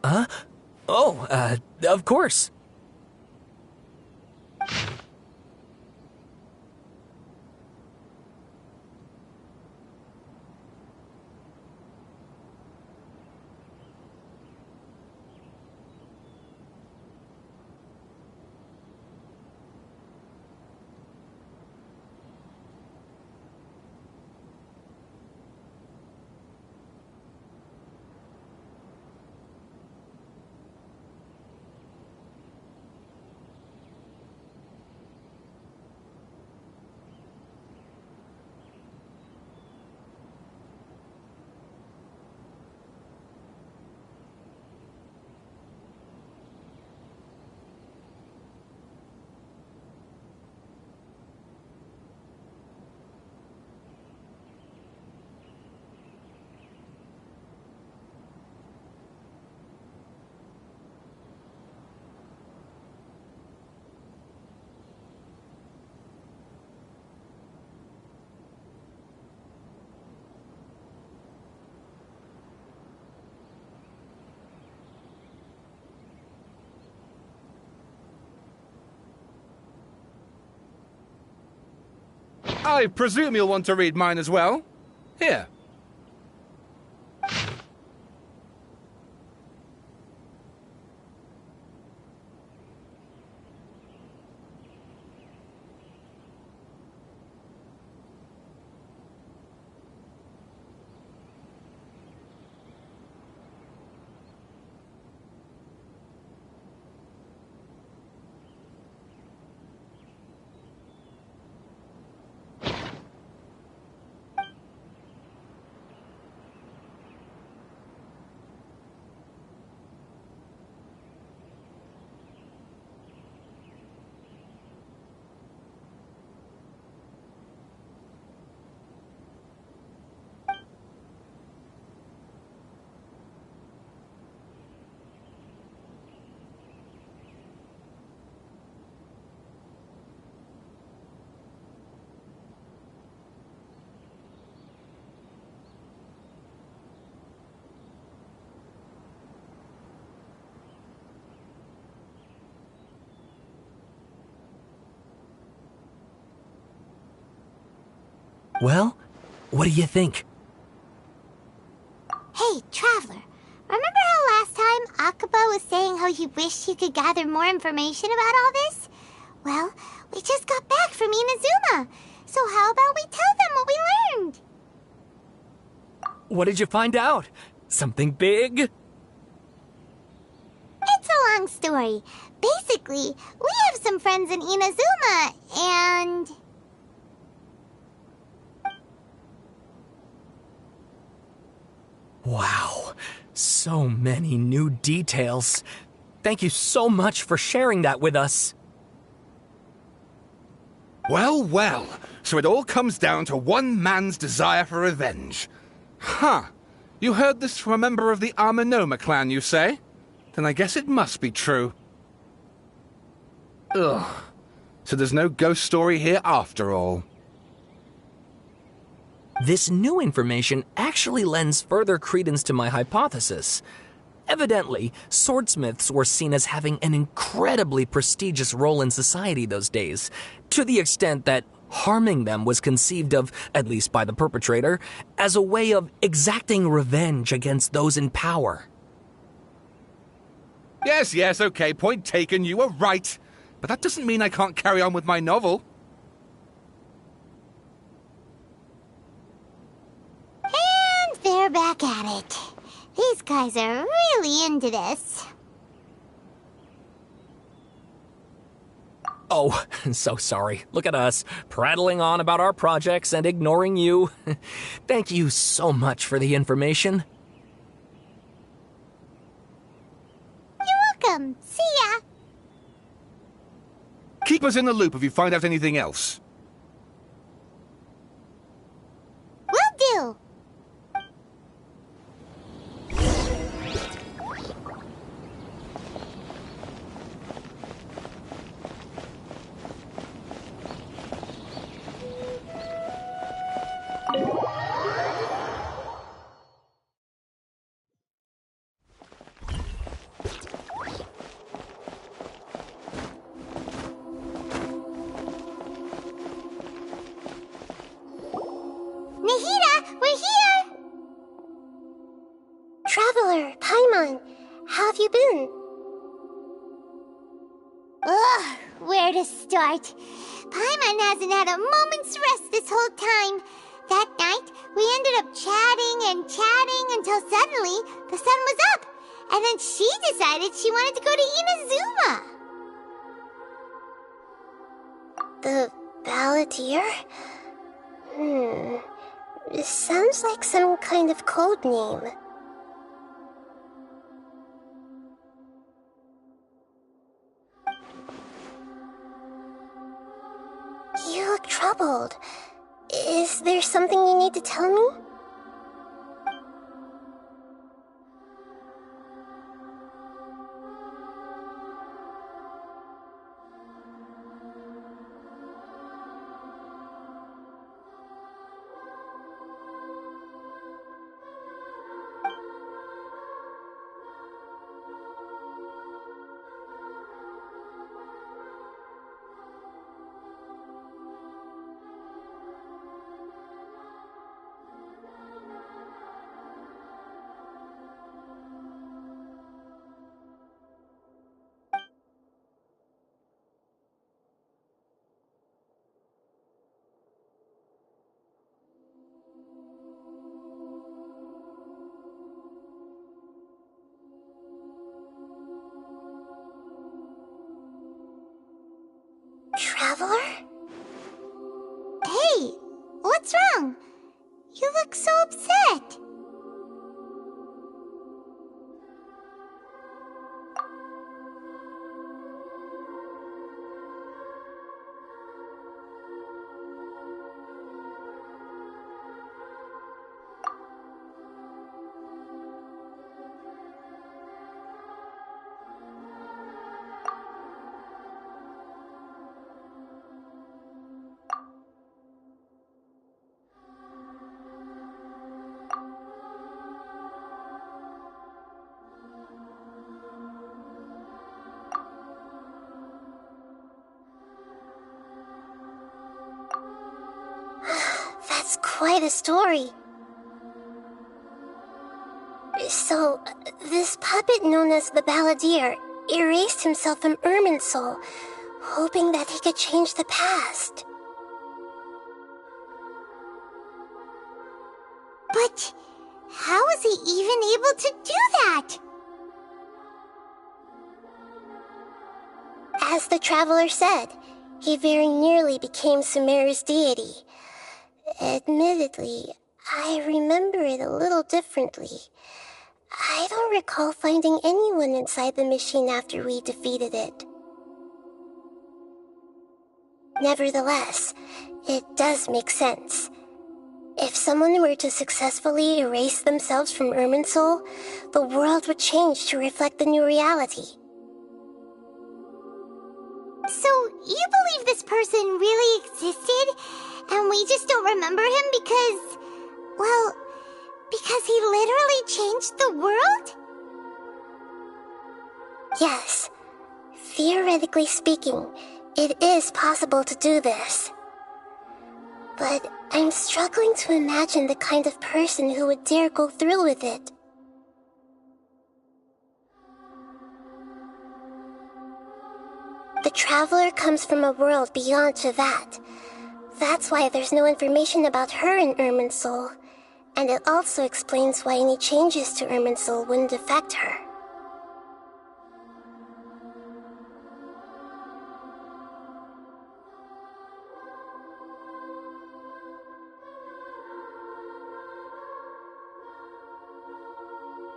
Huh? Oh, of course. I presume you'll want to read mine as well. Here. Well, what do you think? Hey, Traveler. Remember how last time Akaba was saying how he wished he could gather more information about all this? Well, we just got back from Inazuma. So how about we tell them what we learned? What did you find out? Something big? It's a long story. Basically, we have some friends in Inazuma, and... Wow, so many new details. Thank you so much for sharing that with us. Well, well, so it all comes down to one man's desire for revenge. Huh. You heard this from a member of the Amanoma clan, you say? Then I guess it must be true. Ugh. So there's no ghost story here after all. This new information actually lends further credence to my hypothesis. Evidently, swordsmiths were seen as having an incredibly prestigious role in society those days, to the extent that harming them was conceived of, at least by the perpetrator, as a way of exacting revenge against those in power. Yes, okay, point taken, you were right. But that doesn't mean I can't carry on with my novel. And they're back at it. These guys are really into this. Oh, so sorry. Look at us, prattling on about our projects and ignoring you. Thank you so much for the information. You're welcome. See ya. Keep us in the loop if you find out anything else. Will do. Nahida, we're here! Traveler, Paimon, how have you been? Ugh, where to start? Paimon hasn't had a moment's rest this whole time. That night, we ended up chatting and chatting until suddenly the sun was up. And then she decided she wanted to go to Inazuma. The Balladeer? It sounds like some kind of code name. You look troubled. Is there something you need to tell me? quite a story. So, this puppet known as the Balladeer erased himself from Irminsul, hoping that he could change the past. But how was he even able to do that? As the traveler said, he very nearly became Sumeru's deity. Admittedly, I remember it a little differently. I don't recall finding anyone inside the machine after we defeated it. Nevertheless, it does make sense. If someone were to successfully erase themselves from Irminsul, the world would change to reflect the new reality. So, you believe this person really existed, and we just don't remember him because, well, because he literally changed the world? Yes. Theoretically speaking, it is possible to do this. But I'm struggling to imagine the kind of person who would dare go through with it. The traveler comes from a world beyond to that. That's why there's no information about her in Irminsul, and it also explains why any changes to Irminsul wouldn't affect her.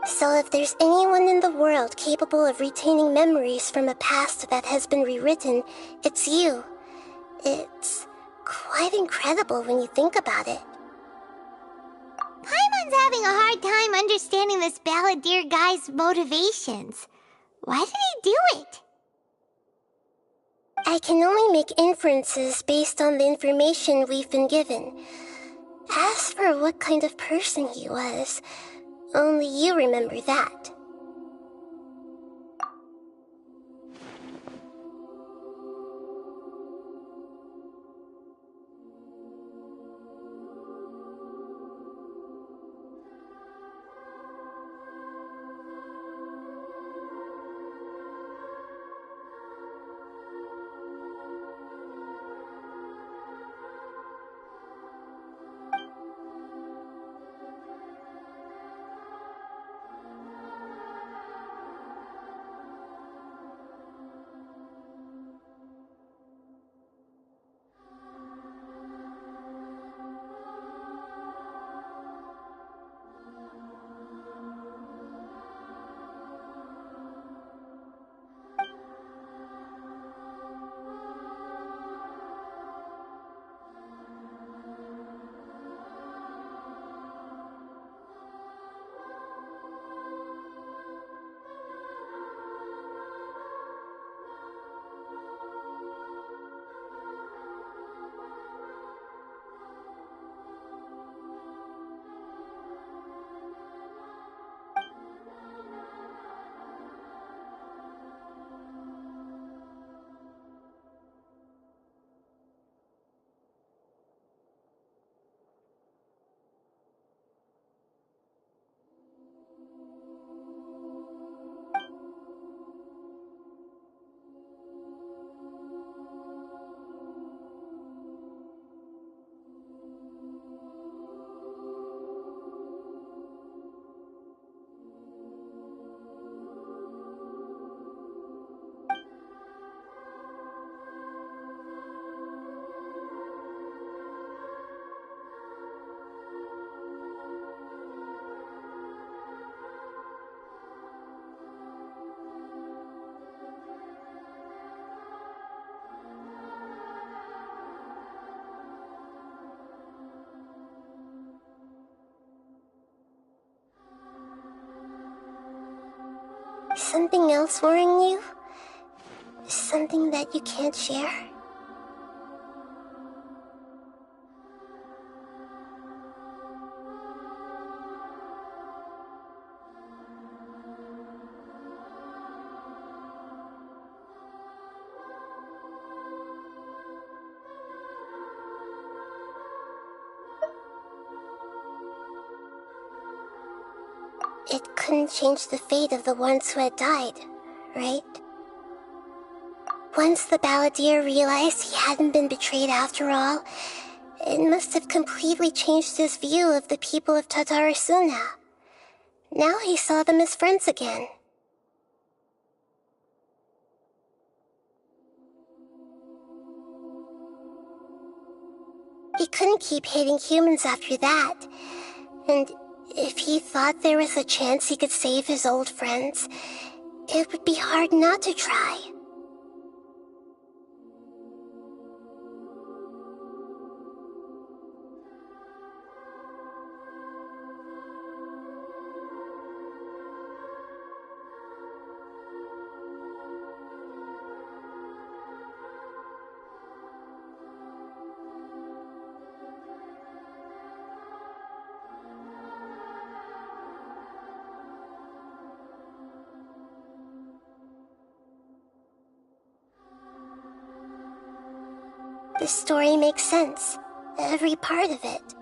So if there's anyone in the world capable of retaining memories from a past that has been rewritten, it's you. It's quite incredible when you think about it. Paimon's having a hard time understanding this Balladeer guy's motivations. Why did he do it? I can only make inferences based on the information we've been given. As for what kind of person he was, only you remember that. Something else worrying you? Something that you can't share? it couldn't change the fate of the ones who had died, right? Once the balladeer realized he hadn't been betrayed after all, it must have completely changed his view of the people of Tatarasuna. Now he saw them as friends again. He couldn't keep hating humans after that, and if he thought there was a chance he could save his old friends, it would be hard not to try. The story makes sense, every part of it.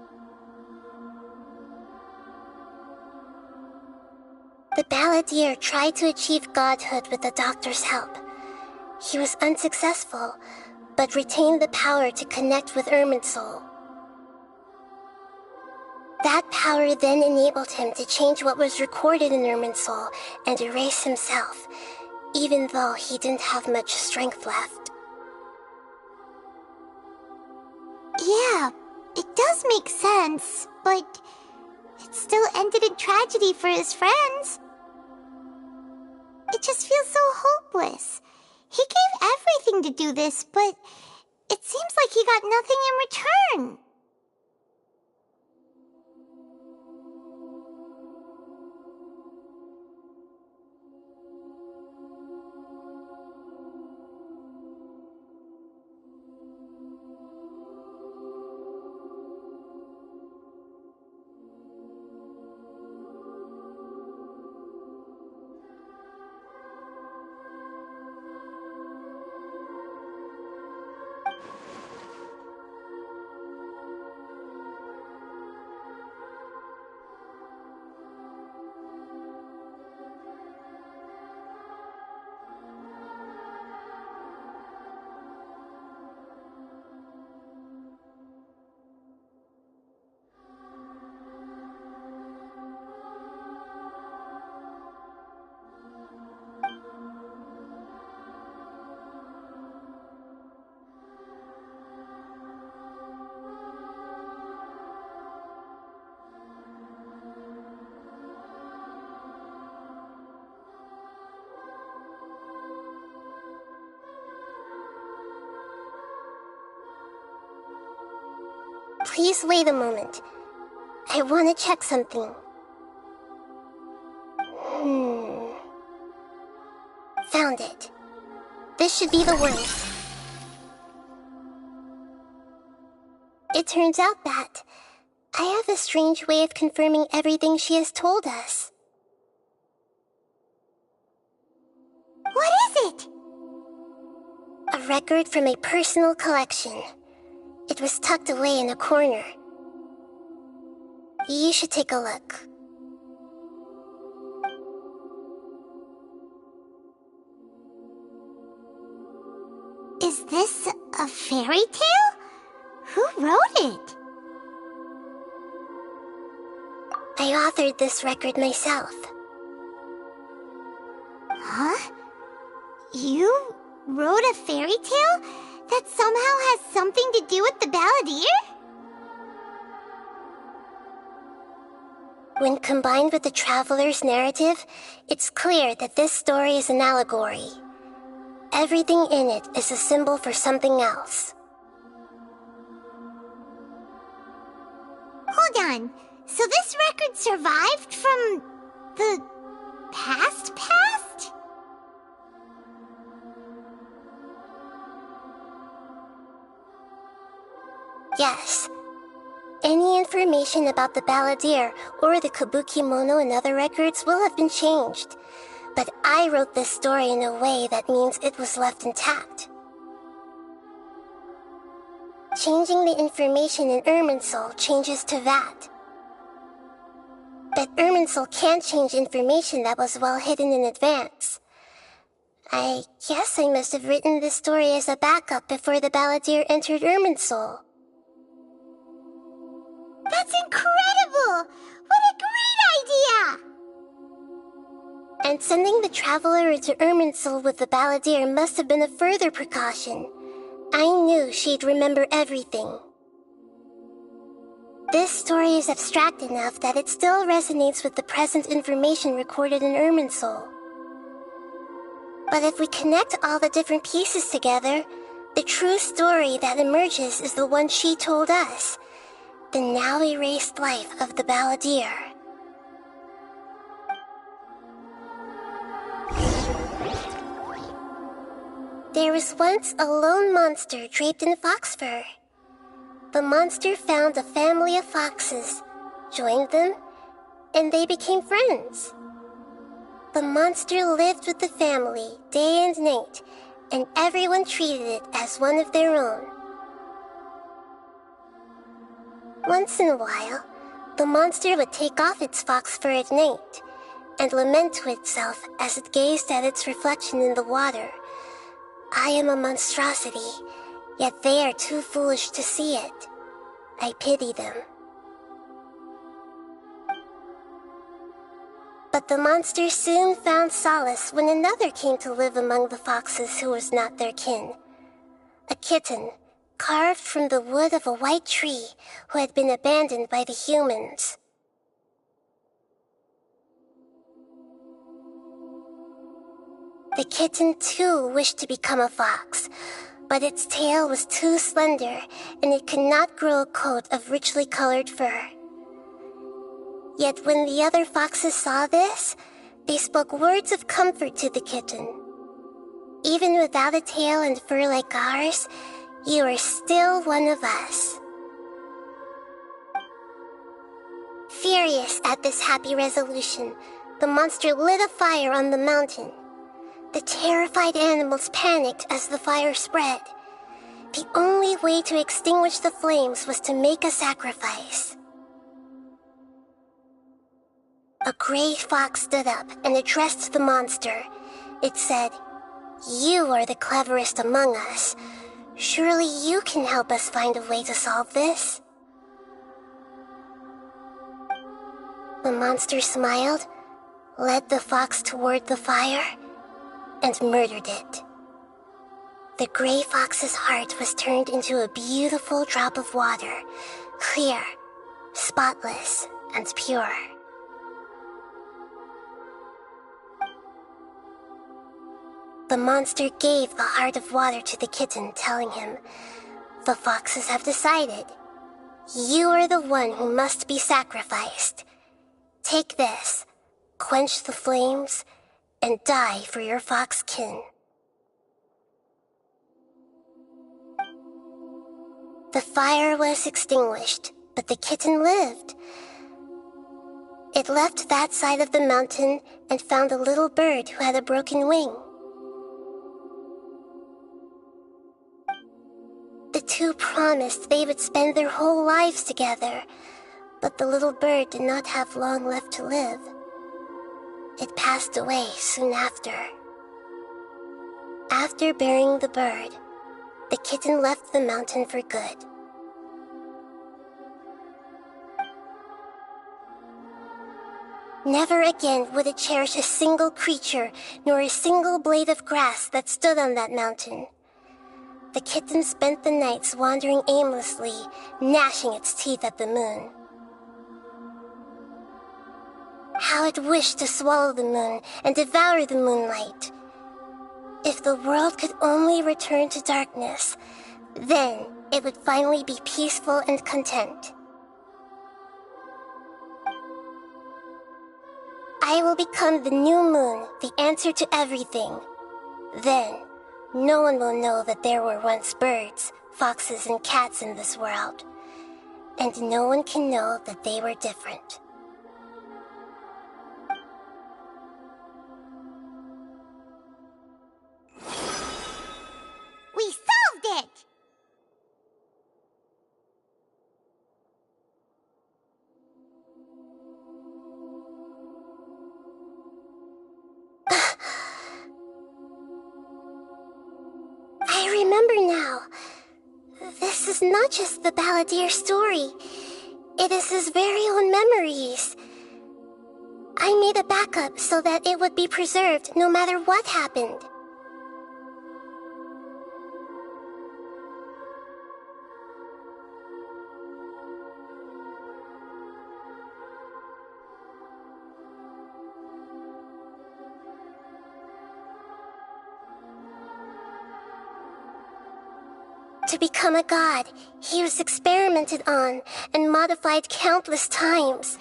The balladeer tried to achieve godhood with the doctor's help. He was unsuccessful, but retained the power to connect with Irminsul. That power then enabled him to change what was recorded in Irminsul and erase himself, even though he didn't have much strength left. Yeah, it does make sense, but it still ended in tragedy for his friends. It just feels so hopeless. He gave everything to do this, but it seems like he got nothing in return. Please wait a moment. I want to check something. Found it. This should be the one. It turns out that I have a strange way of confirming everything she has told us. What is it? A record from a personal collection. It was tucked away in a corner. You should take a look. Is this a fairy tale? Who wrote it? I authored this record myself. Huh? You wrote a fairy tale that somehow has something to do with the balladeer? When combined with the traveler's narrative, it's clear that this story is an allegory. Everything in it is a symbol for something else. Hold on. So this record survived from the past? Yes. Any information about the balladeer or the kabuki mono in other records will have been changed. But I wrote this story in a way that means it was left intact. Changing the information in Irminsul changes to that. But Irminsul can't change information that was well hidden in advance. I guess I must have written this story as a backup before the Balladeer entered Irminsul. That's incredible! What a great idea! And sending the Traveler into Irminsul with the Balladeer must have been a further precaution. I knew she'd remember everything. This story is abstract enough that it still resonates with the present information recorded in Irminsul. But if we connect all the different pieces together, the true story that emerges is the one she told us, the now erased life of the Balladeer. There was once a lone monster draped in fox fur. The monster found a family of foxes, joined them, and they became friends. The monster lived with the family day and night, and everyone treated it as one of their own. Once in a while, the monster would take off its fox fur at night and lament to itself as it gazed at its reflection in the water. I am a monstrosity, yet they are too foolish to see it. I pity them. But the monster soon found solace when another came to live among the foxes who was not their kin. A kitten, carved from the wood of a white tree who had been abandoned by the humans. The kitten too wished to become a fox, but its tail was too slender and it could not grow a coat of richly colored fur. Yet when the other foxes saw this, they spoke words of comfort to the kitten. Even without a tail and fur like ours, you are still one of us. Furious at this happy resolution, the monster lit a fire on the mountain. The terrified animals panicked as the fire spread. The only way to extinguish the flames was to make a sacrifice. A gray fox stood up and addressed the monster. It said, "You are the cleverest among us. Surely you can help us find a way to solve this." The monster smiled, led the fox toward the fire, and murdered it. The gray fox's heart was turned into a beautiful drop of water, clear, spotless, and pure. The monster gave the heart of water to the kitten, telling him, "The foxes have decided. You are the one who must be sacrificed. Take this, quench the flames, and die for your fox kin." The fire was extinguished, but the kitten lived. It left that side of the mountain and found a little bird who had a broken wing. The two promised they would spend their whole lives together, but the little bird did not have long left to live. It passed away soon after. After burying the bird, the kitten left the mountain for good. Never again would it cherish a single creature nor a single blade of grass that stood on that mountain. The kitten spent the nights wandering aimlessly, gnashing its teeth at the moon. How it wished to swallow the moon and devour the moonlight. If the world could only return to darkness, then it would finally be peaceful and content. I will become the new moon, the answer to everything. Then, no one will know that there were once birds, foxes, and cats in this world. And no one can know that they were different. We solved it! I remember now. This is not just the Balladeer story. It is his very own memories. I made a backup so that it would be preserved no matter what happened. To become a god, he was experimented on and modified countless times.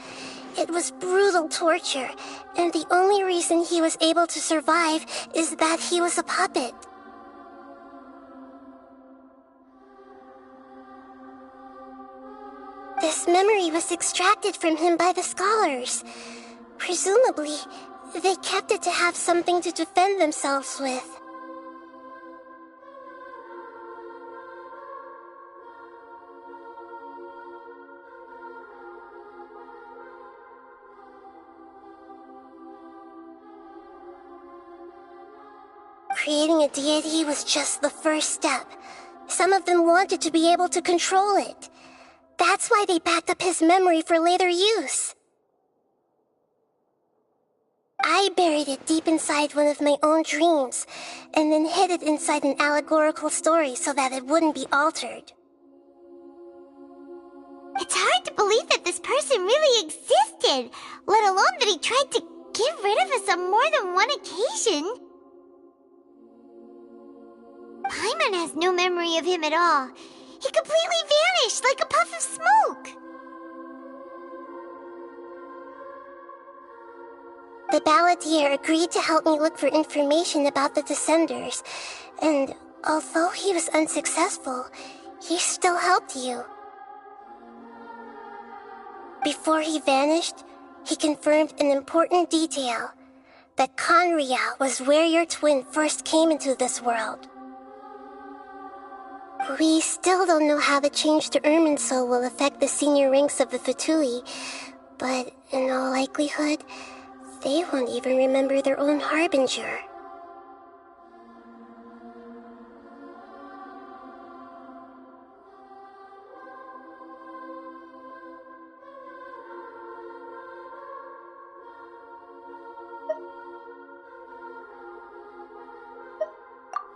It was brutal torture, and the only reason he was able to survive is that he was a puppet. This memory was extracted from him by the scholars. Presumably, they kept it to have something to defend themselves with. Creating a deity was just the first step. Some of them wanted to be able to control it. That's why they backed up his memory for later use. I buried it deep inside one of my own dreams, and then hid it inside an allegorical story so that it wouldn't be altered. It's hard to believe that this person really existed, let alone that he tried to get rid of us on more than one occasion. Paimon has no memory of him at all. He completely vanished like a puff of smoke. The Balladeer agreed to help me look for information about the Descenders, and although he was unsuccessful, he still helped you. Before he vanished, he confirmed an important detail, that Conria was where your twin first came into this world. We still don't know how the change to Irminsul will affect the senior ranks of the Fatui, but in all likelihood, they won't even remember their own Harbinger.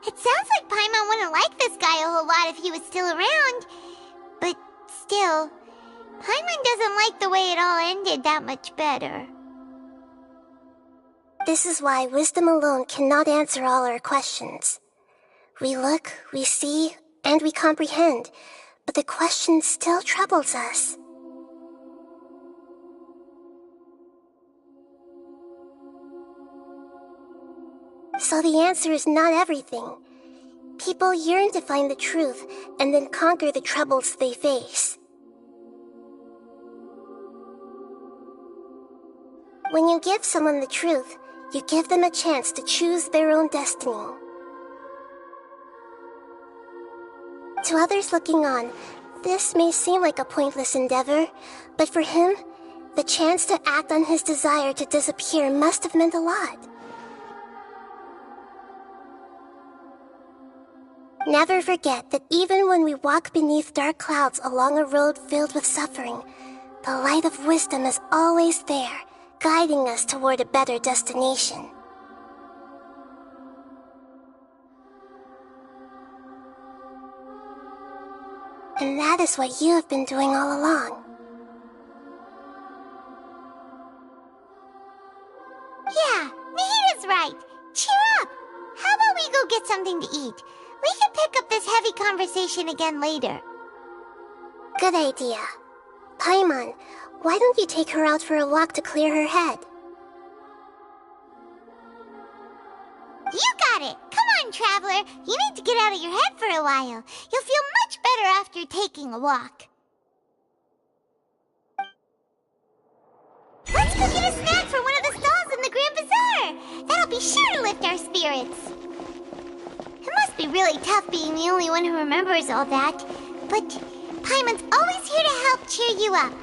It sounds like Paimon wouldn't like this guy a whole lot if he was still around. But still, Paimon doesn't like the way it all ended that much better. This is why wisdom alone cannot answer all our questions. We look, we see, and we comprehend, but the question still troubles us. So the answer is not everything. People yearn to find the truth and then conquer the troubles they face. When you give someone the truth, you give them a chance to choose their own destiny. To others looking on, this may seem like a pointless endeavor, but for him, the chance to act on his desire to disappear must have meant a lot. Never forget that even when we walk beneath dark clouds along a road filled with suffering, the light of wisdom is always there, guiding us toward a better destination. And that is what you have been doing all along. Yeah, Mihida's right. Cheer up. How about we go get something to eat? We can pick up this heavy conversation again later. Good idea. Paimon, why don't you take her out for a walk to clear her head? You got it! Come on, Traveler! You need to get out of your head for a while. You'll feel much better after taking a walk. Let's go get a snack from one of the stalls in the Grand Bazaar! That'll be sure to lift our spirits. It must be really tough being the only one who remembers all that. But Paimon's always here to help cheer you up.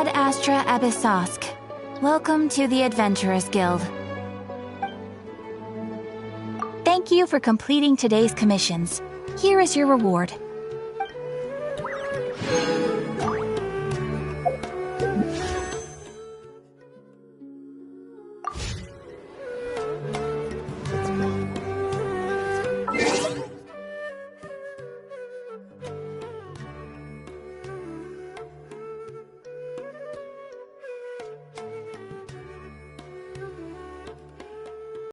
Ad Astra Abyssosk. Welcome to the Adventurers Guild. Thank you for completing today's commissions. Here is your reward.